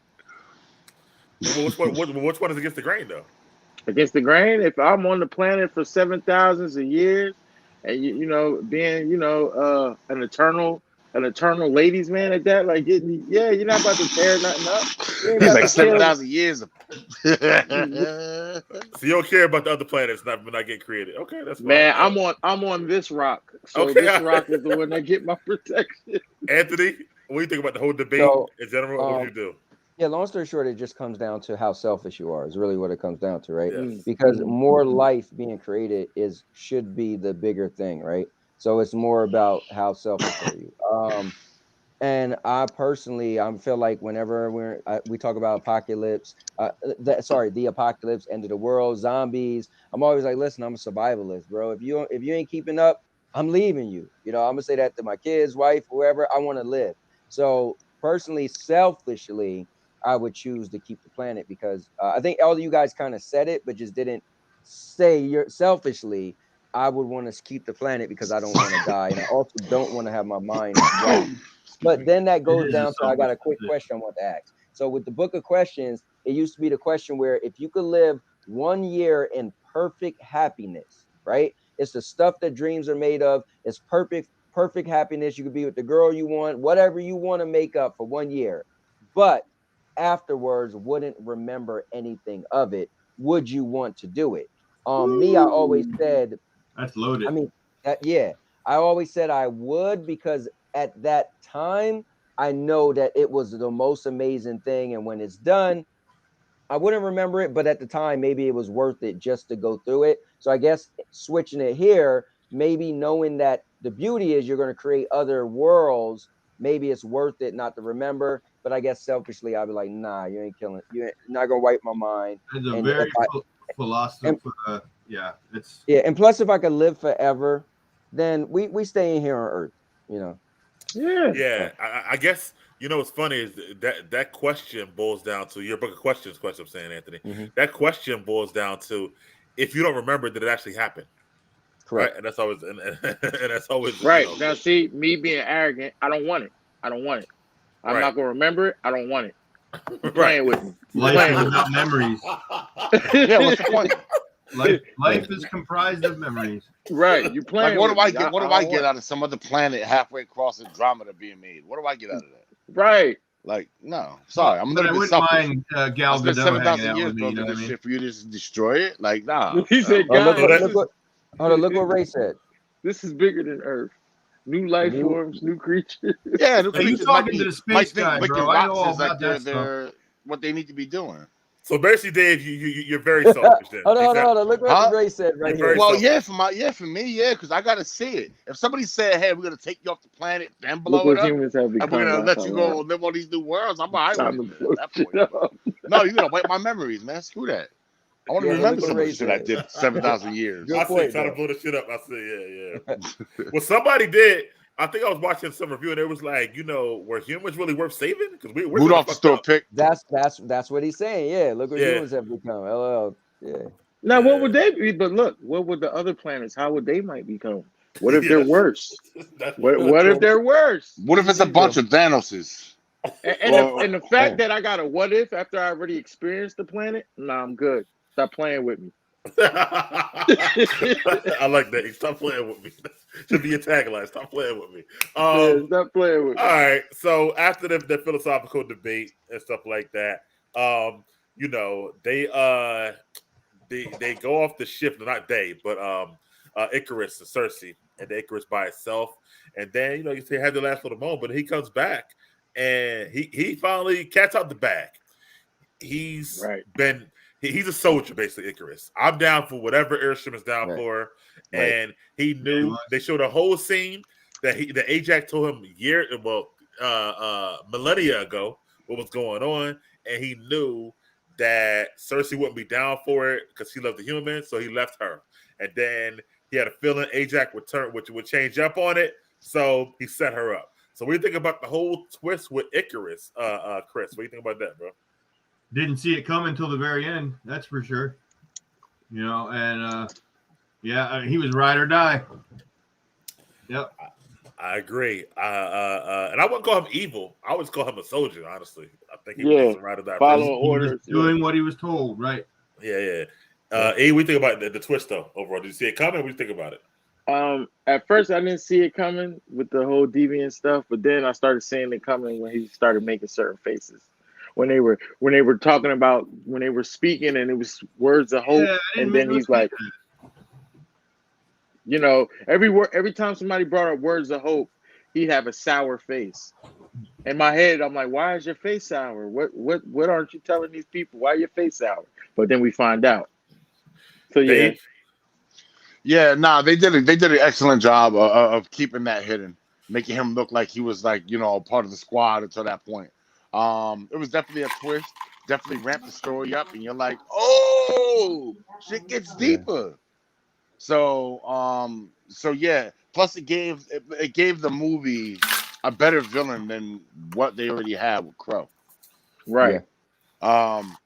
Which one is against the grain though? Against the grain, if I'm on the planet for 7,000 of years, and being an eternal ladies man at that, like you're not about to tear nothing up. He's like 7,000 years. So you don't care about the other planets not getting created. Okay, that's fine. Man, I'm on this rock. So this rock is the one that get my protection. Anthony, what do you think about the whole debate in general? What would you do? Yeah, long story short, it just comes down to how selfish you are. Is really what it comes down to, right? Yes. Because more life being created should be the bigger thing, right? So it's more about how selfish are you. And I personally, I feel like whenever we talk about apocalypse, the apocalypse, end of the world, zombies, I'm always like, listen, I'm a survivalist, bro. If you ain't keeping up, I'm leaving you. I'm gonna say that to my kids, wife, whoever. I want to live. So personally, selfishly, I would choose to keep the planet because I think all of you guys kind of said it, but just didn't say selfishly. I would want to keep the planet because I don't want to die, and I also don't want to have my mind wiped. But then that goes down to I got a quick question I want to ask. So with the book of questions, it used to be the question where if you could live 1 year in perfect happiness, right? It's the stuff that dreams are made of. It's perfect happiness. You could be with the girl you want, whatever you want to make up for 1 year. But afterwards, wouldn't remember anything of it. Would you want to do it? Me, I always said that's loaded. I mean, I always said I would because at that time, I know that it was the most amazing thing. And when it's done, I wouldn't remember it. But at the time, maybe it was worth it just to go through it. So I guess switching it here, maybe knowing that the beauty is you're going to create other worlds. Maybe it's worth it not to remember. But I guess selfishly, I'd be like, nah, you ain't killing it. You're not going to wipe my mind. It's a very philosophical. And plus, if I could live forever, then we stay in here on Earth, Yeah. I guess what's funny is that question boils down to your book of questions. Question I'm saying, Anthony. Mm-hmm. That question boils down to if you don't remember, did it actually happen? Correct. Right? And that's always and that's always right. Now, see, me being arrogant, I don't want it. I'm not gonna remember it. I don't want it. You're playing with me. Life without memories. Yeah, what's the point? Life is comprised of memories. Right, you playing. Like, what do I with me. get? What do I get out of some other planet halfway across Andromeda being made? What do I get out of that? Right. Like, no, sorry, I'm a But little I bit wouldn't selfish. mind I Gal spent Gadot 7,000 hanging out years with me. You building know what I this mean? shit for you to just destroy it. Like, nah. He said, Oh, look, guys, look what Ray said. this is bigger than Earth. New life New- forms, new creatures. Yeah, new Hey, you creatures might talking to the might space think guy, licking bro? I know rocks all is like about that stuff. they're what they need to be doing. So basically, Dave, you're very selfish. Then Hold on. Look what Huh? Ray said right You're here. very Well, selfish. for me, because I gotta see it. If somebody said, "Hey, we're gonna take you off the planet, then Look blow it what up, humans have and we're become. gonna let That's you a go lot. live on these new worlds," I'm alright with Time it, to man. blow At that shit point, up. no, you're gonna wipe my memories, man. Screw that. I want to Yeah, but remember look what some of Ray the shit I said. did 7,000 years. Good I see point, trying to though. blow the shit up. I see, yeah. Well, somebody did. I think I was watching some review and it was like, were humans really worth saving? Because we're really Rudolph the fucked store up. pick. That's what he's saying. Yeah, look what Yeah. humans have become. LL. Yeah. Now, Yeah. what would they be? But look, what would the other planets? How would they might become? What if Yeah, they're that's- worse? that's What if they're worse? What if it's a bunch of Thanoses? And the fact that I got a what if after I already experienced the planet? Nah, I'm good. Stop playing with me. I like that. Stop playing with me. Should be a tagline. Stop playing with me. Yeah, stop playing with me. All right. So after the philosophical debate and stuff like that, they go off the ship. Not they, but Icarus and Cersei, and the Icarus by itself. And then you say had the last little moment, but he comes back and he finally cats out the bag. He's Right. he's a soldier, basically, Icarus. I'm down for whatever Airstream is down for. Right. And he knew they showed a whole scene that Ajax told him millennia ago what was going on, and he knew that Cersei wouldn't be down for it because he loved the humans, so he left her. And then he had a feeling Ajax would change up on it, so he set her up. So what do you think about the whole twist with Icarus, Chris? What do you think about that, bro? Didn't see it coming until the very end. That's for sure. And he was ride or die. Yep. I agree. And I wouldn't call him evil. I would call him a soldier, honestly. I think he was just a ride or die. Follow He was orders. doing what he was told, right? Yeah. What do you think about the twist, though, overall? Did you see it coming? What do you think about it? At first I didn't see it coming with the whole deviant stuff, but then I started seeing it coming when he started making certain faces. When they were talking about when they were speaking and it was words of hope, and then he's like, every time somebody brought up words of hope, he'd have a sour face. In my head, I'm like, why is your face sour? What aren't you telling these people? Why your face sour? But then we find out. So yeah. Dave? Yeah, they did an excellent job of keeping that hidden, making him look like he was like part of the squad until that point. It was definitely a twist, definitely ramped the story up, and you're like, oh, shit gets deeper. So yeah. Plus, it gave the movie a better villain than what they already had with Crow. Right. Yeah.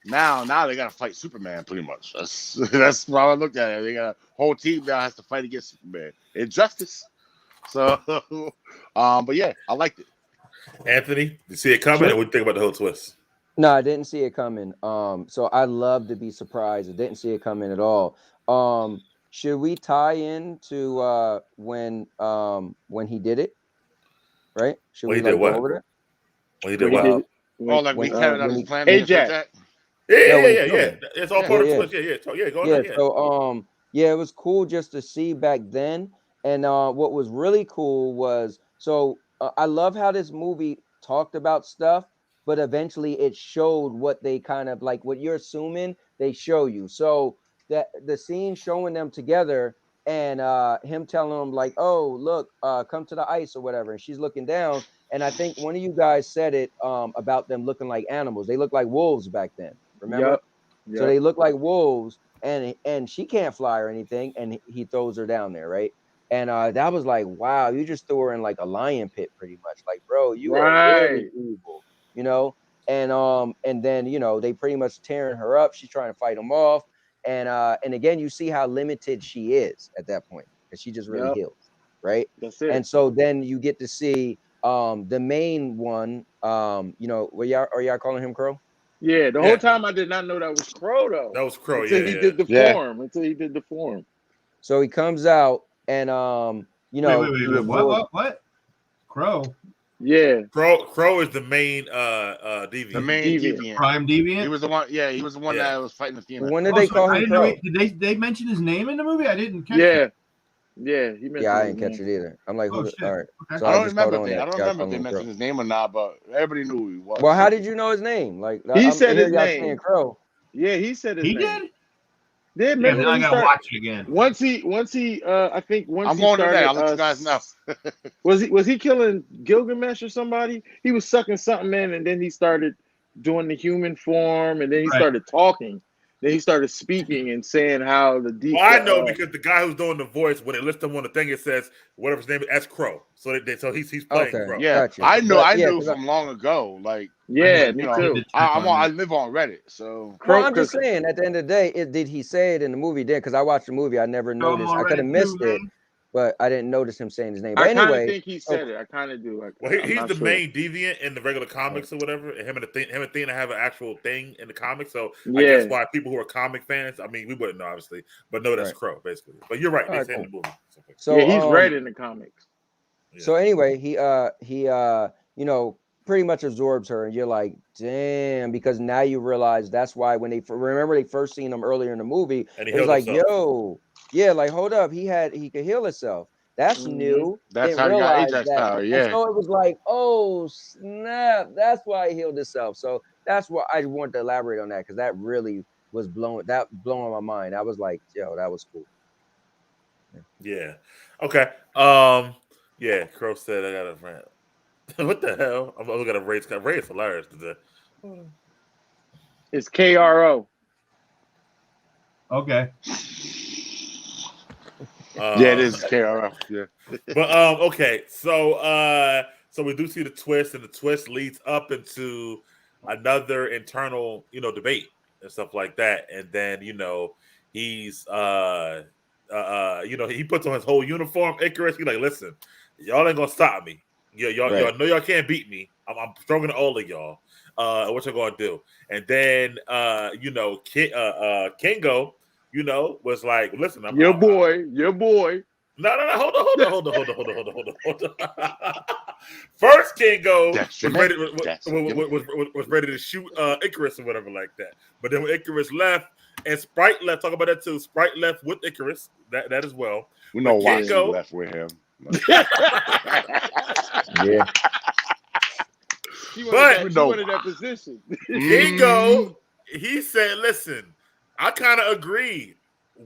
Now they gotta fight Superman pretty much. That's how I looked at it. They got a whole team now has to fight against Superman. Injustice. So but yeah, I liked it. Anthony, did you see it coming? Or what do you think about the whole twist? No, I didn't see it coming. So I love to be surprised. I didn't see it coming at all. Should we tie in to when he did it? Right? Should we did go what? over that? When he did what? Like we carried out his plan. Ajax. Yeah. It's all part of the twist. Yeah. Go on. So it was cool just to see back then. And what was really cool was I love how this movie talked about stuff, but eventually it showed what they kind of like what you're assuming they show you. So that the scene showing them together and him telling them like, oh, look, come to the ice or whatever. And she's looking down. And I think one of you guys said it about them looking like animals. They look like wolves back then. Remember? Yep. So they look like wolves, and she can't fly or anything, and he throws her down there, right? And that was like, wow, you just threw her in like a lion pit, pretty much. Like, bro, you are really evil, And then they pretty much tearing her up. She's trying to fight them off, and again, you see how limited she is at that point because she just really heals, right? That's it. And so then you get to see the main one. Are y'all calling him Crow? Yeah, the whole time I did not know that was Crow though. That was Crow. Until he did the form. Until he did the form. So he comes out and you know, wait. What? Crow. Yeah. Crow is the main deviant. The main deviant. Prime deviant. He was the one. Yeah, he was the one that was fighting Athena. When did they call him Crow? Did they mention his name in the movie? I didn't catch it. Yeah, he mentioned I didn't catch it either. I'm like, all right. Okay. So I don't remember if they Crow. mentioned his name or not, but everybody knew who he was. Well, how did you know his name? Like he said his name. Crow. Yeah, he said his name. He did. Yeah, then I gotta watch it again. Once he I think once I'm he going started, today. I'll let you guys know. was he killing Gilgamesh or somebody? He was sucking something in, and then he started doing the human form, and then he started talking. Then he started speaking and saying how the deep. Well, I know because the guy who's doing the voice, when it lists him on the thing, it says whatever his name is, as Crow. So he's playing Crow. Yeah, gotcha. I knew from long ago. Like, me too. I live on Reddit, so. Well, I'm just saying. At the end of the day, did he say it in the movie? Did because I watched the movie, I never noticed. I could have missed it, but I didn't notice him saying his name. But anyway, I think he said it. I kind of do. Well, he's the main deviant in the regular comics or whatever. And him and Athena have an actual thing in the comics. So I guess why people who are comic fans, I mean, we wouldn't know obviously, but no, that's Crow basically. But you're right. They say in the movie. So he's red in the comics. So anyway, he you know, pretty much absorbs her, and you're like, damn, because now you realize that's why when they first seen him earlier in the movie, and it was like, yo, yeah, like hold up, he could heal himself. That's new. That's how he got Ajax power. Yeah. And so it was like, oh snap, that's why he healed himself. So that's why I wanted to elaborate on that because that really was blowing my mind. I was like, yo, that was cool. Yeah. Okay. Yeah. Crow said I got a friend. What the hell? I'm looking at Ray's. Ray's hilarious today. It's KRO. Okay. Yeah, it is KRO. Yeah. But okay, so we do see the twist, and the twist leads up into another internal, debate and stuff like that. And then, he's he puts on his whole uniform, Icarus. He's like, listen, y'all ain't gonna stop me. Y'all know y'all can't beat me. I'm stronger than all of y'all. What y'all gonna do? And then Kingo, was like, listen, I'm your boy. No, hold on. First, Kingo was ready to shoot Icarus or whatever like that. But then when Icarus left, and Sprite left, talk about that too. Sprite left with Icarus, that as well. We know why she left with him. Yeah. She wanted that position. Kingo, he said, listen, I kind of agree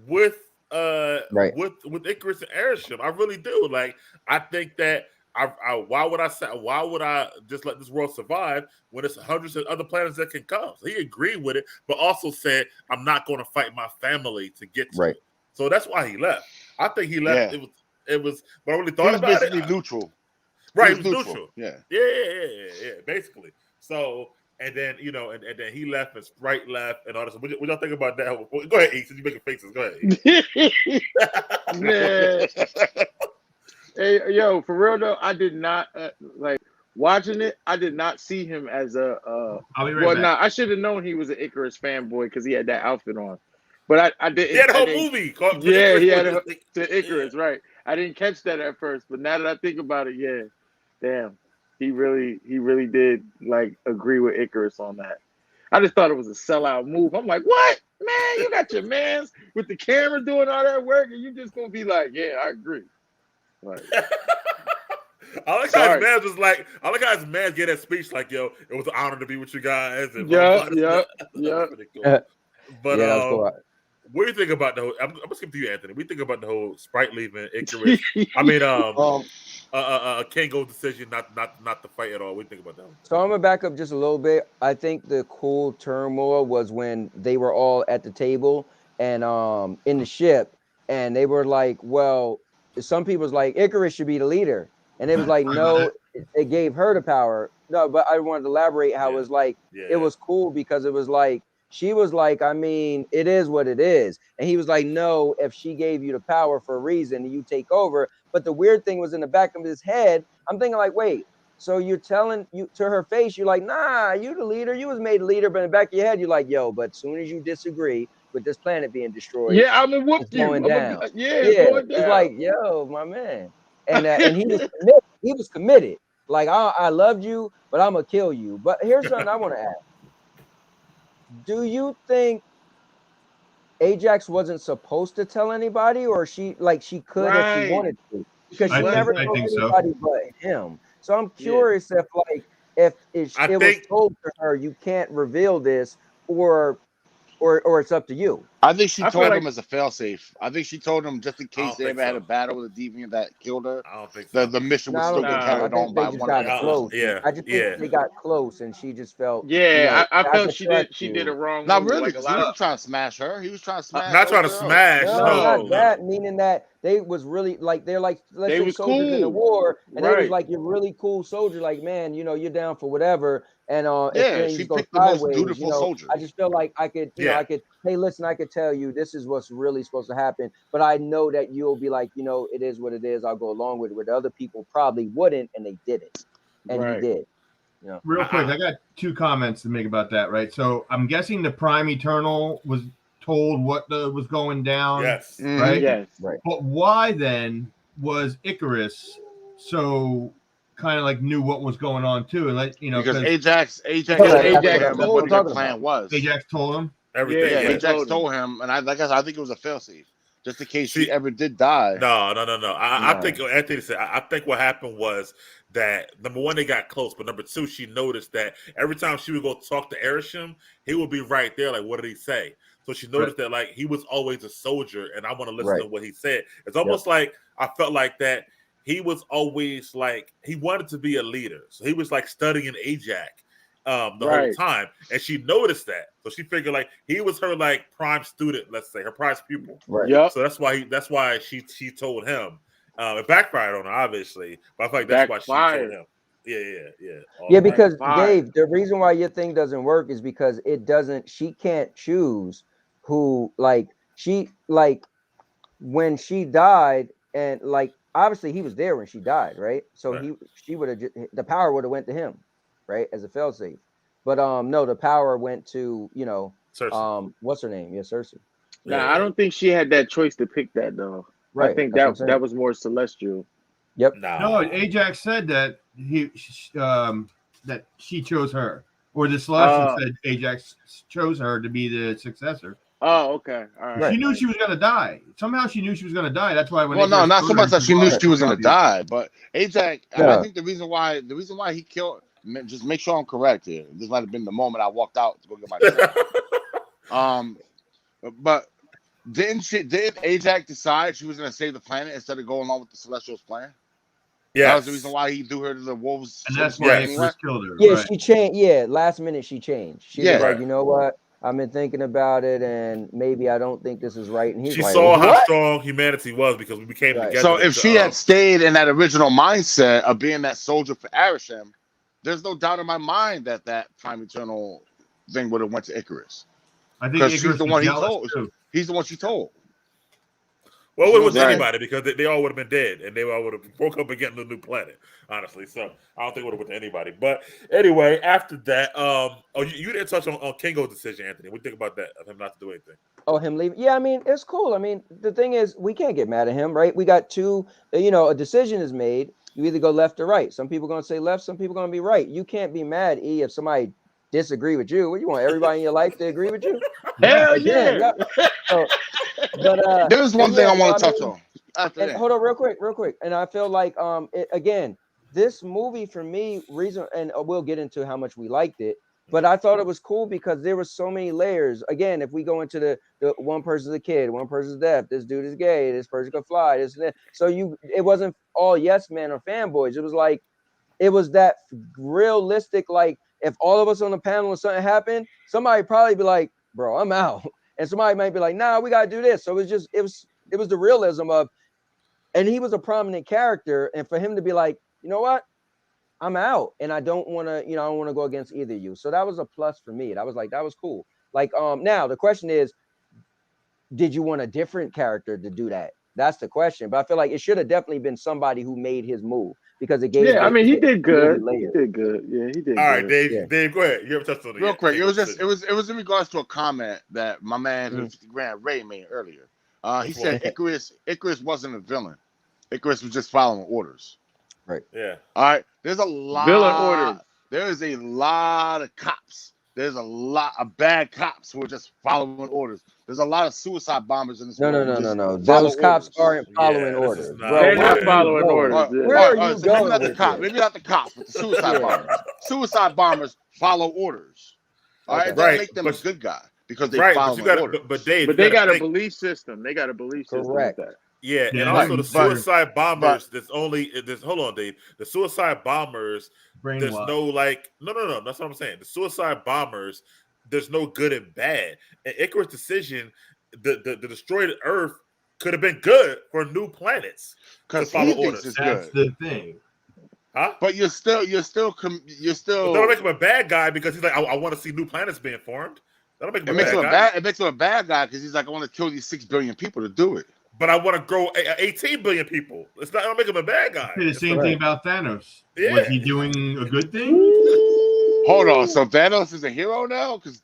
with Icarus and airship. I really do. Like, I think that why would I just let this world survive when there's hundreds of other planets that can come? So he agreed with it, but also said, I'm not going to fight my family to get to it. So that's why he left. I think he left. Yeah. It was but I really thought about it. Basically neutral. Right, he was neutral. Yeah. Yeah, basically. So and then and then he left and Sprite left and all this. What y'all think about that? Go ahead, E, since you making faces. Go ahead. Man. Hey, yo, for real though, I did not like watching it. I did not see him as a. I'll be right back. I should have known he was an Icarus fanboy because he had that outfit on. But I didn't. He had a whole movie called. Yeah, he had the Icarus, right? I didn't catch that at first, but now that I think about it, yeah, damn, he really did like agree with Icarus on that. I just thought it was a sellout move. I'm like, what, man? You got your mans with the camera doing all that work, and you just gonna be like, yeah, I agree. Like, I like how his man was like, I like how his man get that speech like, yo, it was an honor to be with you guys. And yeah. But yeah, that's cool. What do you think about the whole? I'm gonna skip to you, Anthony. What do you think about the whole Sprite leaving Icarus? I mean, Kingo's decision not to fight at all. What do you think about that? So I'm gonna back up just a little bit. I think the cool turmoil was when they were all at the table and in the ship, and they were like, well, some people was like Icarus should be the leader, and it was like, no, it gave her the power. No, but I wanted to elaborate how it was like it was cool because it was like. She was like, I mean, it is what it is. And he was like, no, if she gave you the power for a reason and you take over. But the weird thing was in the back of his head, I'm thinking like, wait, So you're telling you to her face, you're like, nah, you the leader. You was made leader, but in the back of your head, you're like, yo, but as soon as you disagree with this planet being destroyed, Yeah, I'm gonna whoop it's you. going down. It's Yeah, going it's down. like, yo, my man. And he was committed. He was committed. Like, I loved you, but I'm gonna kill you. But here's something I want to ask. Do you think Ajax wasn't supposed to tell anybody, or she could if she Right. wanted to? Because She she never I told think so. anybody but him. So I'm Yeah. curious if if I it was think told to her, you can't reveal this, or it's up to you. I think she I feel told like him as a failsafe. I think she told him just in I case don't they think ever had a so. battle with a deviant that killed her, I don't think so. the mission No, would I still don't get think so. nah. I carried on think they by just one of got the close. Yeah, I just think yeah. they got close, and she just felt, Yeah, I I felt could she trust did a you. wrong Not move. really, Like a because he lot of wasn't trying to smash her. He was trying to smash Not trying old to girl. smash. No, No, not no, no. that. Meaning that they was really like, they're like, let's they say was soldiers in a cool. war, and they was Right. like, you're really cool soldier, like, man, you're down for whatever. And if Yeah, she things go picked the most sideways, dutiful soldier. I just feel like I could, Yeah. hey, listen, I could tell you this is what's really supposed to happen, but I know that you'll be like, it is what it is. I'll go along with it. Where the other people probably wouldn't, and they did it, and he Right. did. Real quick, I got 2 comments to make about that, right? So I'm guessing the Prime Eternal was told what was going down, Yes. right? Yes. Right. But why then was Icarus so kind of like knew what was going on too? And Because because Ajax Because That's told Ajax him what told what I'm their him. talking plan about. was. Ajax told him. Everything. Yeah, Yeah, he Yeah. Ajax told him. told him, and I think it was a failsafe, just in case she She ever did die. No. I No. think Anthony said. I think what happened was that number one, they got close, but number two, she noticed that every time she would go talk to Erisham, he would be right there. Like, what did he say? So she noticed that like he was always a soldier, and I want to listen Right. to what he said. It's Yep. almost like I felt like that he was always like he wanted to be a leader, so he was like studying Ajax the whole Right. time, and she noticed that. So she figured like he was her like prime student, let's say her prime pupil. Right. Yup. So that's why she told him. It backfired on her, obviously, but I feel like that's why she told Backfired. him. Yeah. Yeah, because Backfired. Dave, the reason why your thing doesn't work is because she can't choose who, when she died, and like obviously he was there when she died, right? So Right. she would have, the power would have went to him, right, as a failsafe. But no, the power went to Cersei. what's her name? Yeah, Cersei. Nah, I don't think she had that choice to pick that though. I Right. think That's what I'm that saying. was more celestial. Yep. No, Nah. Ajax said that that she chose her, or the Celestial said Ajax chose her to be the successor. Oh, okay. All right. Right. She knew she was going to die. Somehow she knew she was going to die. That's why when Well, no, Icarus not so told her, much that she knew she was gonna die, but Ajax. I Yeah. think the reason why he killed. Just make sure I'm correct here. This might have been the moment I walked out to go get my drink. But didn't Ajax decide she was gonna save the planet instead of going along with the Celestials' plan? Yes. That was the reason why he threw her to the wolves. and that's Yes. why anyway. Icarus killed her. Yeah, right? she changed. Yeah, last minute she changed. She was Yeah. like, Right. you know what? I've been thinking about it, and maybe I don't think this is right. And he's She like, saw how what? strong humanity was because we became Right. together. So if she had stayed in that original mindset of being that soldier for Arishem, there's no doubt in my mind that Prime Eternal thing would have went to Icarus. I think Because Icarus she's the was one he jealous, told. too. He's the one she told. Well, it would have Right. anybody because they all would have been dead and they all would have broke up and getting a new planet, honestly. So I don't think it would have went to anybody. But anyway, after that, you didn't touch on Kingo's decision, Anthony. What do you think about that, of him not to do anything? Oh, him leaving? Yeah, I mean, it's cool. I mean, the thing is, we can't get mad at him, right? We got two, a decision is made. You either go left or right. Some people going to say left, some people going to be right. You can't be mad, if somebody disagree with you. What, you want everybody in your life to agree with you? Hell Again, yeah. So, but There's one thing I want to touch on. After and that. hold on, real quick. And I feel like again, this movie for me, and we'll get into how much we liked it, but I thought it was cool because there were so many layers. Again, if we go into the one person's a kid, one person's deaf, this dude is gay, this person can fly, this and that. So it wasn't all yes men or fanboys. It was like, it was that realistic, like if all of us on the panel and something happened, somebody probably be like, bro, I'm out. And somebody might be like, nah, we gotta do this. So it was the realism of, and he was a prominent character, and for him to be like, you know what, I'm out, and I don't want to, I don't want to go against either of you. So that was a plus for me. That was cool. Like, now the question is, did you want a different character to do that? That's the question. But I feel like it should have definitely been somebody who made his move. because it gave. Yeah, I mean, he did good. Layers. He did good. Yeah, he did. All right, good. Dave. Yeah. Dave, go ahead. You ever touched on it Real yet? quick, Take it was the just it was in regards to a comment that my man who's 50 grand Ray made earlier. He Which said Icarus wasn't a villain. Icarus was just following orders. Right. Yeah. All right. There's a lot. Villain orders. There is a lot of cops. There's a lot of bad cops who are just following orders. There's a lot of suicide bombers in this No. world. who just follow Those cops orders. aren't following Yeah, this is orders, not- bro. They're where not are you following going? orders. Yeah. Where are you so maybe going not the with cops. this? Maybe not the cops, but the suicide Yeah. bombers. Suicide bombers follow orders. All right, Okay. that Right, make them but- a good guy because they Right, follow but you got orders. but Dave, But you they gotta got a think- belief system. They got a belief system Correct. with that. Yeah, and Yeah, also right, the but- suicide bombers. Hold on, Dave. The suicide bombers. There's Brainwash. no like. No. That's what I'm saying. The suicide bombers. There's no good and bad. And Icarus' decision, the destroyed Earth, could have been good for new planets. Because follow he thinks orders. it's That's good. the thing. Huh? But you're still. But that'll make him a bad guy because he's like, I want to see new planets being formed. That'll make him It a makes bad him guy. a bad. It makes him a bad guy because he's like, I want to kill these 6 billion people to do it. But I want to grow 18 billion people. It's not. It'll make him a bad guy. Say the same right. thing about Thanos. Yeah. Was he doing a good thing? Hold on. So Thanos is a hero now? Because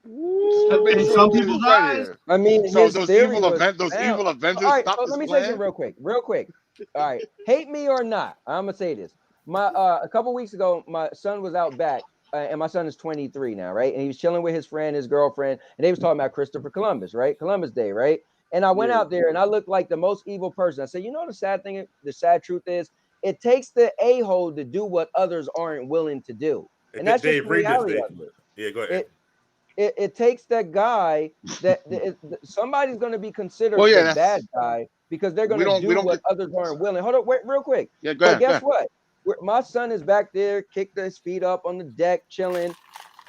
In some people's eyes. I mean, So his those theory evil was event, those down. evil Avengers All right, stopped so this let me say plan. something real quick. All right, hate me or not, I'm gonna say this. My a couple weeks ago, my son was out back, and my son is 23 now, right? And he was chilling with his friend, his girlfriend, and they was talking about Christopher Columbus, right? Columbus Day, right? And I went out there and I looked like the most evil person. I said, you know, the sad truth is, it takes the a-hole to do what others aren't willing to do, and that's just Dave, the read this, reality Dave. of it. Yeah, go ahead. It takes that guy that somebody's going to be considered Well, yeah, the bad guy because they're going to do what others aren't willing. Hold on, wait, real quick. Yeah, go ahead. But guess what? My son is back there, kicked his feet up on the deck, chilling.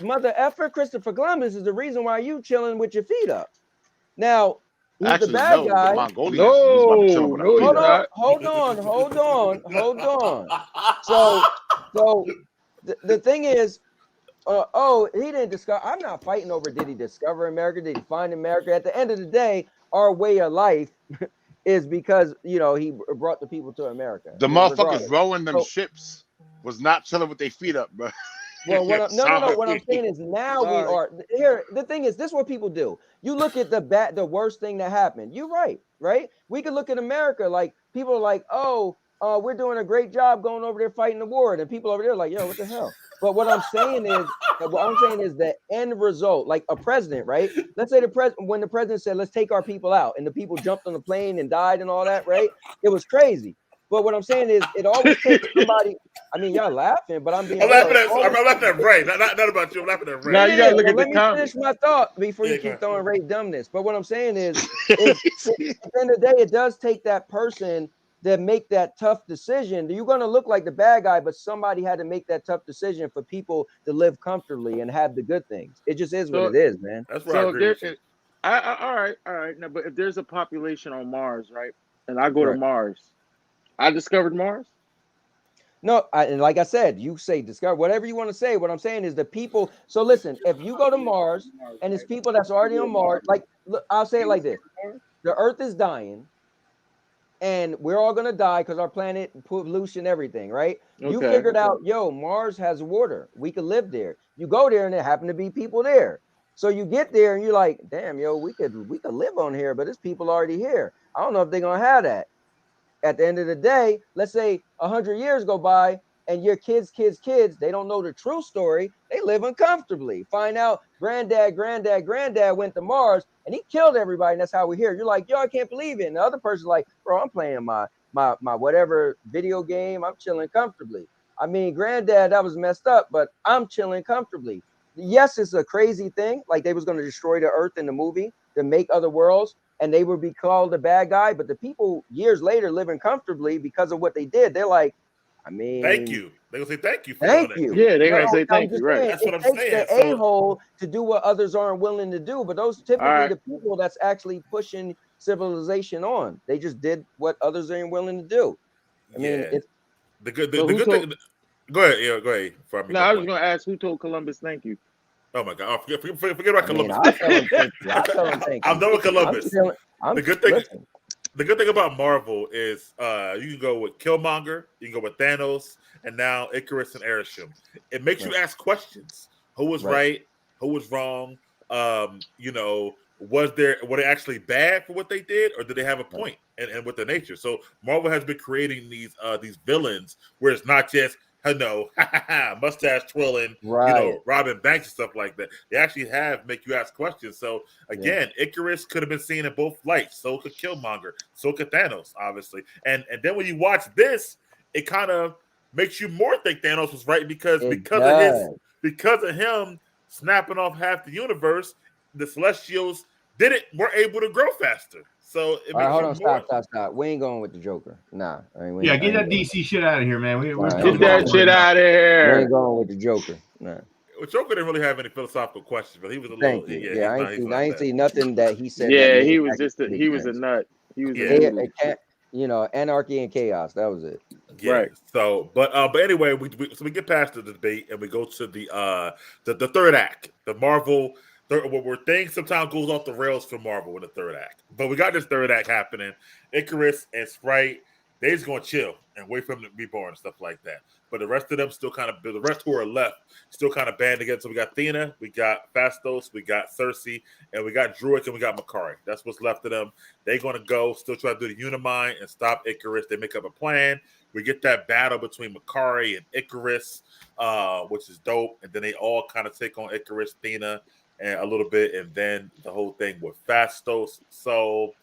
Mother effer Christopher Columbus is the reason why you chilling with your feet up. Now, he's Actually, the bad no, guy. the Mongolians is about to chill with No, us. Hold on. So the thing is, he didn't discover. I'm not fighting over did he discover America? Did he find America? At the end of the day, our way of life is because he brought the people to America. The regardless. motherfuckers rowing them So- ships was not chilling with their feet up, bro. Well, what Sorry. what I'm saying is now we are here. The thing is, this is what people do. You look at the worst thing that happened. You're right? We could look at America like people are like, we're doing a great job going over there fighting the war, and people over there are like, yo, what the hell? But what I'm saying is the end result, like a president, right? Let's say when the president said, let's take our people out, and the people jumped on the plane and died and all that, right? It was crazy. But what I'm saying is, it always takes somebody. I mean, y'all laughing, but I'm laughing at Ray. Not about you. I'm laughing at Ray. Now you gotta look at the let me comments. finish my thought before you keep throwing Ray dumbness. But what I'm saying is, at the end of the day, it does take that person that make that tough decision. You're going to look like the bad guy, but somebody had to make that tough decision for people to live comfortably and have the good things. It just is what it is, man. That's where I So agree with you. all right. Now, but if there's a population on Mars, right, and I go to Right. Mars, I discovered Mars. No, and like I said, you say discover whatever you want to say. What I'm saying is the people. So listen, if you go to Mars and it's people that's already on Mars, like look, I'll say it like this: the Earth is dying, and we're all gonna die because our planet pollution, everything, right? You Okay. figured out, Mars has water. We could live there. You go there, and there happen to be people there. So you get there, and you're like, damn, we could live on here, but there's people already here. I don't know if they're gonna have that. At the end of the day, let's say 100 years go by and your kids, they don't know the true story. They live uncomfortably. Find out granddad went to Mars and he killed everybody. And that's how we're here. You're like, I can't believe it. And the other person's like, bro, I'm playing my whatever video game. I'm chilling comfortably. I mean, granddad, that was messed up, but I'm chilling comfortably. Yes, it's a crazy thing. Like they was going to destroy the Earth in the movie to make other worlds. And they would be called a bad guy, but the people years later living comfortably because of what they did, they're like, I mean, thank you. They're gonna say thank you for thank doing you. Yeah, they're gonna No, say I'm thank just you, right? saying, That's what I'm it takes saying. the a-hole to do what others aren't willing to do, but those typically right. the people that's actually pushing civilization on. They just did what others ain't willing to do. I mean, it's the good So who good told- thing. Go ahead, yeah, go ahead. before I make No, my I was point. gonna ask who told Columbus thank you. Oh my God! Forget about I mean, Columbus. I tell them thank you. I tell them thank you. I'm done with Columbus. I'm The good thing- listen, The good thing about Marvel is you can go with Killmonger, you can go with Thanos, and now Icarus and Arishem. It makes you ask questions. Who was right? Who was wrong? Were they actually bad for what they did, or did they have a point and with the nature? So Marvel has been creating these villains where it's not just mustache twirling, Robin Banks and stuff like that. They actually make you ask questions. So again, Icarus could have been seen in both lights. So could Killmonger. So could Thanos, obviously. And then when you watch this, it kind of makes you more think Thanos was right because of him snapping off half the universe, the Celestials weren't able to grow faster. So it makes hold on, stop. We ain't going with the Joker. Nah. Get that DC shit out of here, man. Get that shit out of here. We ain't going with the Joker. Nah. Well, Joker didn't really have any philosophical questions, but he was a little. I ain't see nothing that he said. Yeah, he was a nut. He was anarchy and chaos. That was it. Yeah. Right. So, but anyway, we get past the debate and we go to the third act, the Marvel. Where things sometimes goes off the rails for Marvel in the third act. But we got this third act happening. Icarus and Sprite, they just going to chill and wait for him to be born and stuff like that. But the rest of them the rest who are left, still kind of band together. So we got Athena, we got Phastos, we got Cersei, and we got Druid, and we got Makari. That's what's left of them. They're going to go, still try to do the Unimind and stop Icarus. They make up a plan. We get that battle between Makari and Icarus, which is dope. And then they all kind of take on Icarus, Athena, and a little bit, and then the whole thing with Phastos. So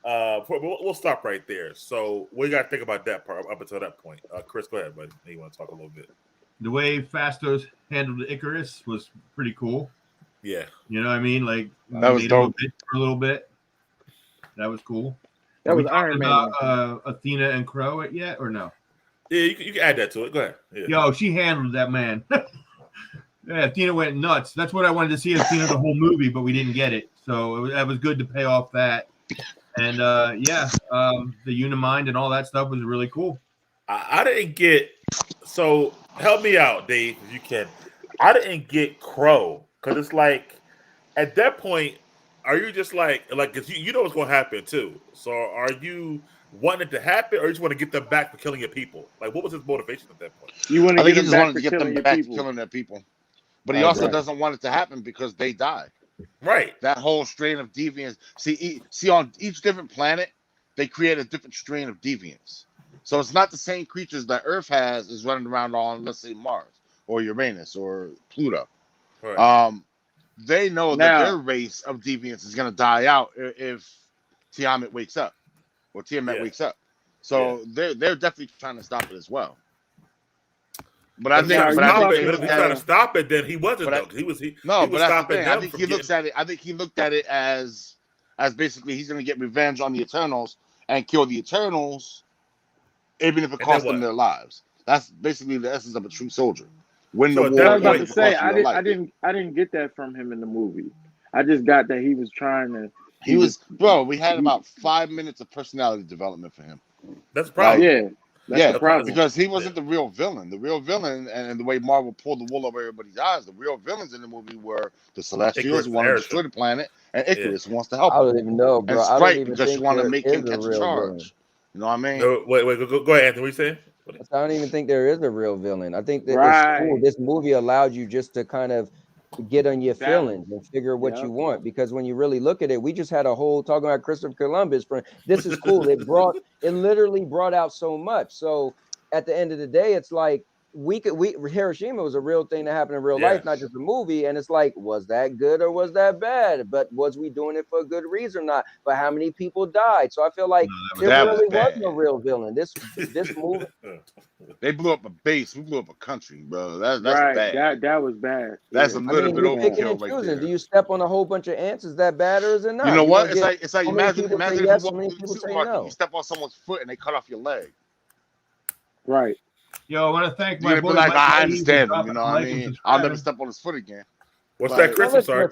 we'll stop right there. So we got to think about that part up until that point. Chris, go ahead, buddy. You want to talk a little bit? The way Phastos handled Icarus was pretty cool. Yeah. You know what I mean? Like, that was dope. For a little bit. That was cool. That was Iron Man. About Athena and Crow yet, or no? Yeah, you can add that to it. Go ahead. Yeah. Yo, she handled that, man. Yeah, Athena went nuts. That's what I wanted to see Athena the whole movie, but we didn't get it. So that was good to pay off that. And the Unimind and all that stuff was really cool. I didn't get. So help me out, Dave, if you can. I didn't get Crow because it's like at that point, are you just like because you know what's going to happen too? So are you wanting it to happen, or you just want to get them back for killing your people? Like, what was his motivation at that point? You want to get them back for killing their people. But he also doesn't want it to happen because they died. Right. That whole strain of deviance. See, on each different planet, they create a different strain of deviance. So it's not the same creatures that Earth has is running around on, let's say, Mars or Uranus or Pluto. Right. They know that their race of deviance is going to die out if Tiamat wakes up or Tiamat wakes up. So they're definitely trying to stop it as well. But I think if he's trying to stop it, then he wasn't. He was stopping them. I think he looks at it. I think he looked at it as basically he's going to get revenge on the Eternals and kill the Eternals, even if it costs them their lives. That's basically the essence of a true soldier. Win the war. I was about to say I didn't get that from him in the movie. I just got that he was trying to. We had about 5 minutes of personality development for him. That's probably because he wasn't the real villain. The real villain, and the way Marvel pulled the wool over everybody's eyes, the real villains in the movie were the Celestials who want to destroy the planet, and Icarus who wants to help. I don't even know, bro. And Sprite because you want to make him catch a charge. Villain. You know what I mean? No, wait, go ahead, Anthony. What you saying? I don't even think there is a real villain. I think that it's cool. This movie allowed you just to kind of get on your feelings and figure what you want, because when you really look at it, we just had a whole talking about Christopher Columbus. This is cool. It literally brought out so much. So at the end of the day, it's like Hiroshima was a real thing that happened in real life, not just a movie. And it's like, was that good or was that bad? But was we doing it for a good reason or not? But how many people died? So I feel like there really was no real villain. This movie. They blew up a base. We blew up a country, bro. That's bad. That was bad. That's a little bit overkill right there. Do you step on a whole bunch of ants? Is that bad or is it not? You know what? It's like imagine if you walk into the supermarket, you step on someone's foot and they cut off your leg. Right. Yo, I want to thank my boy. I understand him. You know what I mean? I'll never step on his foot again. What's that, Chris? I'm sorry.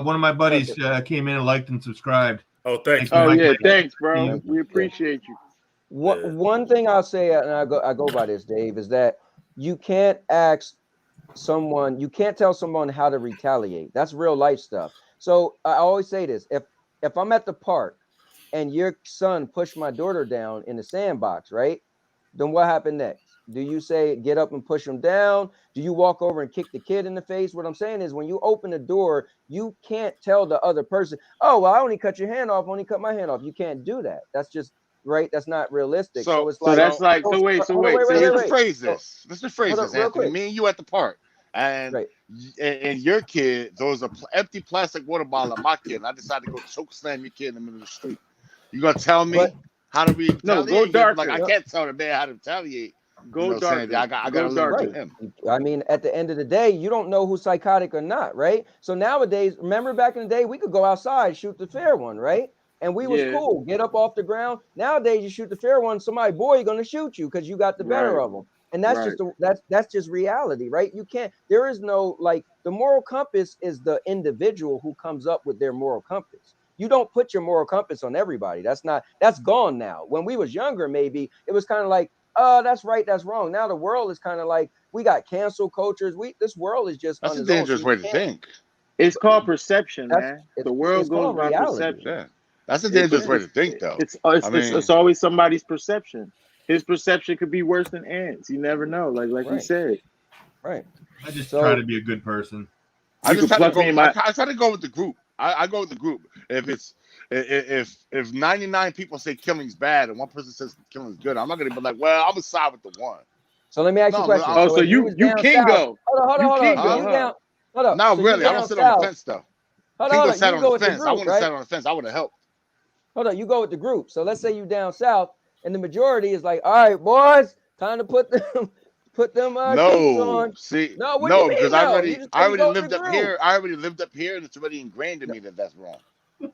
One of my buddies came in and liked and subscribed. Oh, thanks. Thanks, bro. We appreciate you. One thing I'll say, and I go by this, Dave, is that you can't tell someone how to retaliate. That's real life stuff. So I always say this: if I'm at the park and your son pushed my daughter down in the sandbox, right? Then what happened next? Do you say get up and push him down? Do you walk over and kick the kid in the face? What I'm saying is when you open the door, you can't tell the other person, oh, well, I only cut your hand off, only cut my hand off. You can't do that. That's just right. That's not realistic. So it's So like, that's like, so wait. Let's rephrase this. Let's rephrase Hold this, up, real Anthony. quick. Me and you at the park, and Right. and your kid, there was an empty plastic water bottle at my kid, and I decided to go choke slam your kid in the middle of the street. You gonna tell me But- how to retaliate? No, go You're gonna be darker. like, I can't tell the man how to retaliate. Go You know what I'm saying? darker. I Go got to darker. learn him. I mean, at the end of the day, you don't know who's psychotic or not, right? So nowadays, remember back in the day, we could go outside, shoot the fair one, right? And we was Yeah. cool, get up off the ground. Nowadays, you shoot the fair one, somebody boy gonna shoot you because you got the better Right. of them, and that's Right. just that's just reality, right? You can't. There is no like the moral compass is the individual who comes up with their moral compass. You don't put your moral compass on everybody. That's gone now. When we was younger, maybe it was kind of like, that's right, that's wrong. Now the world is kind of like we got cancel cultures. This world is just That's on a its own, dangerous so way you to can't- think. It's called perception, That's- man. it's- The world it's goes called by reality. perception. Yeah, that's a It dangerous is. way to think, though. It's always somebody's perception. His perception could be worse than Ant's. You never know. Like you Right. said. Right. I just So- try to be a good person. I You just could try to plug go. me in my- I try to go with the group. I go with the group. If 99 people say killing's bad and one person says killing's good, I'm not gonna be like, well, I'm gonna side with the one. So let me ask you a No, question. no, Oh, so if you was you down can south- go. Hold You on. can So go, you huh? down? Hold up. No, So you really, I down don't sit on the south- fence though. Hold Kingo on. sat You on go the with the fence. I group, wouldn't have right? sat on the fence. I would have helped. Hold on. You go with the group. So let's say you down south, and the majority is like, all right, boys, time to put them cleats No, on. see, No, what do you no, mean, because no? I You already, just I said you already go with lived the up group. here. I already lived up here, and it's already ingrained in me that that's wrong.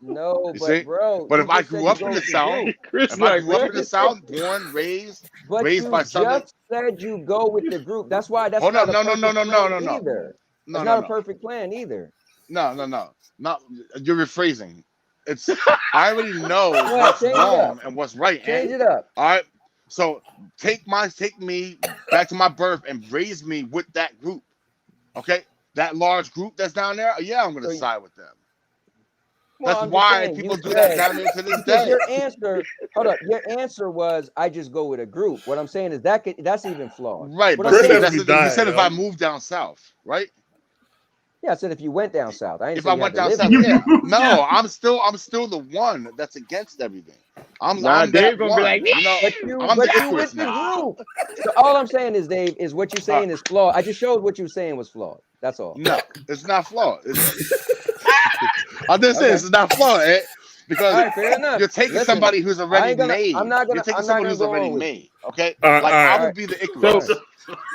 No, You but see? bro. But you if I just said grew you up go in the with South, group. Chris if I like, grew up in the what? South, born, raised But raised you by Southern. just said you go with the group. That's why that's Hold not up, a no, perfect plan either. no, It's no, not a no. perfect plan either. No. Not you're rephrasing. It's I already know what's change it wrong up. and what's right. Change And it up. all right, so take me back to my birth and raise me with that group. Okay, that large group that's down there. Yeah, I'm gonna So- side with them. Well, That's I'm just why saying, people you do that said- down there to this because day. your answer, hold up, your answer was I just go with a group. What I'm saying is that's even flawed. Right, What but I'm see, saying that's is- the thing. You said dying, if I yo. moved down south, right? Yeah, I said if you went down south. I didn't If say I you went had to down live south, there. yeah. No, I'm still the one that's against everything. I'm Nah, that Dave gonna be one. like, You know, I'm But the you with Icarus the now. group. So all I'm saying is, Dave, is what you're saying is flawed. I just showed what you were saying was flawed. That's all. No, it's not flawed. I'm just saying it's not flawed, because All right, fair enough. you're taking Listen, somebody who's already made. I'm not gonna You're taking I'm not someone gonna who's go already on with made. Okay, All right, like all right. I would be the Icarus. So-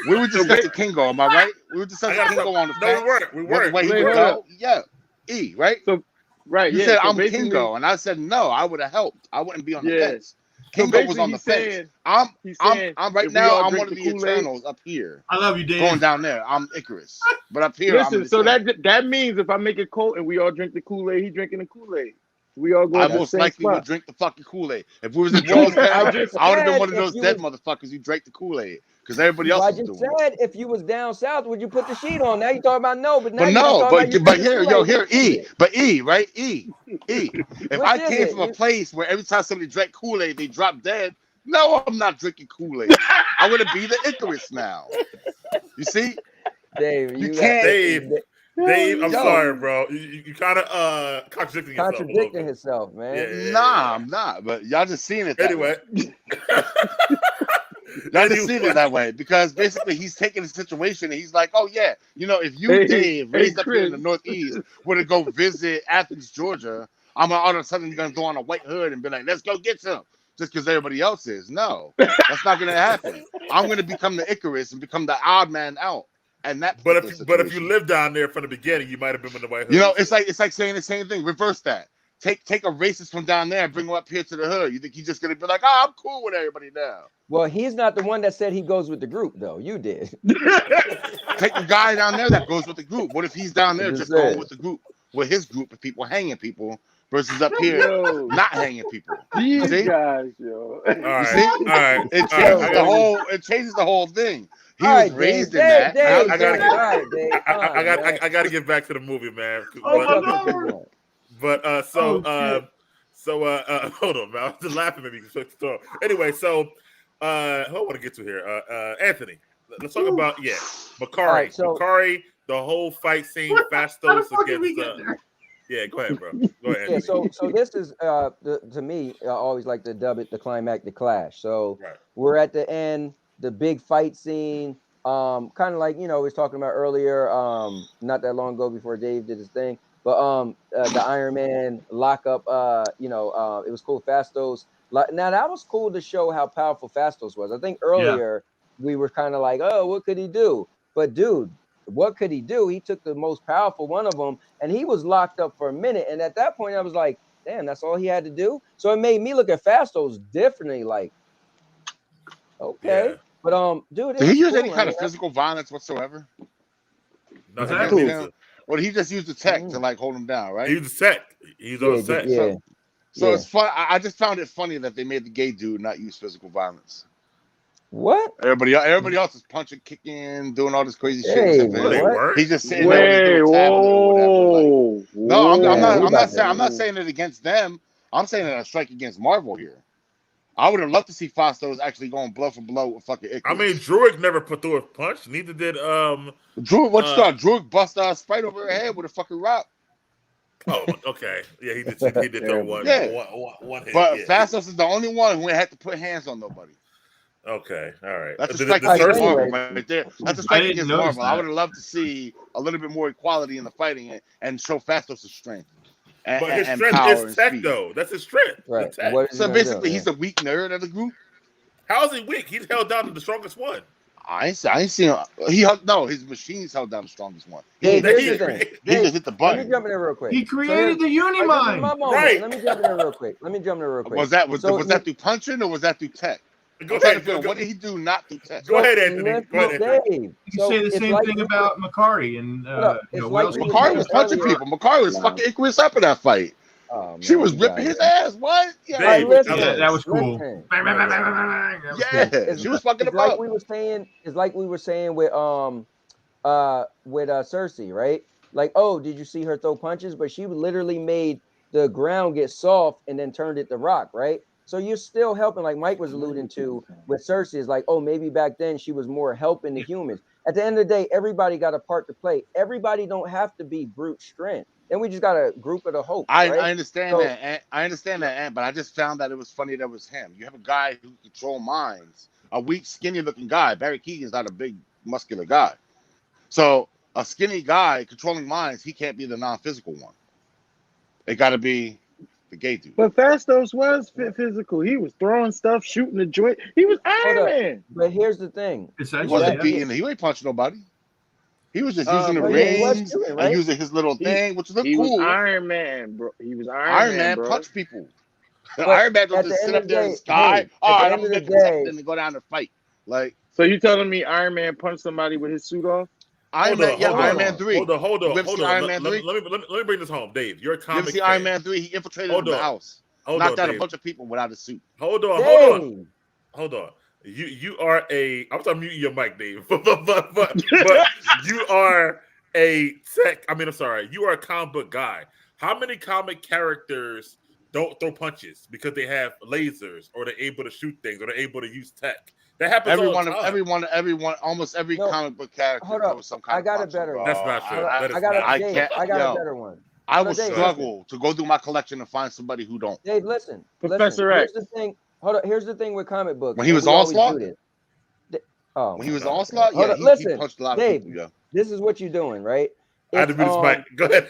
We were discussing Kingo. Am I right? We were discussing I gotta Kingo on the no, fence. we weren't. We What weren't. way he Wait, would hold go? Yeah, E. Right. right, You yeah. said so I'm basically- Kingo, and I said no. I would have helped. I wouldn't be on the Yeah. fence. So Kingo was basically on the he's fence. saying- I'm he's saying right if we now. all I'm drink one of the the Kool-Aid- Eternals up here, I love you, Dave. going down there. I'm Icarus, but up here, I'm Listen, the so same. that means if I make a quote and we all drink the Kool-Aid, he drinking the Kool-Aid. We all go I to the most same likely would spot. drink the fucking Kool-Aid. If we was in Well, Jonestown, I just I would have been said one of if those you dead was- motherfuckers who drank the Kool-Aid because everybody Well, else I was just doing it. said if you was down south, would you put the sheet on? Now you talking about no, but now But you just no, talking about you but drink here, the yo, Kool-Aid. here, E, but E, right? E. If Which I is came it? from a place where every time somebody drank Kool-Aid, they dropped dead, no, I'm not drinking Kool-Aid. I'm gonna be the Icarus now. You see? Dave, You got- can't- Dave, I'm Yo. sorry, bro. You kind of contradicting yourself. a little contradicting bit. himself, man. Yeah. Nah, I'm not. But y'all just seeing it that way. Anyway, Y'all just seeing it that way because basically he's taking the situation and he's like, oh yeah, if you, Hey, Dave, hey, raised up here in the Chris. Northeast, were to go visit Athens, Georgia, I'm all of a sudden gonna throw on a white hood and be like, let's go get some. Just because everybody else is. No, that's not gonna happen. I'm gonna become the Icarus and become the odd man out. And that but particular if you situation. lived down there from the beginning, you might have been in the White House. It's like saying the same thing. Reverse that. Take a racist from down there and bring him up here to the hood. You think he's just gonna be like, oh, I'm cool with everybody now. Well, he's not the one that said he goes with the group, though. You did. Take the guy down there that goes with the group. What if he's down there Just just going saying. with the group, with his group of people hanging people, versus up here Yo, not hanging people? these See? guys, yo. all You right, see? all right. It all right, changes I the gotta- whole. It changes the whole thing. He All was right, raised Dave, in that. Dave, I gotta Dave, get- all right, Dave, fine, man. I got to get back to the movie, man. Oh, my But, Lord. but Oh, shit. So hold on, man. I was just laughing at me. Anyway, so who I want to get to here? Anthony. Let's talk about Makari. right, so- Makari, the whole fight scene, Fastos against go ahead, bro. Go ahead, Anthony. So this is to me, I always like to dub it the climactic clash. So Right. we're at the end, the big fight scene. Kind of like, we was talking about earlier, not that long ago before Dave did his thing, but the Iron Man lockup, it was cool. Fastos. Now that was cool to show how powerful Fastos was. I think earlier we were kind of like, oh, what could he do? But dude, what could he do? He took the most powerful one of them, and he was locked up for a minute. And at that point, I was like, damn, that's all he had to do. So it made me look at Fastos differently. Like, okay. Yeah. But dude, Did he use any kind of physical violence whatsoever? No, he Exactly. didn't use it. Or he just used the tech to like hold him down, right? He used the tech. He used all the tech. Yeah. So it's fun. I just found it funny that they made the gay dude not use physical violence. What? Everybody else is punching, kicking, doing all this crazy shit. Hey, except for Well, they him. weren't. He's just sitting there with his little tablet or whatever. Like, no, I'm not saying it against them. I'm saying it a strike against Marvel here. I would have loved to see Fastos actually going blow for blow with fucking Icarus. I mean, Druid never put through a punch. Neither did Druid. What you thought? Druid bust Sprite over her head with a fucking rock. Oh, okay. Yeah, he did throw one hit. But Fastos is the only one who had to put hands on nobody. Okay, all right. That's a strike against Marvel right there. That's a strike against Marvel. I would have loved to see a little bit more equality in the fighting and show Fastos' strength. But his strength is tech, though. That's his strength. Right. So basically, he's the weak nerd of the group. How is he weak? He's held down to the strongest one. I ain't seen him. His machines held down the strongest one. Hey, He just hit the button. Let me jump in there real quick. He created the Unimind. Right. Let me jump in there real quick. Was that through punching or was that through tech? Go ahead. What did he do not through tech? Go ahead, Anthony. Dave. You say the same thing about Makari and Makari was punching people. Makari was fucking Icarus up in that fight. Oh, man, she was ripping his ass. What? Yeah, Dave, that was cool. She was fucking like up. It's like we were saying with Cersei, right? Like, oh, did you see her throw punches? But she literally made the ground get soft and then turned it to rock, right? So you're still helping, like Mike was alluding to with Cersei. Is like, oh, maybe back then she was more helping the humans. At the end of the day, everybody got a part to play. Everybody don't have to be brute strength. Then we just got a group of the hope. I understand that. I understand that, but I just found that it was funny that it was him. You have a guy who control minds, a weak, skinny-looking guy. Barry Keegan's not a big, muscular guy. So a skinny guy controlling minds, he can't be the non-physical one. It got to be the gay dude. But Fastos was physical. He was throwing stuff, shooting the joint. He was Iron Man. But here's the thing. He wasn't beating. He ain't punching nobody. He was just using the rings and using his little thing, which looked cool. He was Iron Man, bro. He was Iron Man, bro. Punch people. Iron Man don't just sit up there in the sky. All right, I'm gonna make a tech and go down and fight. Like, so you telling me Iron Man punched somebody with his suit off? Iron Man 3. Hold on. Iron Man 3? Let me bring this home, Dave. You're a comic. You see Iron Man 3? He infiltrated the house. Knocked out a bunch of people without a suit. Hold on. You are a. I'm sorry, mute your mic, Dave. but you are a tech. I mean, I'm sorry. You are a comic book guy. How many comic characters don't throw punches because they have lasers or they're able to shoot things or they're able to use tech? That happens all the time. Everyone, almost every comic book character throws some kind of punch. I got a better one. That's not true. I got a better one. I would struggle to go through my collection and find somebody who don't. Dave, listen. Professor X. Here's the thing. Here's the thing with comic books. When he was Onslaught? When he was Onslaught? Yeah, he punched a lot Dave, of people. Yeah. This is what you're doing, right? I had to mute his mic. Go ahead.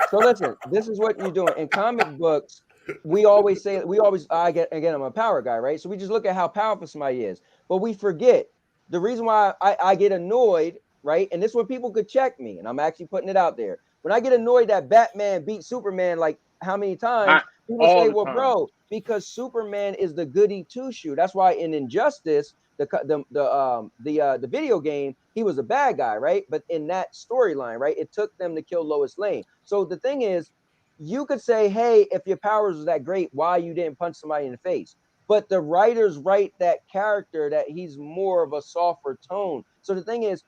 So listen, this is what you're doing. In comic books, we always say, I'm a power guy, right? So we just look at how powerful somebody is. But we forget the reason why I get annoyed, right? And this is where people could check me, and I'm actually putting it out there. When I get annoyed that Batman beat Superman like how many times, people say, well, bro, because Superman is the goody two-shoe. That's why in Injustice, the video game, he was a bad guy, right? But in that storyline, right, it took them to kill Lois Lane. So the thing is, you could say, hey, if your powers was that great, why you didn't punch somebody in the face? But the writers write that character that he's more of a softer tone. So the thing is,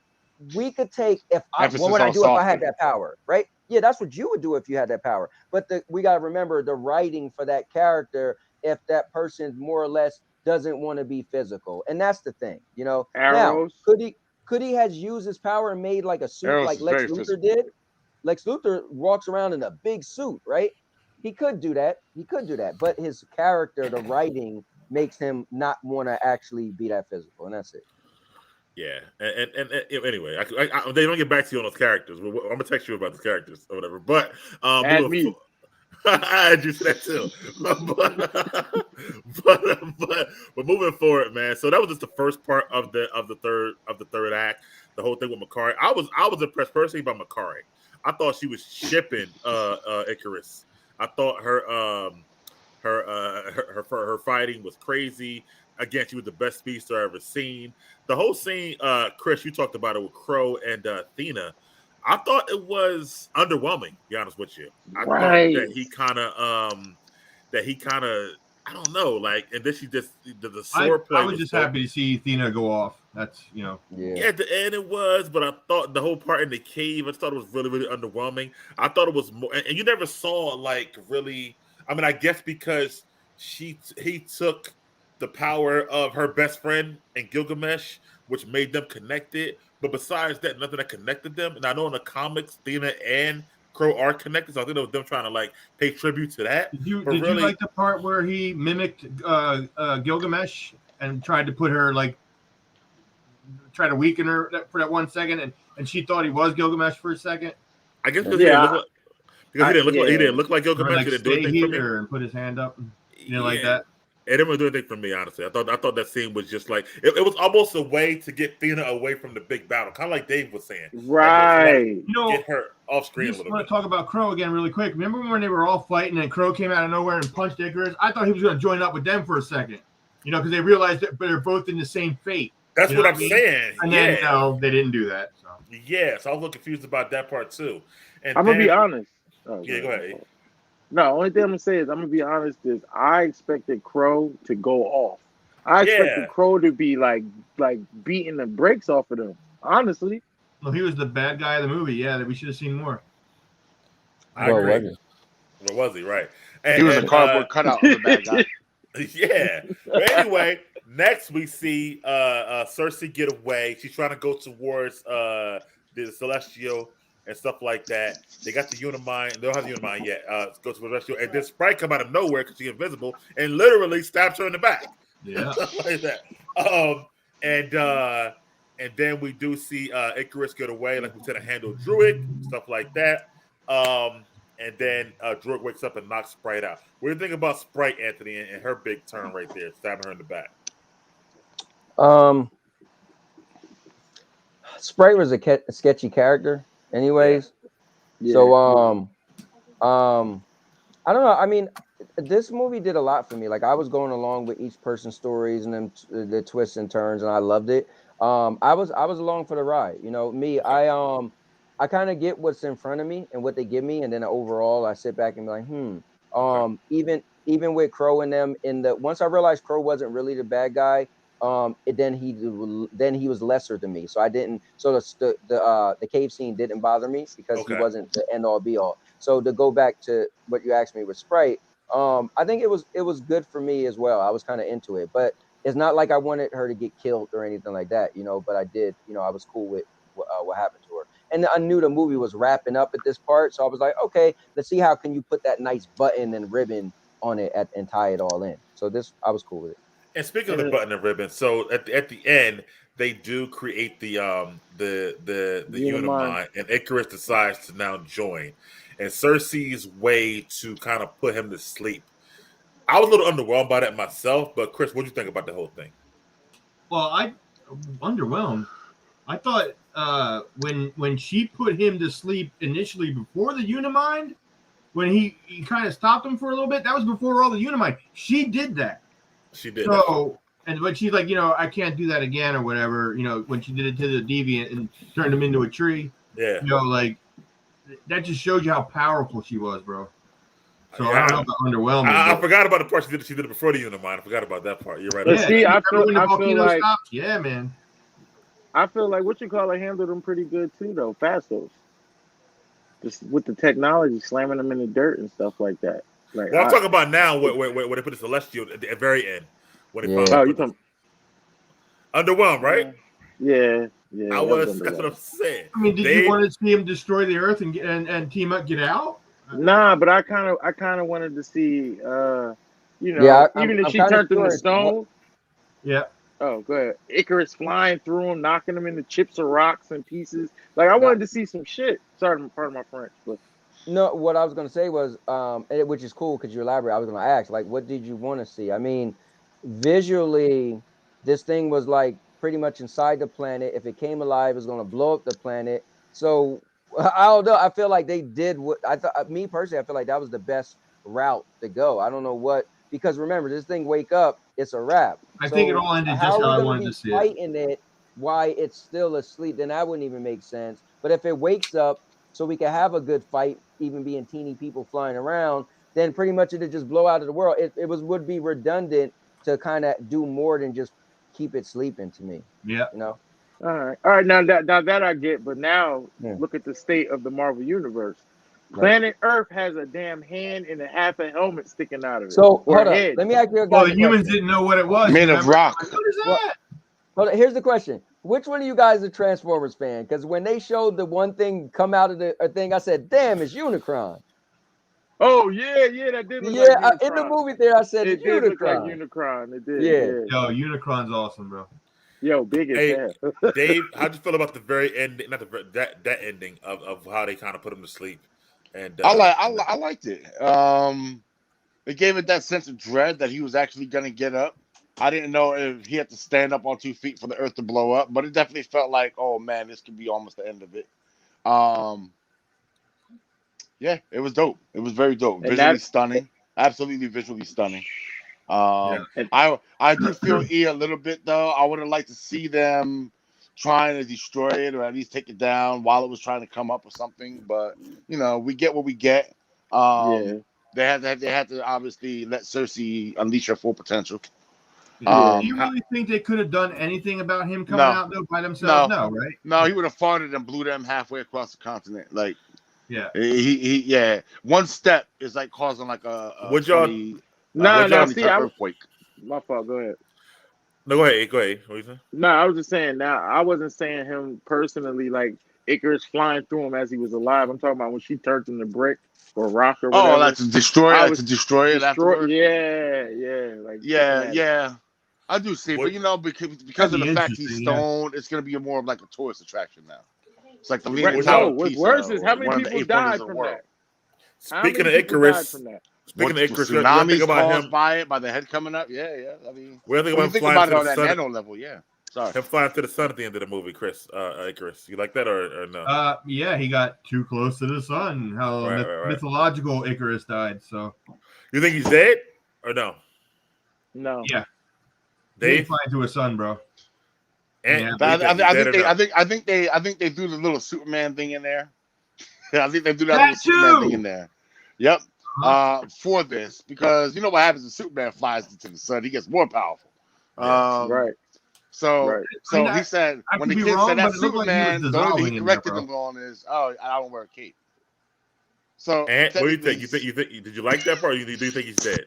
we could take what would I do if I had that power, right? yeah, that's what you would do if you had that power. But we got to remember the writing for that character, if that person more or less doesn't want to be physical. And that's the thing, you know. Now, Arrows. could he has used his power and made like a suit Arrows like is Lex very Luthor physical. did? Lex Luthor walks around in a big suit, right? He could do that. He could do that. But his character, the writing, makes him not want to actually be that physical. And that's it. Yeah, and anyway, they don't get back to you on those characters. I'm gonna text you about the characters or whatever. But Add me. I had you to that too. But moving forward, man. So that was just the first part of the third act. The whole thing with Makari. I was impressed personally by Makari. I thought she was shipping Icarus. I thought her fighting was crazy. Again, she was the best speedster I've ever seen. The whole scene, Chris, you talked about it with Crow and Athena. I thought it was underwhelming, to be honest with you. I thought that he kind of, I don't know, like, and then she just the sword play. I was just happy to see Athena go off. That's, you know. Yeah, at the end it was, but I thought the whole part in the cave, I thought it was really, really underwhelming. I thought it was more, and you never saw like really. I mean, I guess because he took the power of her best friend and Gilgamesh, which made them connected. But besides that, nothing that connected them. And I know in the comics, Athena and Crow are connected, so I think it was them trying to like pay tribute to that. Did you like the part where he mimicked Gilgamesh and tried to put her like, try to weaken her for that 1 second, and she thought he was Gilgamesh for a second? I guess because he didn't look like Gilgamesh. Like, he didn't do anything for me. And put his hand up. You didn't like that? It didn't really do anything for me, honestly. I thought that scene was just like it was almost a way to get Athena away from the big battle, kind of like Dave was saying. Right. Like, get her off screen. I just want to talk about Crow again really quick. Remember when they were all fighting and Crow came out of nowhere and punched Icarus? I thought he was going to join up with them for a second, you know, because they realized that they're both in the same fate. That's what I'm saying. And then no, they didn't do that. So. Yeah, so I was a little confused about that part too. And I'm gonna be honest. Oh, yeah, go ahead. No, only thing I'm gonna say is I'm gonna be honest is I expected Crow to go off. I expected Crow to be like beating the brakes off of them. Honestly. Well, he was the bad guy of the movie. Yeah, that we should have seen more. I agree. Where was he? Right. And, he was a cardboard cutout of the bad guy. Yeah. But anyway, next we see Cersei get away. She's trying to go towards the Celestial and stuff like that. They got the Unimind. They don't have the Unimind yet. Go to the Celestial. And then Sprite come out of nowhere because she's invisible and literally stabs her in the back. Yeah. Like that. And then we do see Icarus get away, like we said, a handle Druid, stuff like that. And then Druid wakes up and knocks Sprite out. What do you think about Sprite, Anthony, and her big turn right there, stabbing her in the back? Sprite was a sketchy character, anyways. Yeah. So I don't know. I mean, this movie did a lot for me. Like, I was going along with each person's stories and then the twists and turns, and I loved it. I was along for the ride. You know, me, I kind of get what's in front of me and what they give me, and then overall, I sit back and be like, even with Crow and them, once I realized Crow wasn't really the bad guy, then he was lesser than me. So I didn't. So the cave scene didn't bother me because he wasn't the end all be all. So to go back to what you asked me with Sprite, I think it was good for me as well. I was kind of into it, but it's not like I wanted her to get killed or anything like that, you know. But I did, you know, I was cool with what happened to her. And I knew the movie was wrapping up at this part, so I was like, okay, let's see how can you put that nice button and ribbon on it and tie it all in. So I was cool with it. And speaking of the button and ribbon, so at the end they do create the Unimind, and Icarus decides to now join, and Cersei's way to kind of put him to sleep. I was a little underwhelmed by that myself, but Chris, what do you think about the whole thing? Well, I underwhelmed. I thought when she put him to sleep initially before the Unimind, when he kind of stopped him for a little bit, that was before all the Unimind. She did that. She did. So, but she's like, you know, I can't do that again or whatever. You know, when she did it to the Deviant and turned him into a tree. Yeah. You know, like that just shows you how powerful she was, bro. So I don't know about underwhelming. I forgot about the part she did it before the Unimind. I forgot about that part. You're right. But see, I feel like stopped. Yeah, man. I feel like handled them pretty good too, though. Fastos. with the technology, slamming them in the dirt and stuff like that. Like, Well, I'm talking about now where they put the Celestial at the very end. When they finally oh, put you talking? underwhelmed, right? Yeah, I that was. That's what I'm saying. I mean, did you want to see him destroy the Earth and team up, get out? Nah, but I kind of wanted to see, Yeah, even if I'm she kind of turned into curious. stone. Yeah. Oh, go ahead. Icarus flying through them, knocking them into chips of rocks and pieces. Like, I wanted to see some shit. Sorry, pardon my French, but No, what I was gonna say was, which is cool because you elaborate. I was gonna ask, like, what did you want to see? I mean, visually, this thing was like pretty much inside the planet. If it came alive, it was gonna blow up the planet. So I don't know. I feel like they did what I thought. Me personally, I feel like that was the best route to go. I don't know what, because remember, this thing wake up, it's a wrap. I think it So all ended how just are how we I gonna wanted to be see it. fighting it while it's still asleep? Then that wouldn't even make sense. But if it wakes up, so we can have a good fight, even being teeny people flying around, then pretty much it'd just blow out of the world. It would be redundant to kind of do more than just keep it sleeping to me. Yeah. You know? all right. Now that I get, but now Yeah. look at the state of the Marvel universe. Right. Planet Earth has a damn hand and a half a helmet sticking out of it, So or hold a up. head. Let me ask you Well, guys the a humans question. didn't know what it was. Made of remember? rock. Like, what is that? Hold on, here's the question. Which one of you guys is a Transformers fan? Because when they showed the one thing come out of the thing, I said, damn, it's Unicron. Oh yeah, that did look like Yeah, Unicron. in the movie there, I said, It it's did look like Unicron. Unicron. It did. Yeah. Yo, Unicron's awesome, bro. Yo, big as Hey, hell. Dave, how'd you feel about the very ending? Not that ending of how they kind of put him to sleep. And I liked it. It gave it that sense of dread that he was actually gonna get up. I didn't know if he had to stand up on 2 feet for the Earth to blow up, but it definitely felt like, oh man, this could be almost the end of it. Yeah, it was dope. It was very dope. And Visually that stunning. Absolutely visually stunning. Yeah. and I do feel E a little bit though. I would have liked to see them trying to destroy it or at least take it down while it was trying to come up or something. But we get what we get. yeah. They had to obviously let Cersei unleash her full potential. Do you really think they could have done anything about him coming No. out though by themselves? No, right? No, he would have farted and blew them halfway across the continent. Like, Yeah. he one step is like causing like a Would y'all? 20 Nah, 20 see, type earthquake. my fault. Go ahead. No, go ahead. Go ahead. What you saying? No, I was just saying. Now, I wasn't saying him personally, like Icarus flying through him as he was alive. I'm talking about when she turned him to brick or rock or Oh, whatever. like to destroy I it, was to destroy it afterwards. Yeah, like Yeah. I do see, What- but because of the That'd be fact he's interesting, yeah. stoned, it's gonna be more of like a tourist attraction now. It's like the Right. Leaning Would Tower y'all- of What's Pisa, worse is how or many one of the people 8 wonders died of the from world. that. How Speaking many of people died Icarus, from that? speaking of Icarus, what Tsunamis think about caused him? by it, by the head coming up. Yeah. I mean, What do you think when about you him think flying about to it on the that sun? nano level, yeah. Sorry. Him flying to the sun at the end of the movie, Chris, Icarus. You like that or no? Yeah, he got too close to the sun. How Right. mythological Icarus died. So You think he's dead or no? No. yeah, he ain't Dave? flying to a sun, bro. And Yeah. what do you think? He's dead or no? I think they threw the little Superman thing in there. I think they threw that That little Superman thing too! in there. Yep. For this, because you know what happens when Superman flies into the sun, he gets more powerful. Yeah. Right. So Right. so I he said I when could the be kid wrong, said but that it looked like he was Superman, the only thing he dissolving in there, corrected bro. them on is, oh, I don't wear a cape. So And what do you think? technically, You think? Did you like that part? Or do you think he's dead?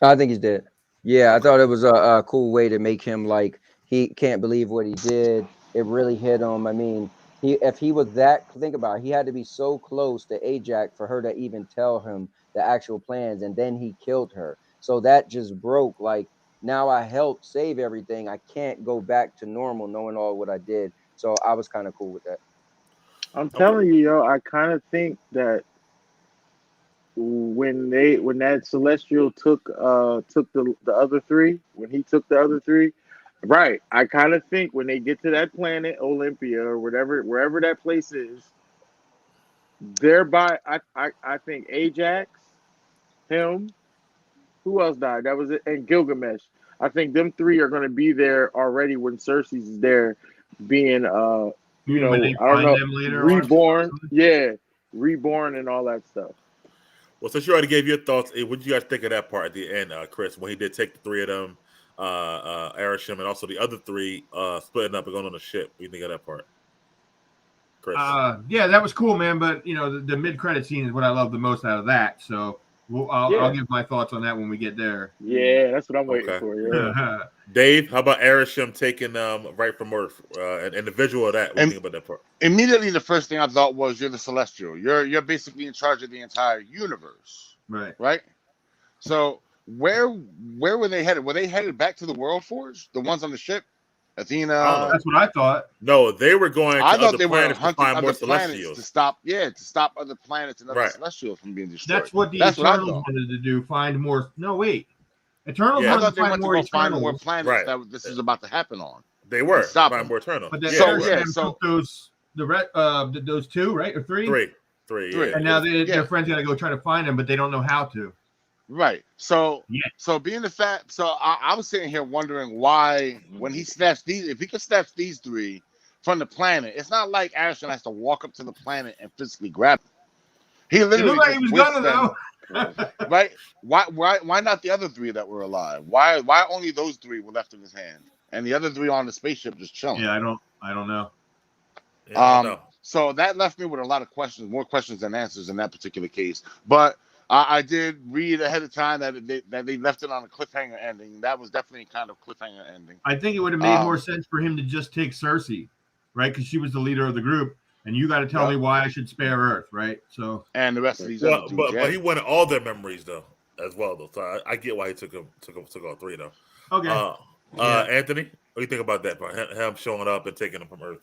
I think he's dead. Yeah, I Okay. thought it was a cool way to make him like he can't believe what he did. It really hit him. I mean, if he was that, think about it, he had to be so close to Ajax for her to even tell him the actual plans, and then he killed her. So that just broke. Like, now I helped save everything. I can't go back to normal knowing all what I did. So I was kind of cool with that. I'm Okay. telling you, yo, I kind of think that when that celestial took the other three, when he took the other three, right? I kind of think when they get to that planet Olympia or wherever that place is, thereby I think Ajax, him, who else died? That was it, and Gilgamesh. I think them three are going to be there already when Cersei's there, being When they I don't find know, them later on. reborn, yeah, reborn and all that stuff. Well, since you already gave your thoughts, what did you guys think of that part at the end, Chris, when he did take the three of them, Arisham, and also the other three splitting up and going on the ship? What do you think of that part? Chris. Yeah, that was cool, man. But you know, the mid-credit scene is what I love the most out of that. So I'll give my thoughts on that when we get there. Yeah, that's what I'm waiting for. Yeah. Dave, how about Arishem taking right from Earth and the visual of that? What do you think about that part? Immediately, the first thing I thought was, you're the Celestial. You're basically in charge of the entire universe. Right. So where were they headed? Were they headed back to the World Forge? The ones on the ship, Athena. That's what I thought. No, they were going to other planets to find more Celestials to stop other planets and other Celestials from being destroyed. That's what the Eternals wanted to do. Find more. No, wait. Eternals I wanted thought to they find went to go find more Eternals. planets that this is about to happen on. They were stop find more Eternals. But then so took those two, right, or three? Three. Yeah. And now their friends got to go try to find them, but they don't know how to. Right. So being the fact, I was sitting here wondering why, when he snatched these, if he could snatch these three from the planet, it's not like Arishem has to walk up to the planet and physically grab them. He literally he was gonna though. Right? Why not the other three that were alive? Why only those three were left in his hand, and the other three on the spaceship just chilling? Yeah, I don't know. So that left me with a lot of questions, more questions than answers in that particular case. But I did read ahead of time that they left it on a cliffhanger ending. That was definitely kind of cliffhanger ending. I think it would have made more sense for him to just take Cersei, right? Because she was the leader of the group, and you got to tell me why I should spare Earth, right? So and the rest of these, but he wanted all their memories though, as well though. So I get why he took all three though. Okay. Anthony, what do you think about that part? Him showing up and taking them from Earth.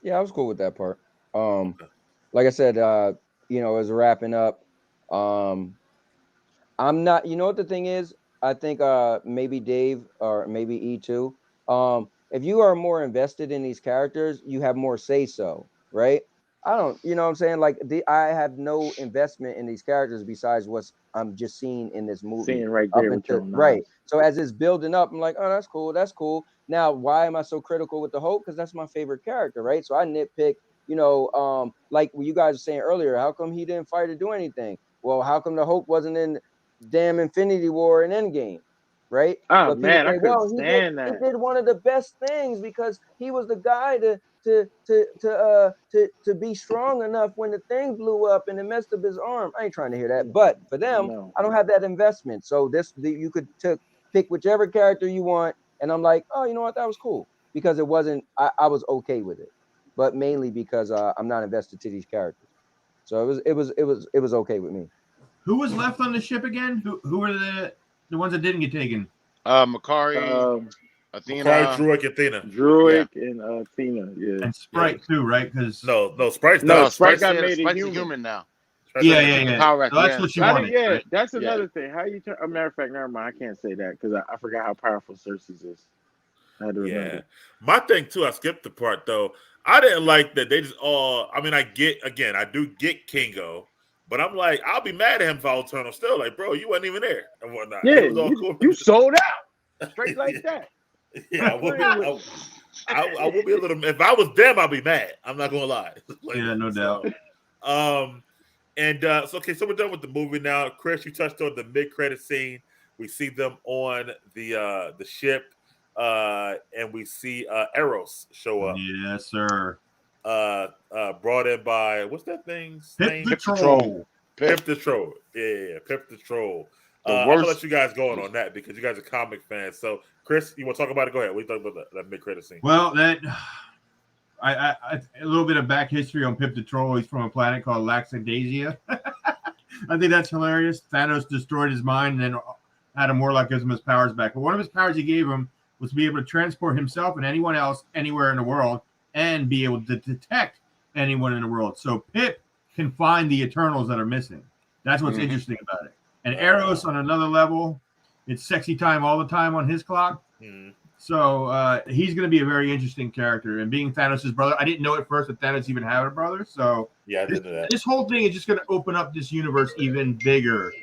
Yeah, I was cool with that part. Like I said, as wrapping up, I'm not. You know what the thing is? I think maybe Dave or maybe E2. If you are more invested in these characters, you have more say so, right? I don't. You know what I'm saying? Like I have no investment in these characters besides what I'm just seeing in this movie. Seeing right there with your right. So as it's building up, I'm like, oh, that's cool. That's cool. Now, why am I so critical with the Hope? Because that's my favorite character, right? So I nitpick. Like what you guys were saying earlier, how come he didn't fight or do anything? Well, how come the Hope wasn't in damn Infinity War and Endgame, right? Oh man, I couldn't stand that. He did one of the best things because he was the guy to be strong enough when the thing blew up and it messed up his arm. I ain't trying to hear that, but for them, I don't have that investment. So you could pick whichever character you want, and I'm like, oh, you know what, that was cool because it wasn't. I was okay with it. But mainly because I'm not invested to these characters, so it was okay with me. Who was left on the ship again? Who were the ones that didn't get taken? Makari, Athena, Druid, Athena, and Athena, yeah, and Sprite too, right? Because no, Sprite got made a human now. Yeah. So that's what you wanted. Yeah, right? that's another thing. How you turn? A matter of fact, never mind. I can't say that because I forgot how powerful Cersei's is. I had to remember. Yeah, my thing too. I skipped the part though. I didn't like that they just all. I mean, I do get Kingo, but I'm like, I'll be mad at him for Eternal still. Like, bro, you wasn't even there and whatnot. Yeah, it was all cool. You sold out straight like that. Yeah, I will be a little. If I was them, I'd be mad. I'm not gonna lie. Like, yeah, no doubt. So we're done with the movie now. Chris, you touched on the mid-credit scene. We see them on the ship. And we see Eros show up. Yes, sir. Brought in by what's that thing's name? Pip the Troll. Pip the Troll. Yeah, Pip the Troll. I'm gonna let you guys go on that because you guys are comic fans. So, Chris, you want to talk about it? Go ahead. What do you talk about that mid-credit scene? Well, I a little bit of back history on Pip the Troll. He's from a planet called Laxadasia. I think that's hilarious. Thanos destroyed his mind and then Adam Warlock gives him his powers back. But one of his powers he gave him was to be able to transport himself and anyone else anywhere in the world and be able to detect anyone in the world. So Pip can find the Eternals that are missing. That's what's interesting about it. And Eros on another level, it's sexy time all the time on his clock. So he's going to be a very interesting character. And being Thanos' brother, I didn't know at first that Thanos even had a brother. So yeah, I didn't know that. This whole thing is just going to open up this universe even bigger,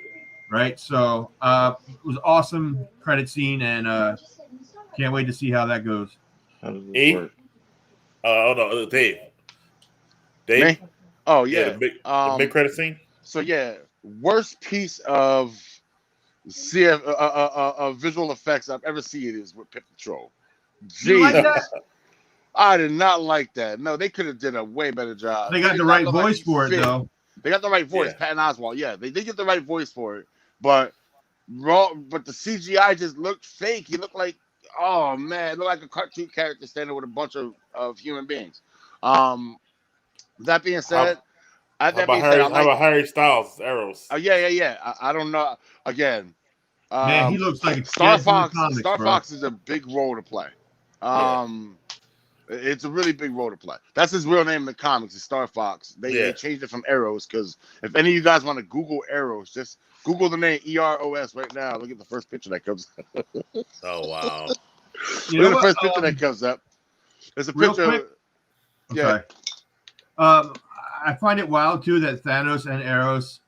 right? So it was awesome credit scene and can't wait to see how that goes. Dave. Me? Oh yeah. The mid-credit scene. So yeah, worst piece of visual effects I've ever seen is with Pip the Troll. You like that? I did not like that. No, they could have did a way better job. They got Did the not right look like voice he for it, fit. though. They got the right voice, Yeah. Patton Oswalt. Yeah, they did get the right voice for it, but but the CGI just looked fake. He looked like, oh man, it looked like a cartoon character standing with a bunch of human beings. That being said, How about Harry Styles' Arrows? yeah. I don't know. Again, Man, he looks like a Star kid from the Fox. comics, Star bro. Fox is a big role to play. It's a really big role to play. That's his real name in the comics. Is Star Fox. They changed it from Arrows because if any of you guys want to Google Arrows, just Google the name EROS right now. Look at the first picture that comes. Oh wow! You Look know at the what? first picture that comes up. There's a Real picture. quick. Yeah. Okay. I find it wild too that Thanos and Eros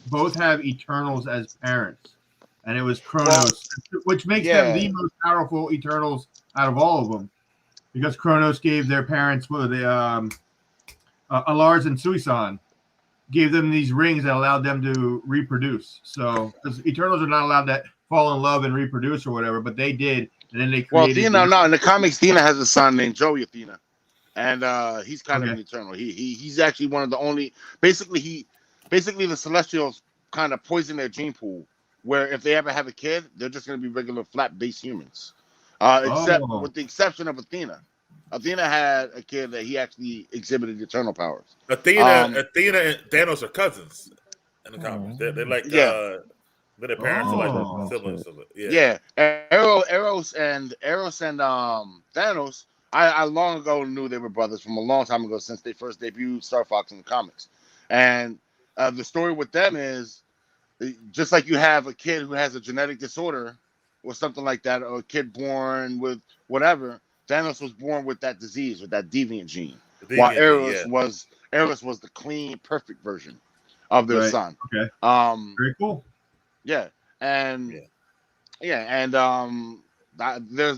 both have Eternals as parents, and it was Kronos, which makes them the most powerful Eternals out of all of them, because Kronos gave their parents Alars and Suisan gave them these rings that allowed them to reproduce. So, because Eternals are not allowed to fall in love and reproduce or whatever, but they did, and then they created. Well, Athena, no, in the comics, Athena has a son named Joey Athena, and he's kind of an Eternal. He's actually one of the only. Basically, the Celestials kind of poison their gene pool, where if they ever have a kid, they're just going to be regular flat-based humans, except with the exception of Athena. Athena had a kid that he actually exhibited eternal powers. Athena and Thanos are cousins in the comics. They're like their parents are like siblings. Yeah. Eros and Thanos. I long ago knew they were brothers from a long time ago since they first debuted Star Fox in the comics, and the story with them is just like you have a kid who has a genetic disorder or something like that, or a kid born with whatever. Thanos was born with that disease, with that deviant gene, while Eros was the clean, perfect version of their son. Okay. Very cool. Yeah, and there's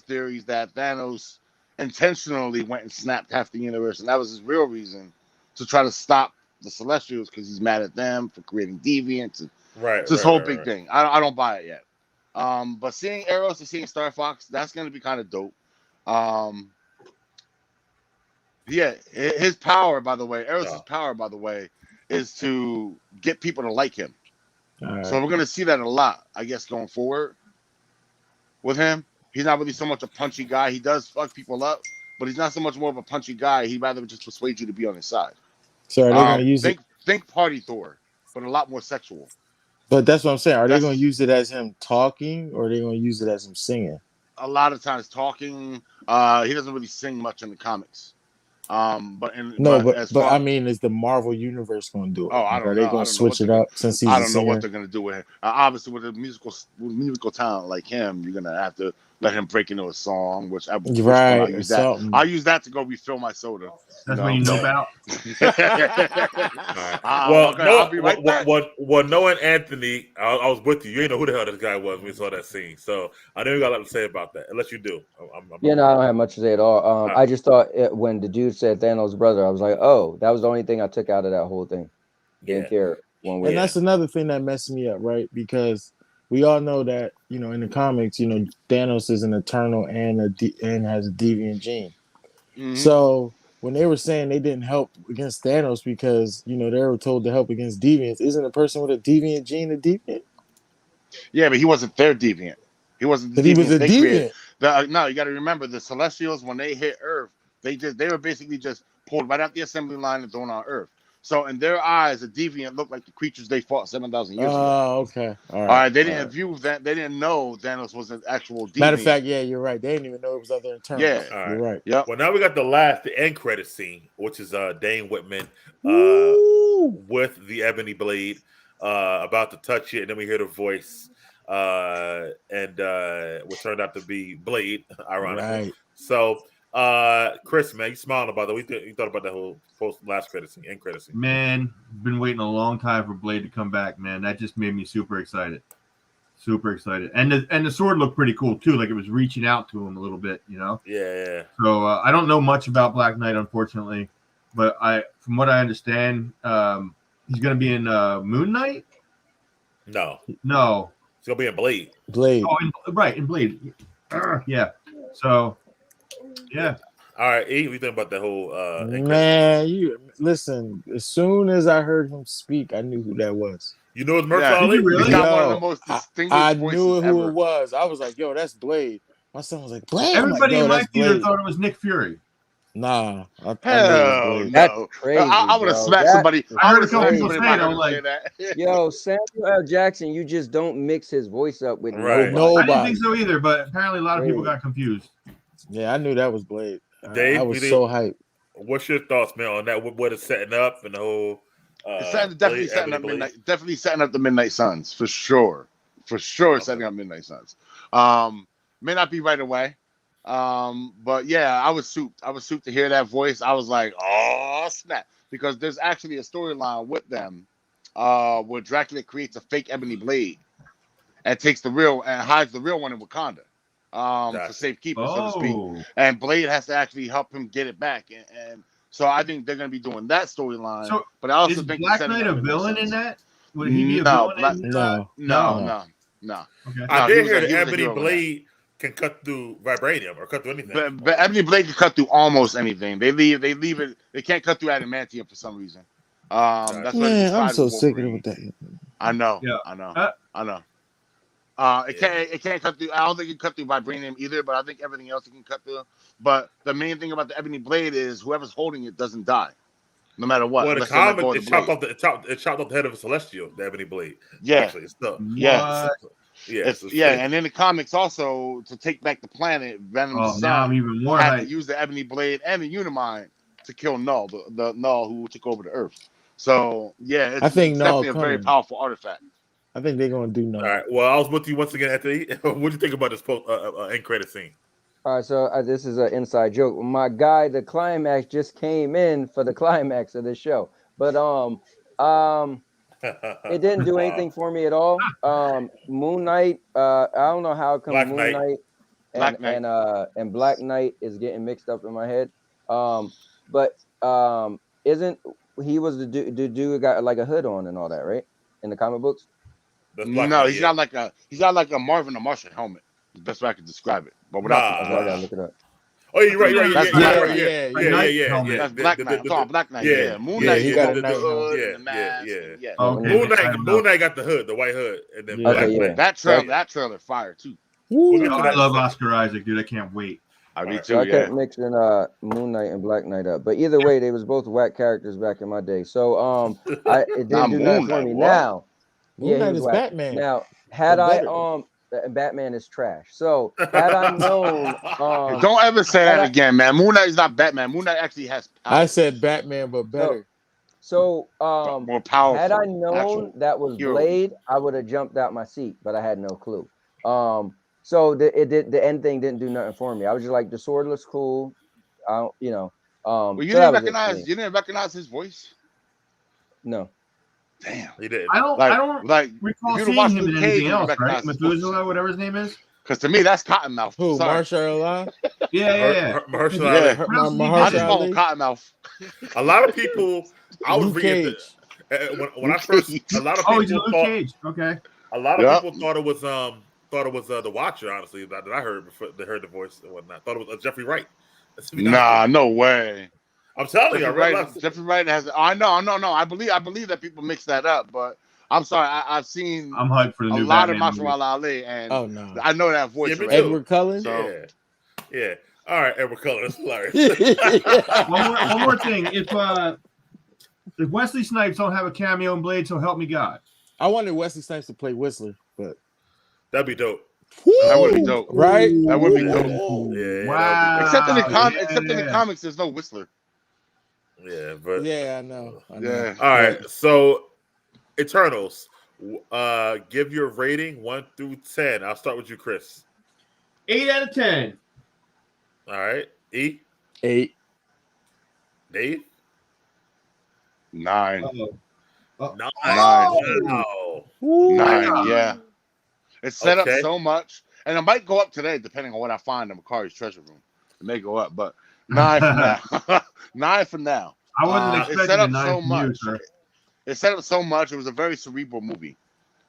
theories that Thanos intentionally went and snapped half the universe, and that was his real reason to try to stop the Celestials because he's mad at them for creating deviants. And it's this whole big thing. I don't buy it yet. But seeing Eros and seeing Star Fox, that's going to be kind of dope. His power, by the way, Eros' power, by the way, is to get people to like him. Right. So we're going to see that a lot, I guess, going forward with him. He's not really so much a punchy guy. He does fuck people up, but he's not so much more of a punchy guy. He'd rather just persuade you to be on his side. So are they going to use it? Think Party Thor, but a lot more sexual. But that's what I'm saying. Are they going to use it as him talking, or are they going to use it as him singing? A lot of times talking. He doesn't really sing much in the comics. I mean, is the Marvel Universe going to do it? Oh, I don't know. Are they going to switch it up since he's? I don't know what they're going to do with him. Obviously, with a musical talent like him, you're going to have to let him break into a song, which I use that. I'll use that to go refill my soda. That's what you know about. I'll be right back. Knowing Anthony, I was with you. You ain't know who the hell this guy was when we saw that scene. So I didn't got a lot to say about that, unless you do. I don't have much to say at all. I just thought when the dude said Thanos' brother, I was like, oh, that was the only thing I took out of that whole thing. Didn't care one way. And that's another thing that messed me up, right? Because we all know that, in the comics, Thanos is an Eternal and has a deviant gene. Mm-hmm. So when they were saying they didn't help against Thanos because, they were told to help against deviants, isn't a person with a deviant gene a deviant? Yeah, but he wasn't their deviant. He wasn't. But he was a deviant. No, you got to remember the Celestials, when they hit Earth, they were basically just pulled right out the assembly line and thrown on Earth. So in their eyes, a deviant looked like the creatures they fought 7,000 years ago. Oh, okay. All right. They didn't view that. They didn't know Thanos was an actual deviant. Matter of fact, yeah, you're right. They didn't even know it was other Eternals. Yeah, you're right. Yep. Well, now we got the end credit scene, which is Dane Whitman with the ebony blade about to touch it, and then we hear the voice, and what turned out to be Blade, ironically. Right. So. Chris, man, you smiling about that? You thought about that whole last credit scene, end credit scene? Man, been waiting a long time for Blade to come back. Man, that just made me super excited. Super excited, and the sword looked pretty cool too. Like it was reaching out to him a little bit, Yeah. So I don't know much about Black Knight, unfortunately, but from what I understand, he's gonna be in Moon Knight. No, he's gonna be in Blade. Blade. Oh, in Blade. Yeah. So. Yeah. All right, E, what do you think about that whole Man, you listen. As soon as I heard him speak, I knew who that was. You know it's Yeah. Did you Merc really? He's got one of the Yo, most I distinguished knew voices who ever. it was. I was like, "Yo, that's Blade." My son was like, "Blade." I'm like, Everybody "Yo, in my that's theater Blade." thought it was Nick Fury. Nah, I knew it was Hell Blade. That's no. crazy, I would have bro. smacked somebody. I I heard would a have couple smacked people somebody say if it. I I heard was him say like, that. Yo, Samuel L. Jackson, you just don't mix his voice up with Right. nobody. I didn't think Nobody. so either, but apparently a lot of people Crazy. got confused. Yeah, I knew that was Blade. Dave, I you was think- so hyped. What's your thoughts, man, on that? What it's setting up and the whole It's Blade, definitely setting Ebony up Blade? midnight. Definitely setting up the Midnight Suns for sure. For sure, Okay. setting up Midnight Suns. May not be right away. But yeah, I was souped. I was souped to hear that voice. I was like, oh snap, because there's actually a storyline with them, where Dracula creates a fake Ebony Blade and takes the real and hides the real one in Wakanda, for Gotcha. safekeeping, so to speak. Oh, And Blade has to actually help him get it back, and so I think they're going to be doing that storyline. So, but I also is think Black setting Knight up a Midnight villain in Suns. that? Would he be a No, villain? In, No. No. Okay. I No, he did was hear a- that he was a Ebony hero in that. Blade can cut through vibranium or cut through anything. But Ebony Blade can cut through almost anything. They leave it. They can't cut through adamantium for some reason. That's what they Man, I'm decided so with sick of Wolverine. that. I know. Yeah. I know. Uh, I know. It can't cut through. I don't think it can cut through vibranium either, but I think everything else it can cut through. But the main thing about the Ebony Blade is whoever's holding it doesn't die, no matter what. Well, the unless they let go comic of it the chopped blade. off it chopped off the head of a Celestial, the Ebony Blade. Yeah. Actually, it's stuff. Yeah. What? Yes, And in the comics also, to take back the planet, Venom's Oh, now I'm son even more had to hyped. use the Ebony Blade and the Unimind to kill Null, the Null who took over the Earth. So yeah, I think it's Null definitely a very coming. powerful artifact. I think they're gonna do no. All right. Well, I was with you once again, Anthony. What do you think about this post end credit scene? All right, so this is an inside joke. My guy, the climax just came in for the climax of this show, but it didn't do anything for me at all. Moon Knight, I don't know how come Black Moon Knight. Knight Black Knight. and Black Knight is getting mixed up in my head. But isn't he was the dude got like a hood on and all that, right? In the comic books? That's Black No, Knight, he's yeah. got like a Marvin the Martian helmet. The best way I could describe it, but without Nah. the Okay, I gotta flash. look it up. Oh, you're right. You're right. That's Yeah, Black yeah, Knight. yeah. That's Black Knight. I'm talking Black Knight. Yeah, Yeah, Moon yeah, Knight. he He got got a the night hood helmet. and the mask. Yeah. and yeah. Okay. Moon Next Knight, time Moon Knight got the hood, the white hood, and then Yeah. Black Okay, Knight. yeah. That trailer fire too. We'll get Oh, to I that. love Oscar Isaac, dude. I can't wait. I do Alright. So too. I kept Yeah. mixing Moon Knight and Black Knight up, but either way, they was both whack characters back in my day. So it Nah, didn't do nothing Moon for Knight, me. what? Now, Moon yeah, he Knight was is whack. Batman. Now, had But I better. Batman is trash. So had I known, Don't ever say had that I- again, man. Moon Knight is not Batman. Moon Knight actually has power. I said Batman, but better. so More powerful. had I known actual that was hero. Blade, I would have jumped out my seat, but I had no clue. So the end thing didn't do nothing for me. I was just like, the sword looks cool. I don't, Well, you so that didn't was it for recognize. me. You didn't recognize his voice. No. Damn. He did. I don't recall if you'd seeing watched him in Luke Cage, anything you'd else, right? recognize his voice. Methuselah, whatever his name is. Because to me, that's Cottonmouth. Who? Sorry. Mahershala Ali? Yeah. Mahershala Yeah. Ali. What else did he I do? just call him Ali? Cottonmouth. A lot of people. I was Luke reading Cage. when I Luke first. Cage. A lot of Oh, he's in people Luke thought. Cage. Okay. A lot Yep. of people thought it was the Watcher. Honestly, that I heard before they heard the voice and whatnot. Thought it was Jeffrey Wright. To be honest Nah, with you. no way. I'm telling you, I realized. Jeffrey Wright has. I know. I believe that people mix that up, but I'm sorry. I've seen I'm hyped for the a new lot Batman of movie. Mahershala Ali, and Oh no. I know that voice. Yeah, me already. too. Edward Cullen? So- Yeah. All right, Edward Cullen. That's hilarious. One more thing. If Wesley Snipes don't have a cameo in Blade, so help me God. I wanted Wesley Snipes to play Whistler, but That'd be dope. That would be dope. right? That would be Yeah. dope. Yeah. Wow. Except in the Yeah. comics, there's no Whistler. Yeah, but Yeah, I know. Yeah. all right. So, Eternals. Give your rating 1 through 10. I'll start with you, Chris. 8 out of 10. All right, E, 8. Dave, 9. 9. Nine. Wow. 9. Yeah. It's set Okay. up so much, and it might go up today depending on what I find in Makari's treasure room. It may go up, but 9 for now. 9 for now. I wasn't It's expecting set a up 9 so from you, much. sir. It set up so much. It was a very cerebral movie.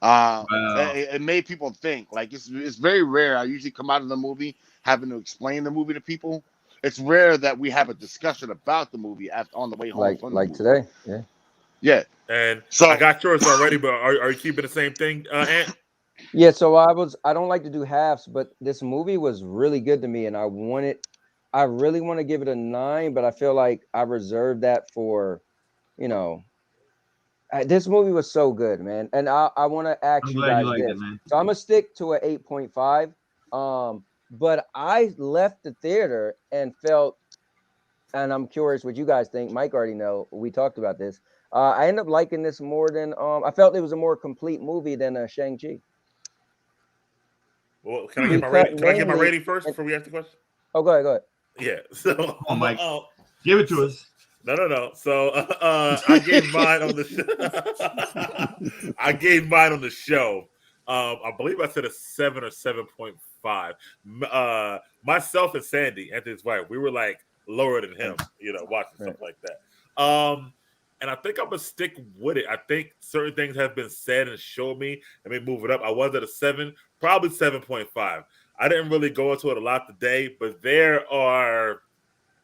Wow. It made people think. Like it's very rare. I usually come out of the movie having to explain the movie to people. it's rare that we have a discussion about the movie on the way home from the movie. Today. Yeah. Yeah. And So I got yours already, but are you keeping the same thing, Ant? Yeah, so I don't like to do halves, but this movie was really good to me, and I really want to give it a 9, but I feel like I reserved that for, this movie was so good, man. And I want to ask I'm you glad guys you liked this. it, man. So I'm gonna stick to a 8.5. But I left the theater and felt, and I'm curious what you guys think. Mike already know. We talked about this. I ended up liking this more than I felt it was a more complete movie than Shang-Chi. Well, can I get my rating? Can I get my rating first before we ask the question? Oh, go ahead. Yeah. So Come on, Mike. Give it to us. No. So I gave mine on the show. I gave mine on the show. I believe I said a 7 or 7.5. Myself and Sandy, Anthony's wife, we were like lower than him, watching stuff like that. And I think I'm gonna stick with it. I think certain things have been said and showed me, and maybe move it up. I was at a 7, probably 7.5. I didn't really go into it a lot today, but I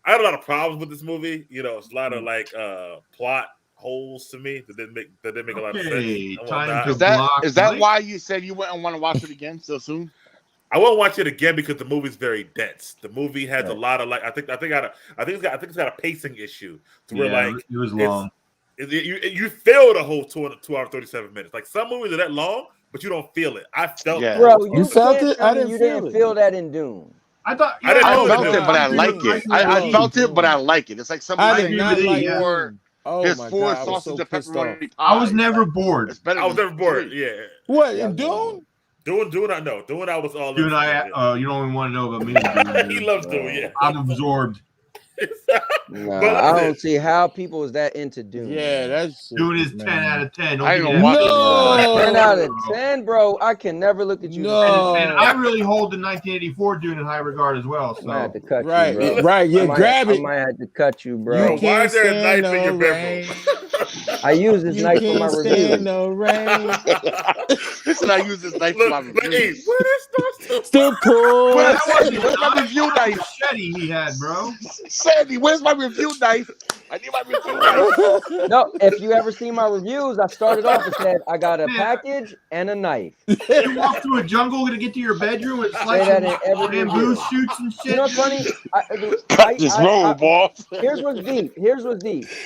had a lot of problems with this movie. It's a lot of like plot holes to me that didn't make a lot of sense. Time to is that why you said you wouldn't want to watch it again so soon? I won't watch it again because the movie's very dense. The movie has a lot of like I think it's got a pacing issue to where like it was long. You feel the whole 2 hours 37 minutes. Like some movies are that long, but you don't feel it. I felt it. Bro, you felt it? I didn't feel that in Dune. I thought I didn't felt it, but I like it. I felt it, but I like it. It's like somebody did not like his four sausage and pepperoni pie. I was never bored. I was never bored. Yeah. What in Dune? Dune, I know. Dune, I was all. Dune, you don't even want to know about me. He loves Dune. Yeah, I'm absorbed. I don't see how people is that into Dune. Yeah, that's Dune is 10 out of 10. I don't watch it. 10 out of 10, bro. I can never look at you. No. And I really hold the 1984 Dune in high regard as well. So. I might have to cut right, you, bro. right. Yeah, grab it. I might have to cut you, bro. Why is there a knife in your bedroom? I use this knife for my review. No rain. Listen, I use this knife for my review. Hey, where this Still cool. Where's my review knife? Machete he had, bro. Sandy, where's my review knife? I need my review knife. No, if you ever see my reviews, I started off and said I got a package and a knife. You walk through a jungle to get to your bedroom and slice bamboo shoots and shit. You know what's funny? Just roll, boss. Here's what's deep.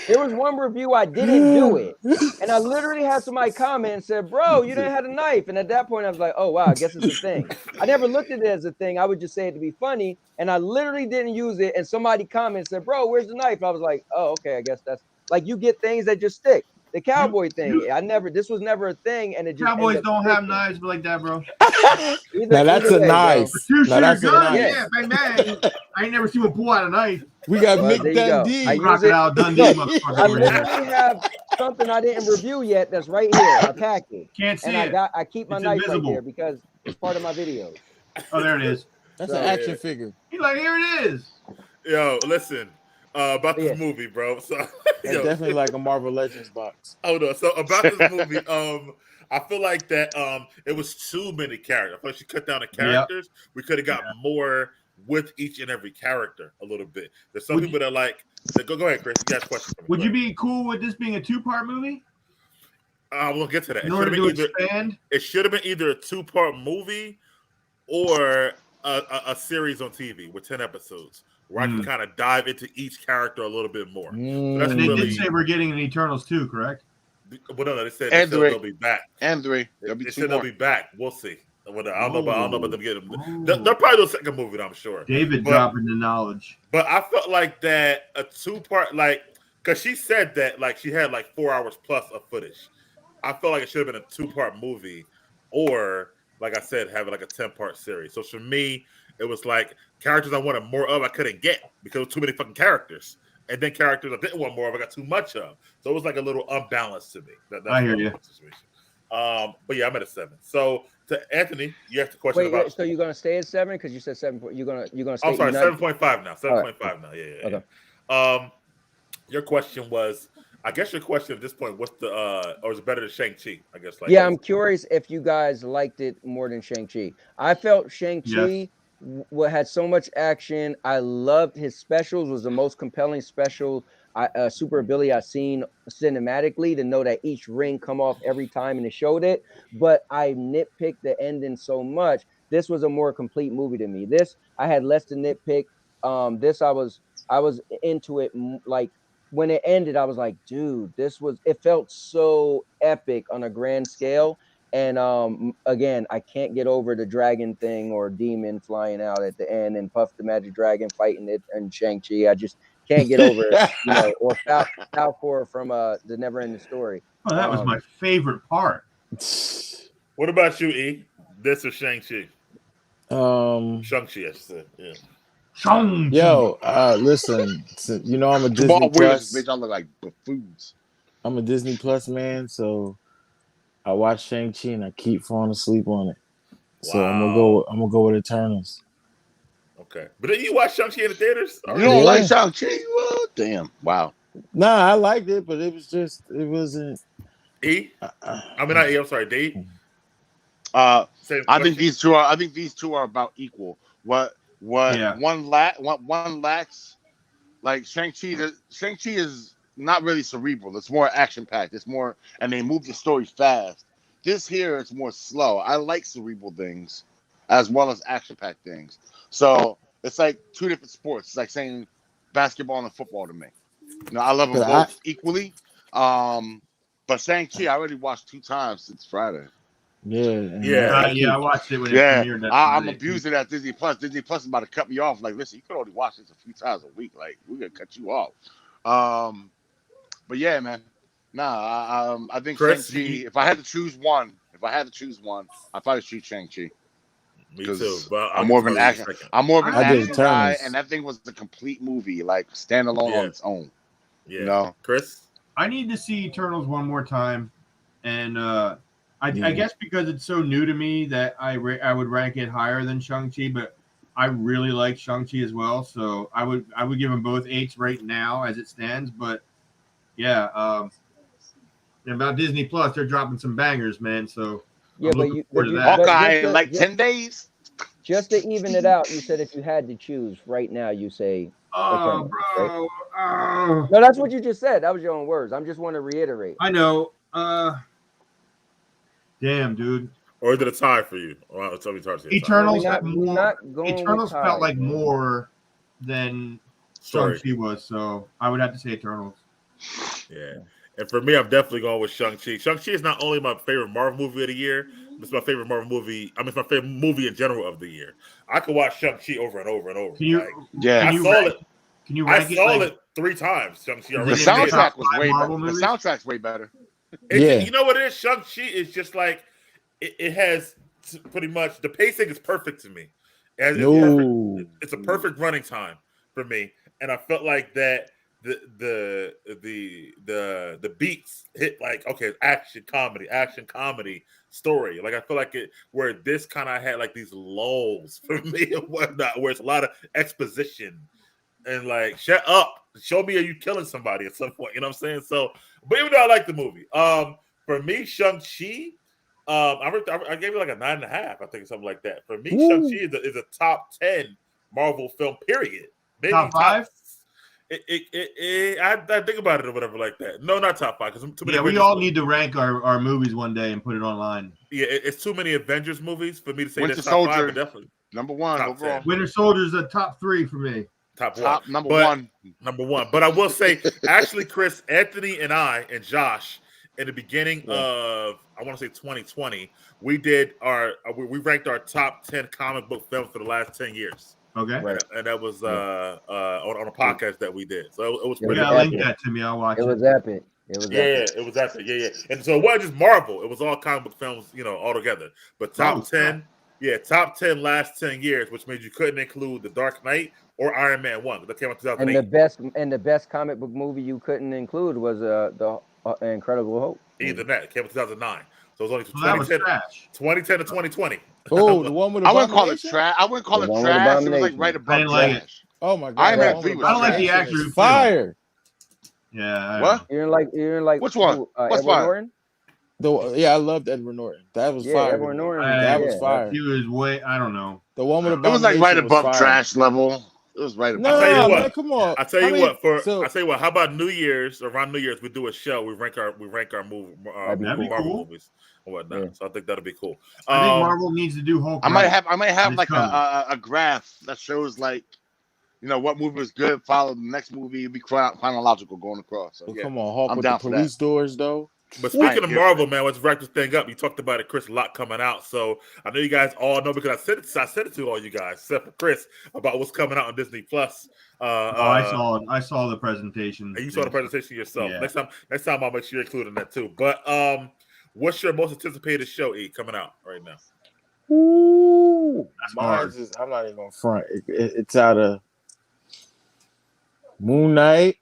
There was one review I didn't do it, and I literally had somebody comment and said, "Bro, you didn't have a knife." And at that point, I was like, "Oh wow, I guess it's a thing." I never looked at it as a thing. I would just say it to be funny, and I literally didn't use it. And somebody commented and said, "Bro, where's the knife?" And I was like, "Oh, okay, I guess that's like you get things that just stick." The cowboy thing, this was never a thing, and it just Cowboys don't have knives like that, bro. Now that's a knife. Now that's a knife. Yeah, bang bang. I ain't never seen one pull out a knife. We got Mick Dundee. Crocodile Dundee. I literally have something I didn't review yet. That's right here, a package. Can't see it. I keep my knife right there because it's part of my videos. Oh, there it is. That's an action figure. He's like, here it is. Yo, listen. About this movie, bro. So it's definitely like a Marvel Legends box. Hold on. So about this movie, I feel like that it was too many characters. I feel like she cut down the characters. Yep. We could have got more with each and every character a little bit. There's some people that like go ahead, Chris. You got a question. Would you be cool with this being a 2-part movie? We'll get to that. In order to expand? It should have been either a 2-part movie or a series on TV with 10 episodes. Where I can kind of dive into each character a little bit more. So and they did say we're getting an Eternals too, correct? Well, no, they said they'll be back. And 3. They said they'll be back. We'll see. I don't know about them getting them. They'll probably do a second movie, I'm sure. David dropping the knowledge. But I felt like that a 2-part, like, because she said that like she had like 4 hours plus of footage. I felt like it should have been a 2-part movie, or like I said, having like a 10-part series. So for me, it was like characters I wanted more of, I couldn't get because there was too many fucking characters. And then characters I didn't want more of, I got too much of. So it was like a little unbalanced to me. That's I hear you. But yeah, I'm at a 7. So to Anthony, you asked the question about. So you're gonna stay at 7 because you said 7. You're gonna. Stay I'm sorry, 7.5 now. 7.5 now. Yeah. Okay. Your question was. I guess your question at this point, what's the or is it better than Shang-Chi? I guess. I'm curious if you guys liked it more than Shang-Chi. I felt Shang-Chi what had so much action. I loved his specials. Was the most compelling special super ability I've seen cinematically, to know that each ring come off every time and it showed it. But I nitpicked the ending so much. This was a more complete movie to me. This I had less to nitpick. This I was into it. Like when it ended, I was like, dude, it felt so epic on a grand scale. And again, I can't get over the dragon thing or demon flying out at the end and Puff the Magic Dragon fighting it and Shang-Chi. I just can't get over it, or Falcor from the Never Ending Story. Oh, that was my favorite part. What about you, E? This is Shang-Chi. Shang-Chi, I should say. Yeah. Shang-Chi. Yo, listen, I'm a Disney Plus. Bitch, I look like buffoons. I'm a Disney Plus man, so I watch Shang-Chi and I keep falling asleep on it. So I'm gonna go with Eternals. Okay, but then you watch Shang-Chi in the theaters? You don't like Shang-Chi? Well, damn, wow. Nah, I liked it, but it wasn't. E? I mean, not E. I'm sorry, D. I think these two are about equal. What one lacks, like Shang-Chi. Shang-Chi is not really cerebral. It's more action packed. It's more, and they move the story fast. This here is more slow. I like cerebral things as well as action packed things. So it's like two different sports. It's like saying basketball and football to me. I love them both equally. But Shang-Chi, I already watched 2 times since Friday. I watched it when it premiered. I'm abusing that Disney Plus. Disney Plus is about to cut me off. Like, listen, you can only watch this a few times a week. Like, we're gonna cut you off. But yeah, man. I think Chris, Shang-Chi. If I had to choose one, I'd probably choose Shang-Chi. Me too. But I'm more of an action guy, and that thing was the complete movie, like standalone on its own. Yeah. Chris, I need to see Eternals one more time, and I guess because it's so new to me that I would rank it higher than Shang-Chi, but I really like Shang-Chi as well, so I would give them both 8s right now as it stands. But yeah, about Disney Plus, they're dropping some bangers, man. So Hawkeye in like 10 days. Just to even it out, you said if you had to choose right now, you say. Oh, bro. Right? No, that's what you just said. That was your own words. I just want to reiterate. I know. Damn, dude. Or is it a tie for you? Eternals felt like more than Shang-Chi was, so I would have to say Eternals. Yeah. And for me, I'm definitely going with Shang-Chi. Shang-Chi is not only my favorite Marvel movie of the year, it's my favorite Marvel movie. I mean, it's my favorite movie in general of the year. I could watch Shang-Chi over and over and over. I saw it 3 times. Shang-Chi already. The soundtrack was way better. The soundtrack's way better. You know what it is? Shang-Chi is just like, it has pretty much, the pacing is perfect to me. It's a perfect running time for me. And I felt like that the beats hit like, okay, action comedy story. Like I feel like where this kind of had like these lulls for me and whatnot, where it's a lot of exposition and like, shut up, show me, are you killing somebody at some point? You know what I'm saying? So, but even though I like the movie, for me, Shang-Chi, I gave it like a 9.5, I think, something like that. For me, Shang-Chi is a top 10 Marvel film, period. Maybe top 5? I think about it or whatever like that. No, not top 5. We all need to rank our movies one day and put it online. Yeah, it's too many Avengers movies for me to say Winter that's Soldier, top 5, but definitely number 1 overall. Winter Soldier's a top 3 for me. Top number one. But I will say, actually, Chris, Anthony, and I and Josh, in the beginning of, I want to say 2020, we did we ranked our top 10 comic book films for the last 10 years. Okay, and that was on a podcast that we did. So it was pretty. Link that to me. I'll watch it. It was epic. It was epic. Yeah. And so it wasn't just Marvel; it was all comic book films, all together. But top 10, top 10 last 10 years, which means you couldn't include The Dark Knight or Iron Man 1. That came out 2008. And the best comic book movie you couldn't include was the Incredible Hulk. Either that. It came out 2009. So it was only 2010 to 2020. Oh, the one with I wouldn't call it trash. It was like right above trash. Oh my god! I don't like the actor who fire. Yeah. What? You're like which one? What's fire? I loved Edward Norton. That was fire. Edward Norton. That was fire. He was way. I don't know. The one with It was like right Abomination was above fire. trash level. It was right above. I'll tell you No, what. man, come on. I tell you what. so- I tell you what. How about New Year's? Around New Year's, we do a show. We rank our movie, That'd be Marvel cool. movies and whatnot. Yeah. So I think that'll be cool. I think Marvel needs to do Hulk. I might have It's like coming. a graph that shows like, what movie was good. Follow the next movie. Be chronological going across. So, Well, yeah. come on, Hulk I'm with down the for that. police doors, though. But speaking ain't of here Marvel, for man, let's wrap this thing up. You talked about it, Chris, a lot coming out. So I know you guys all know because I said it to all you guys, except for Chris, about what's coming out on Disney Plus. I saw the presentation. And you saw the presentation yourself. Yeah. Next time I'll make sure you're included in that too. But what's your most anticipated show, E, coming out right now? Ooh, That's hard. I'm not even gonna front. It's out of Moon Knight.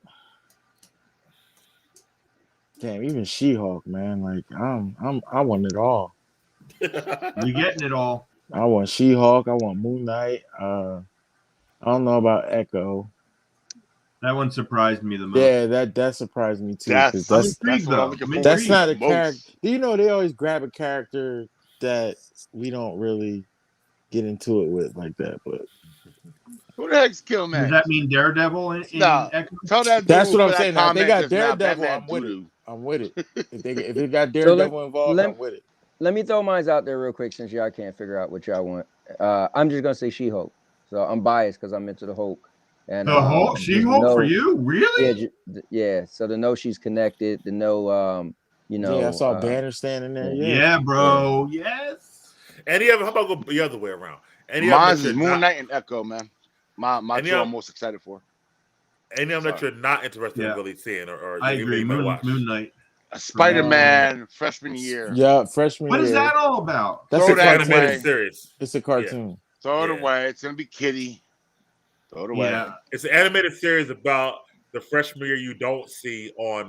Damn, even She-Hulk, man. Like I want it all. You're getting it all. I want She-Hulk. I want Moon Knight. I don't know about Echo. That one surprised me the most. Yeah, that surprised me too. That's 'cause intrigued, what I'm though. looking I'm for. that's intrigued. not a Most. character. You know, they always grab a character that we don't really get into it with like that. But Who the heck's Kill Does Man? that mean Daredevil in Nah. Echo? Tell that. That's dude what I'm for that saying. Now, if they comment got just now, Daredevil, Batman I'm with it. doo-doo. I'm with it. If it got Daredevil involved, I'm with it. Let me throw mine out there real quick since y'all can't figure out what y'all want. I'm just gonna say She-Hulk. So I'm biased because I'm into the Hulk. And The Hulk, just She-Hulk know- for you? Really? Yeah. So to know she's connected, to know, Yeah, I saw Banner standing there. Yeah, bro. Yes. How about go the other way around? Mine's is Moon Knight and Echo, man. My two I'm most excited for. Any of them that you're not interested in really seeing, or I you agree. might watch? Moon Knight. Spider-Man freshman year. Yeah, freshman What year. is that all about? That's Throw a that cartoon. away. Series. It's a cartoon. Throw it away. It's gonna be Kitty. Throw it away. Yeah. It's an animated series about the freshman year you don't see on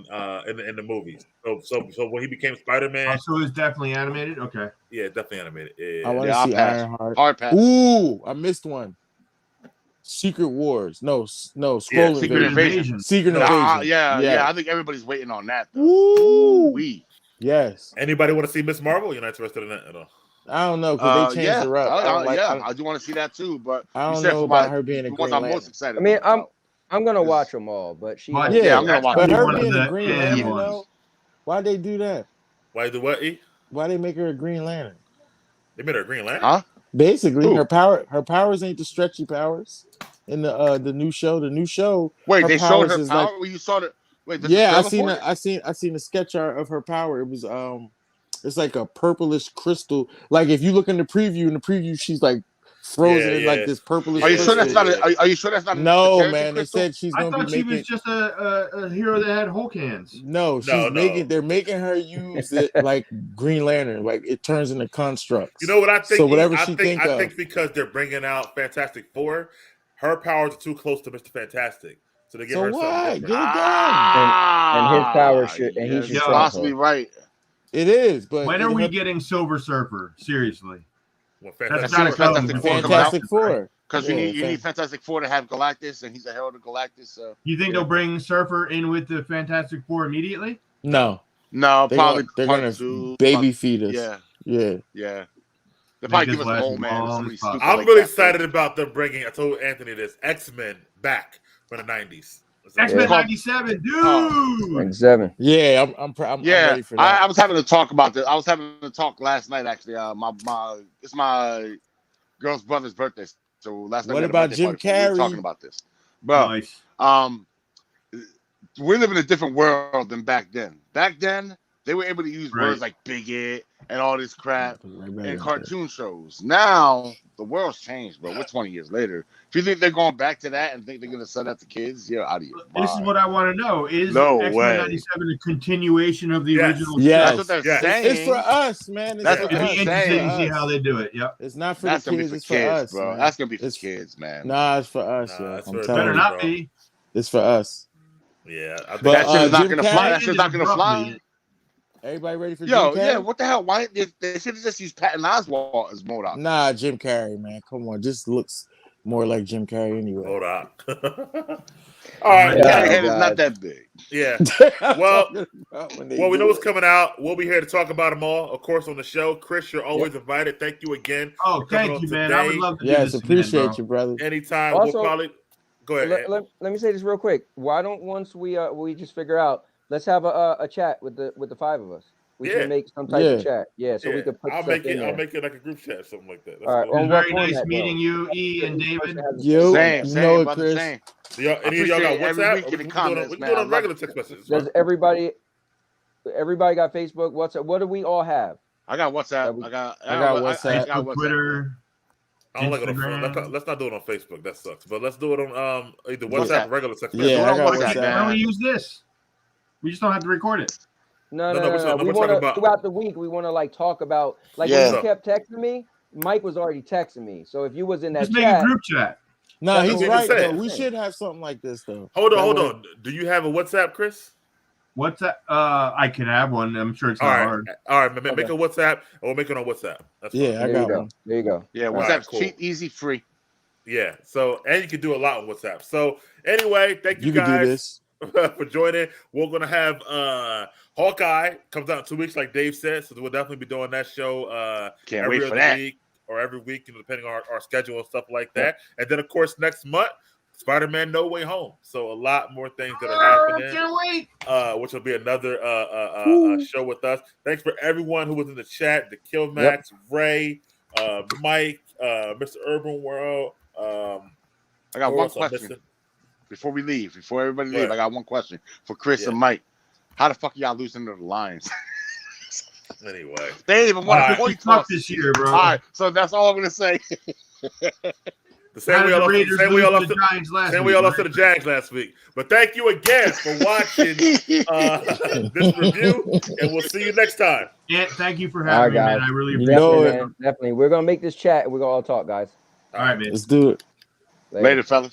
in the movies. So when he became Spider-Man, Oh, so it's definitely animated? Okay. yeah, definitely animated. Yeah. I want Yeah, to I'll see pass. Ironheart. Hard pass. Ooh, I missed one. Secret Wars. No, Scroll Secret Invasion. Invasion. Secret Nah, Invasion. yeah. I think everybody's waiting on that. Though. Ooh. We. Yes. Anybody want to see Miss Marvel? You're not interested in that at all. I don't know because they changed her up. I do want to see that too, but I don't you said know for about her being a the Green ones I'm Lantern. most excited. I mean, about. I'm gonna watch them all, but she. But Yeah, I'm gonna watch but it. her One of being the a Green AM Lantern, ones. though, why'd they do that? Why do what? E? Why they make her a Green Lantern? They made her a Green Lantern. Huh? Basically, Who? her powers ain't the stretchy powers in the new show. The new show. Wait, her they showed powers her is power. like- Well, you saw the. Wait, Yeah, I seen a sketch art of her power. It was it's like a purplish crystal. Like if you look in the preview, she's like frozen in like this purplish. Are you sure crystal. that's not? Are you sure that's not? No, the character man. They crystal? said she's I gonna thought be she making. was just a hero that had Hulk hands. No, she's No. making. They're making her use it like Green Lantern. Like it turns into constructs. You know what I think? So whatever I she think think of. because they're bringing out Fantastic Four, her powers are too close to Mr. Fantastic, so they give So her what? something Get it different. done. And his power should, and he yes, should. you're trump possibly her. right. It is, but When are we getting Silver Surfer? Seriously. Well, That's Fantastic gotta Four- come Fantastic before Four Fantastic Galactus, right? Four? Because Yeah, you need Fantastic Four to have Galactus, and he's a herald of Galactus. So You think they'll bring Surfer in with the Fantastic Four immediately? No, no, probably they're part gonna two, baby part- feed us. Yeah, Yeah. yeah. They'll probably Make give this us an last old man or long somebody as possible. stupid. I'm like really that, excited about them bringing. I told Anthony this X-Men back from the '90s. X-Men Yeah. 97, dude. Like 7. Yeah, I'm Yeah, ready for that. I was having to talk about this. I was having to talk last night actually. It's my girl's brother's birthday. So last night What we had a about birthday Jim party, so we were Carrey? talking about this, but Nice. we live in a different world than back then. Back then, they were able to use Right. words like bigot and all this crap Right back in at cartoon shows. Now the world's changed, bro. We're 20 years later. If you think they're going back to that and think they're gonna sell that to kids, you're out of your mind. This is what I want to know. Is No X-Men way. 97 a continuation of the Yes. original Yes. That's what they're Yes. saying. It's for us, man. It's That's for what It'd they're us. be interesting saying. to see how they do it. Yep. It's not for That's the gonna be kids. for It's kids, for us, bro. man. That's gonna be for It's- kids, man. Nah, it's for us. Nah, yo. it's I'm for telling Better you, not bro. be. it's for us. Yeah, I think But, that shit is not Jim gonna Carrey fly. That shit's not gonna fly. Abruptly. Everybody ready for Yo, Jim Carrey? yeah. What the hell? Why they should have just used Patton Oswalt as Modok? Nah, Jim Carrey, man. Come on, just looks. more like Jim Carrey anyway. Hold on. All right. Yeah. Carrey Oh, head is God. not that big. Yeah. I'm Well, talking about when they Well, we know do what's it. coming out. We'll be here to talk about them all, of course, on the show. Chris, you're always invited. Thank you again. Oh, for coming thank on you, man. I would today. love to do Yes, this appreciate again, you, brother. Anytime. Also- we'll probably go ahead. Let me say this real quick. Why don't once we just figure out, let's have a chat with the five of us. We Yeah. should make some type of chat. Yeah, so we Yeah, could put I'll stuff make in it. there. I'll make it like a group chat, or something like that. That's All right. cool. It On was what very nice format, meeting though? you, E and Each person David. has a Yo, different Same, format. you same, know it, brother, Chris. same. Do y'all, I any of y'all got appreciate every WhatsApp? week in the We can do it comments, on man. I love regular it. text messages. Does everybody got Facebook? WhatsApp? What do we all have? I got WhatsApp. That I got WhatsApp. got Facebook, Twitter, I don't like it on phone. Instagram. Let's not do it on Facebook. That sucks. But let's do it on either WhatsApp. WhatsApp or regular text Yeah, messages. do it Yeah, I on got WhatsApp, Why WhatsApp. don't we man. use this? We just don't have to record it. No. we're We talking want to about- throughout the week. We want to like talk about like Yeah. when you kept texting me. Mike was already texting me. So if you was in that Just make chat, a group chat. No, That's he's what we right just though. said. We should have something like this though. Hold That way- on. Do you have a WhatsApp, Chris? What's that? I can have one. I'm sure it's All not right. hard. All right. Make Okay. a WhatsApp, and we'll make it on WhatsApp. That's fine. Yeah, I there you got go. one. There you go. Yeah, All WhatsApp's right, cool. cheap, easy, free. Yeah. So, and you can do a lot on WhatsApp. So, anyway, thank you, You can do guys this. for joining. We're gonna have Hawkeye comes out in 2 weeks, like Dave said. So we'll definitely be doing that show Can't every wait for other that. week or every week, depending on our schedule and stuff like that. And then, of course, next month, Spider-Man: No Way Home. So a lot more things that are happening. Can't wait. Which will be another show with us. Thanks for everyone who was in the chat: the Kill Max, Ray, Mike, Mr. Urban World. I got who one else I'm question missing? before we leave. Before everybody Go leave, ahead. I got one question for Chris Yeah. and Mike. How the fuck y'all losing to the Lions? Anyway, They ain't even won All a right. coin Fuck toss this year, bro. All right, so that's all I'm gonna say. the same How way did the y'all Raiders lost, same way y'all lose lost to to, the Giants last same way week, y'all lost to right? the Jags last week. But thank you again for watching this review, and we'll see you next time. Yeah, thank you for All having right, me, man. guys. I really You appreciate know it. it. Man, definitely. We're gonna make this chat and we're gonna all talk, guys. All right, man. Let's do it. Later. Later, fellas.